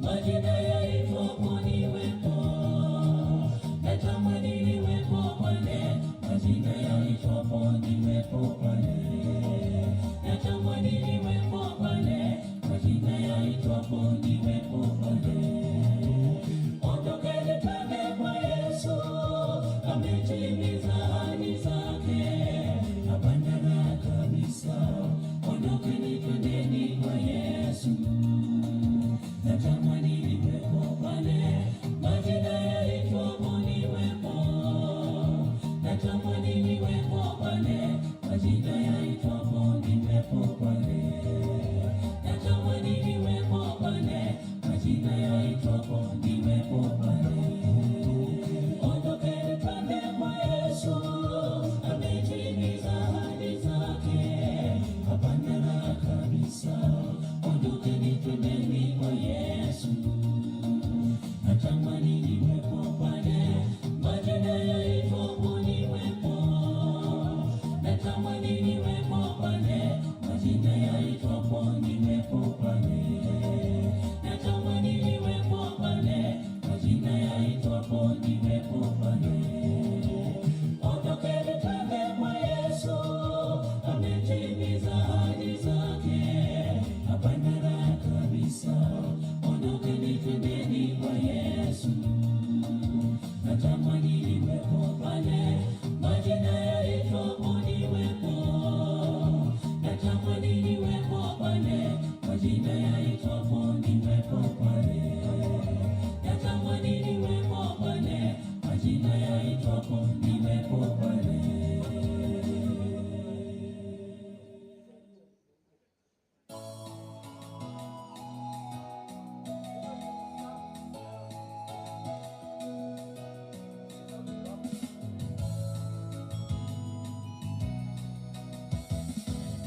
A: majina yaitwapo niwepo. Natamani niwepo pale, majina yaitwapo niwepo pale. Natamani niwepo pale, majina yaitwapo niwepo pale. Ondokeni twende kwa Yesu, ametimiza ahadi zake. Hapana raha kabisa, ondokeni twendeni kwa Yesu. Natamani niwepo pale, majina yaitwapo niwepo. Natamani niwepo pale, majina yaitwapo niwepo pale. Natamani niwepo pale, majina yaitwapo niwepo pale. Ondokeni twende kwa Yesu, ametimiza ahadi zake. Hapana raha kabisa, ondokeni twendeni kwa Yesu. Natamani niwepo pale, majina yaitwapo niwepo. Natamani niwepo pale, majina yaitwapo niwepo pale. Natamani niwepo pale, majina yaitwapo niwepo pale. Ondokeni twende kwa Yesu, ametimiza ahadi zake. Hapana raha kabisa, ondokeni twendeni kwa Yesu. Natamani niwepo pale, majina yaitwapo niwepo. Natamani niwepo pale, majina yaitwapo niwepo pale. Natamani niwepo pale, majina yaitwapo niwepo pale.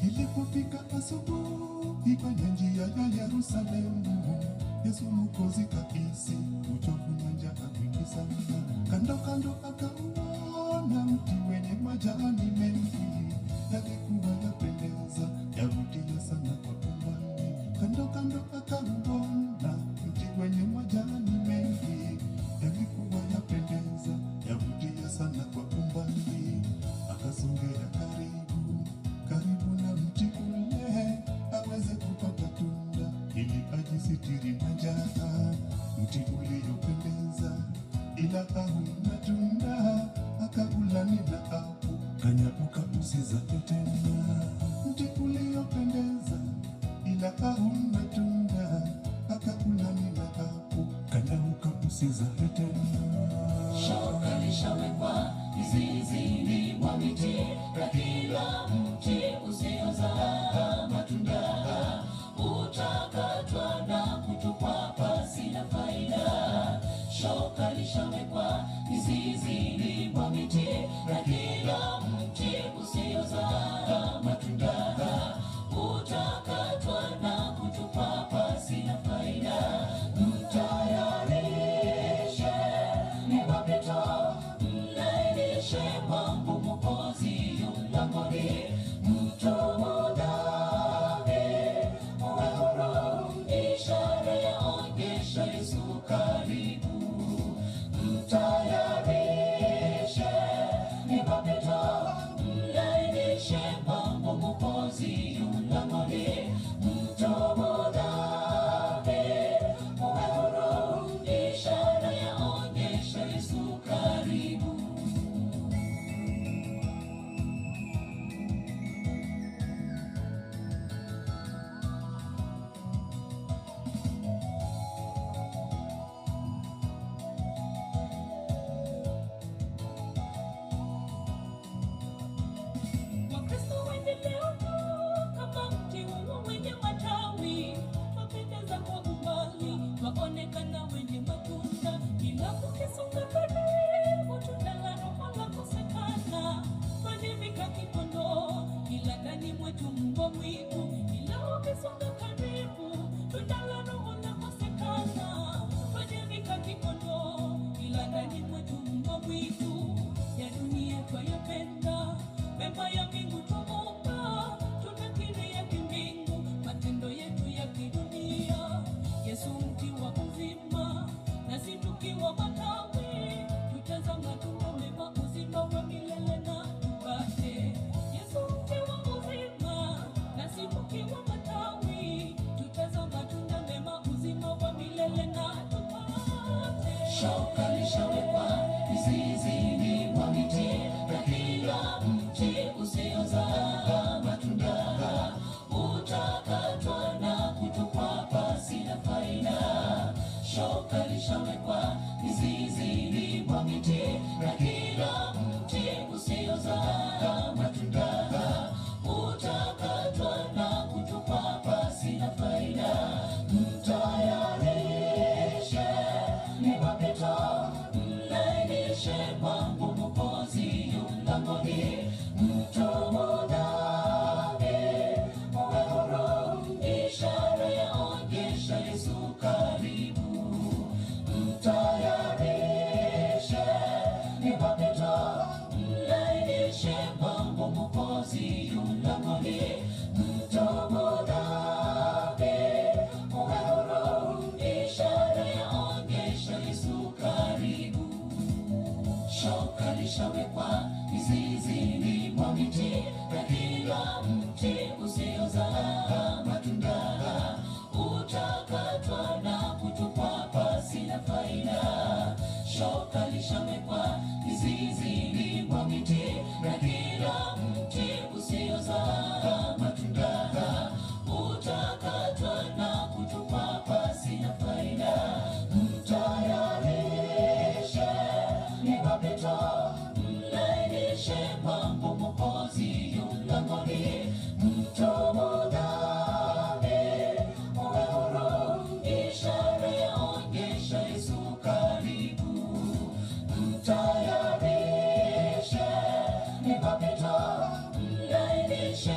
N: Ilipofika asubuhi kwenye njia ya Yerusalemu, Yesu Mwokozi kahisi uchovu na njaa mwingi sana. Kando kando akauona mti wenye majani mengi, yalikuwa yapendeza, yavutia sana kwa umbali. Kando kando akauona mti wenye majani mengi, yalikuwa yapendeza, yavutia sana kwa umbali. Akasongea karibu na mti ule, aweze kupata tunda ili ajisitiri na njaa. Mti uliopendeza ila hauna tunda, akaulani na hapo kanyauka usizake tena. Mti uliopendeza ila hauna tunda, akaulani na hapo kanyauka usizake tena.
A: Shoka lishawekwa mizizini mwa miti, na kila mti usiozaa matunda utakatwa na kutupwa pasi na faida. Shoka lishawekwa mizizini mwa miti, na kila mti usiozaa matunda utakatwa na kutupwa pasi na faida. Mtayarishe ni mapito, mlainishe mambo Mwokozi yu mlangoni. Mtu hodari wa matawi, tutazama tumema uzima wa milele na tupate. Yesu mti wa uzima, nasi mti wa matawi, tutazama tunda mema uzima wa milele na tupate. Shoka lishawekwa mizizini mwa miti, na kila mti usiozaa matunda utakatwa na kutupwa pasi na faida. Shoka lishawekwa mizizini mwa miti, na kila mti usiozaa matunda utakatwa na kutupwa pasi na faida. Mtayarishe ni mapito, mlainishe mambo Mwokozi yu mlangoni. Mtubu dhambi, uwe huru, ishara yaonyesha Yesu karibu. Mtayarishe ni mapito, mlainishe mambo Mwokozi yu mlangoni. Mtubu dhambi, uwe huru, ishara yaonyesha Yesu karibu. Shoka lishawekwa mizizini mwa miti, na kila mti usiozaa matunda utakatwa na kutupwa pasi na faida. Shoka lishawekwa mizizini mwa miti, na kila mti usiozaa matunda utakatwa na kutupwa pasi na faida. Mtayarishe ni mapito, mlainishe mambo Mwokozi yu mlangoni. Mtubu dhambi, uwe huru, ishara yaonyesha Yesu karibu. Mtayarishe ni mapito, mlainishe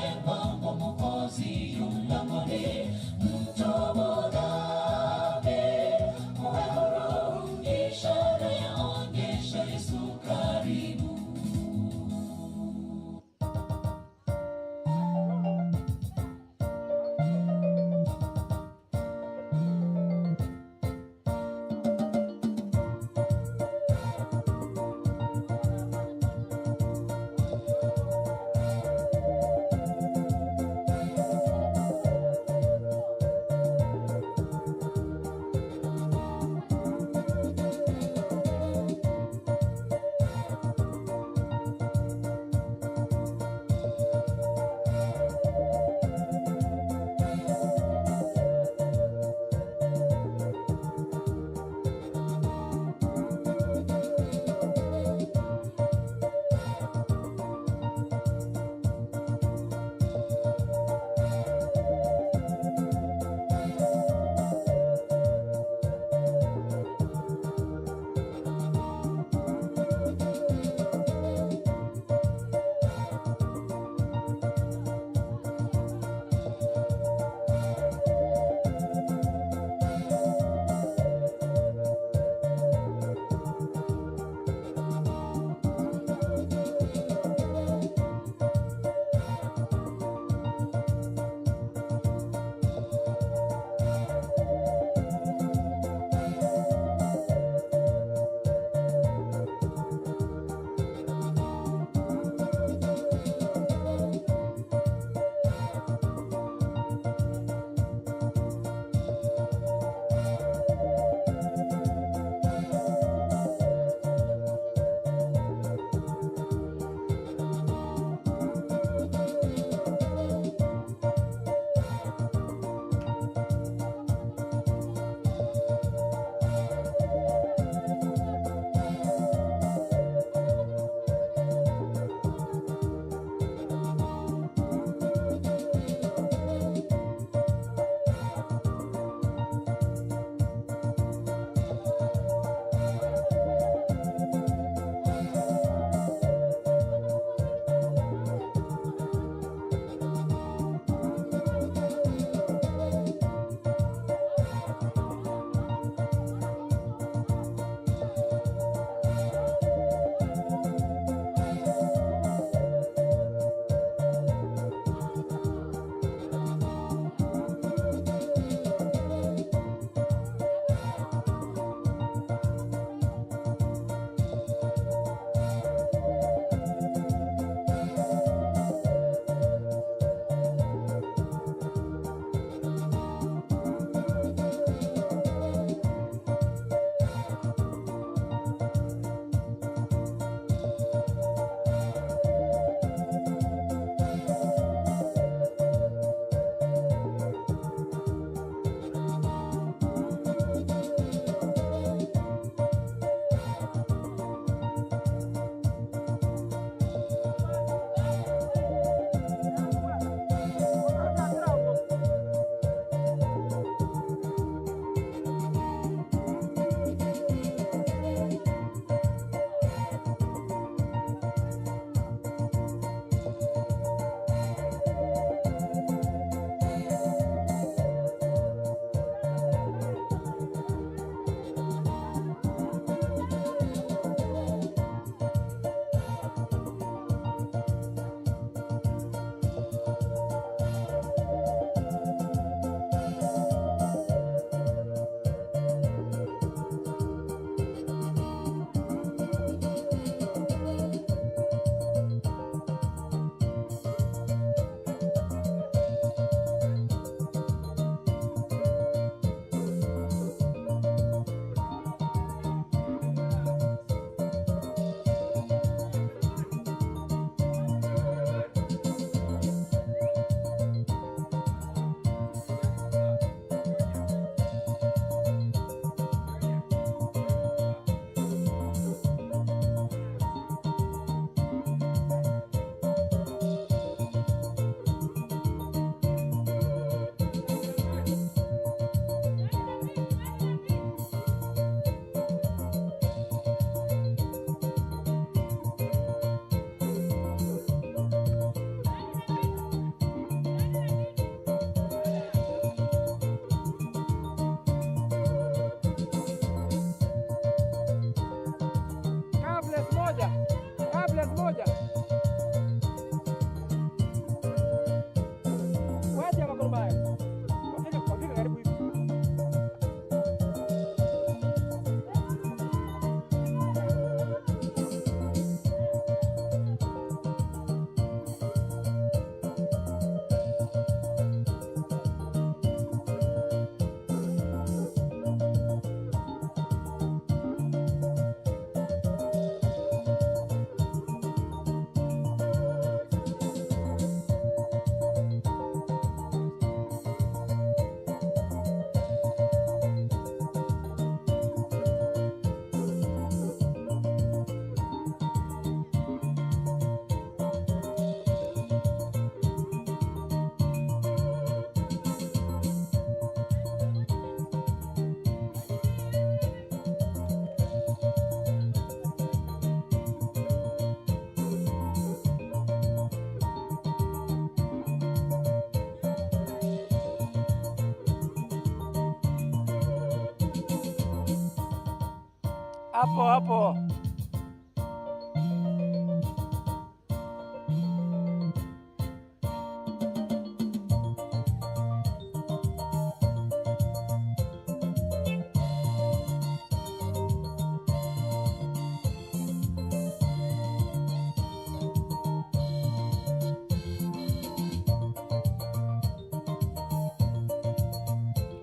B: Hapo hapo.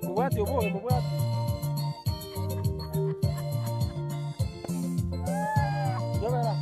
B: Mubwati ubuhe mubwati. Jogera.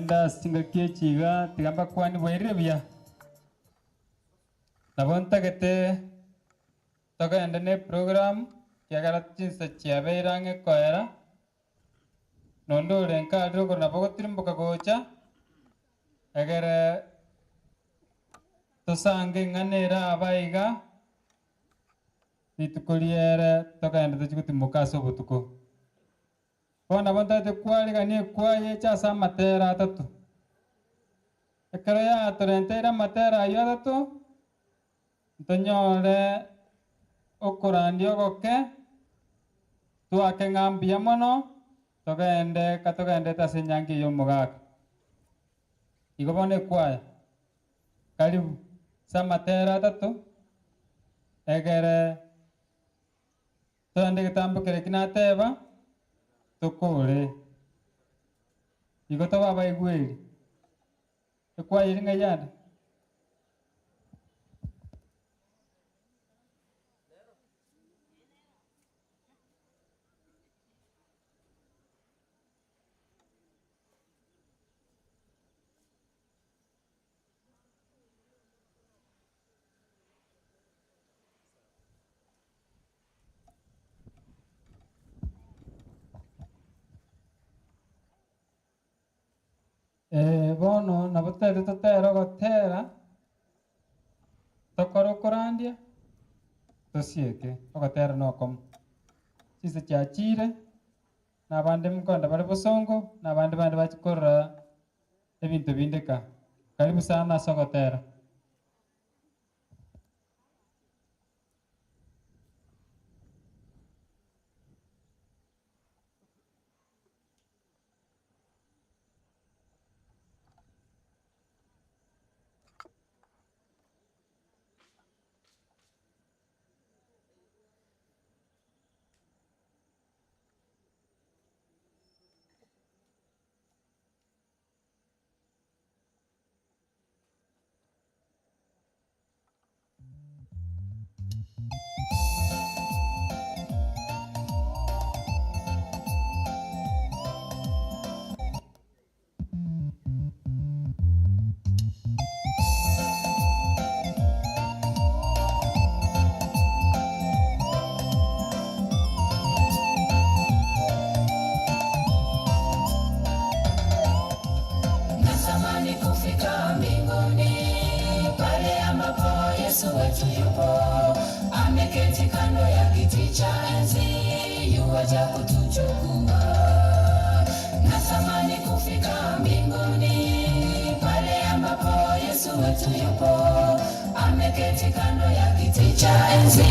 C: togenda singa kiechiga tigamba kwani bwerebia nabonta gete togenda ne program kiagara chinsa chiaberange koera nondore nkadro kona bogotirimboka gocha agere tosange nganera abaiga bitukuriere togenda tuchikutimuka sobutuko bona bonta te kwali gani kwaye cha sa matera tatu ekara ya torentera matera ya tatu tonyore okorandio goke tu akengambia mono togende tasenyangi yo mugaka igobone kwaye karibu sa matera tatu egere tonde kitambo kere kinateba tokore igoto baba igweri ekwaye ringa yanda bono nabotete totera gotera tokorokorandia tosieke ogotera nokom chise chiachire nabande mkonda bari bosongo nabande bande bachikorora ebinto bindeka karibu sana sogotera
A: Natamani kufika mbinguni pale ambapo Yesu wetu yupo, ameketi kando ya kiti cha enzi, yuaja kutuchukua. Natamani kufika mbinguni pale ambapo Yesu wetu yupo, ameketi kando ya kiti cha enzi,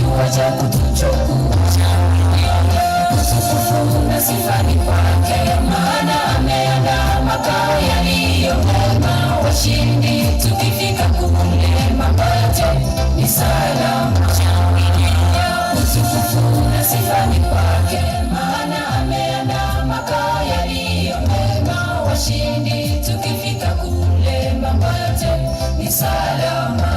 A: yuaja kutuchukua. Utukufu na sifa ni kwake, maana ameandaa makao yaliyo mema. Washindi tukifika kule, mambo yote ni salama. Utukufu na sifa ni kwake, maana ameandaa makao yaliyo mema. Washindi tukifika kule, mambo yote ni salama.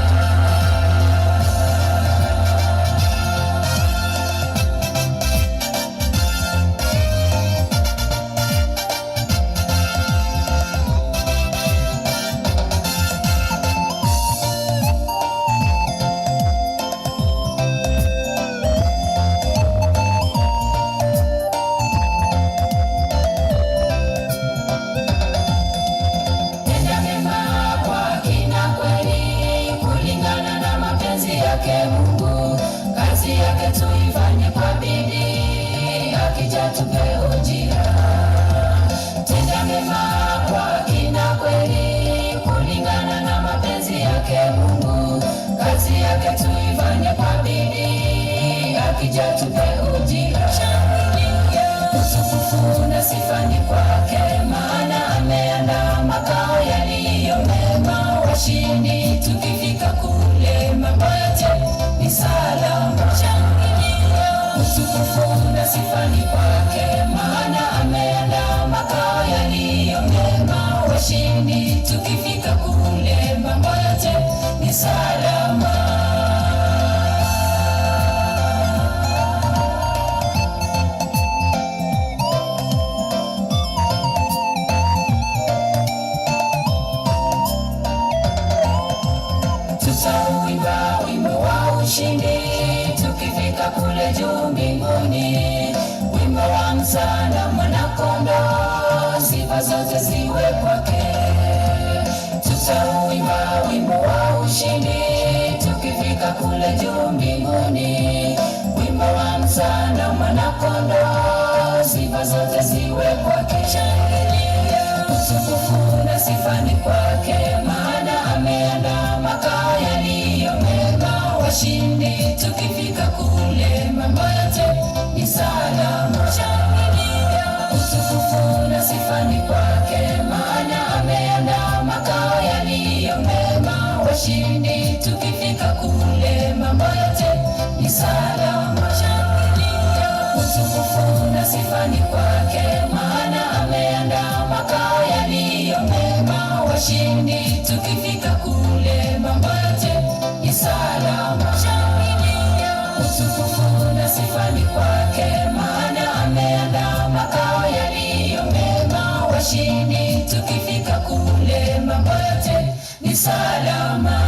A: Tenda mema kwa kina kweli, kulingana na mapenzi yake Mungu. Kazi yake tuifanye kwa bidii, akija tupe ujira. Tenda mema kwa kina kweli, kulingana na mapenzi yake Mungu. Kazi yake tuifanye kwa bidii, akija tupe ujira. Utukufu na sifa ni kwake, maana ameandaa makao yaliyo mema. Washindi tukifika kule, mambo yote ni salama. Utukufu na sifa ni kwake, maana ameandaa makao yaliyo mema. Washindi tukifika kule, mambo yote ni salama. ushindi tukifika kule juu mbinguni. Wimbo wa msana mwanakondoo, sifa zote ziwe kwake. Tutauimba wimbo wa ushindi tukifika kule juu mbinguni. Wimbo wa msana mwanakondoo, sifa zote ziwe kwake. Utukufu na sifa ni kwake, maana ameandaa makao yaliyo mema. Washindi tukifika kule, mambo yote ni salama. Utukufu na sifa ni kwake, maana ameandaa makao yaliyo mema. Washindi tukifika kule, mambo yote ni salama. Utukufu na sifa ni kwake, maana ameandaa makao yaliyo mema. Washindi tukifika kule, mambo yote ni salama. Utukufu na sifa ni kwake, maana ameandaa makao yaliyo mema. Washindi tukifika kule, mambo yote ni salama.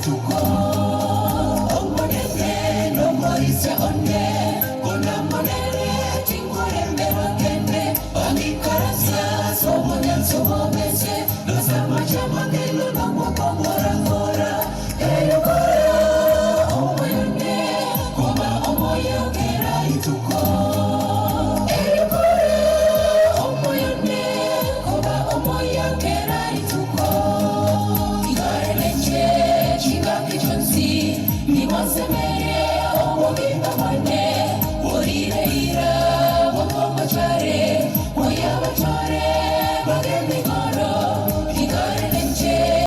A: Tuko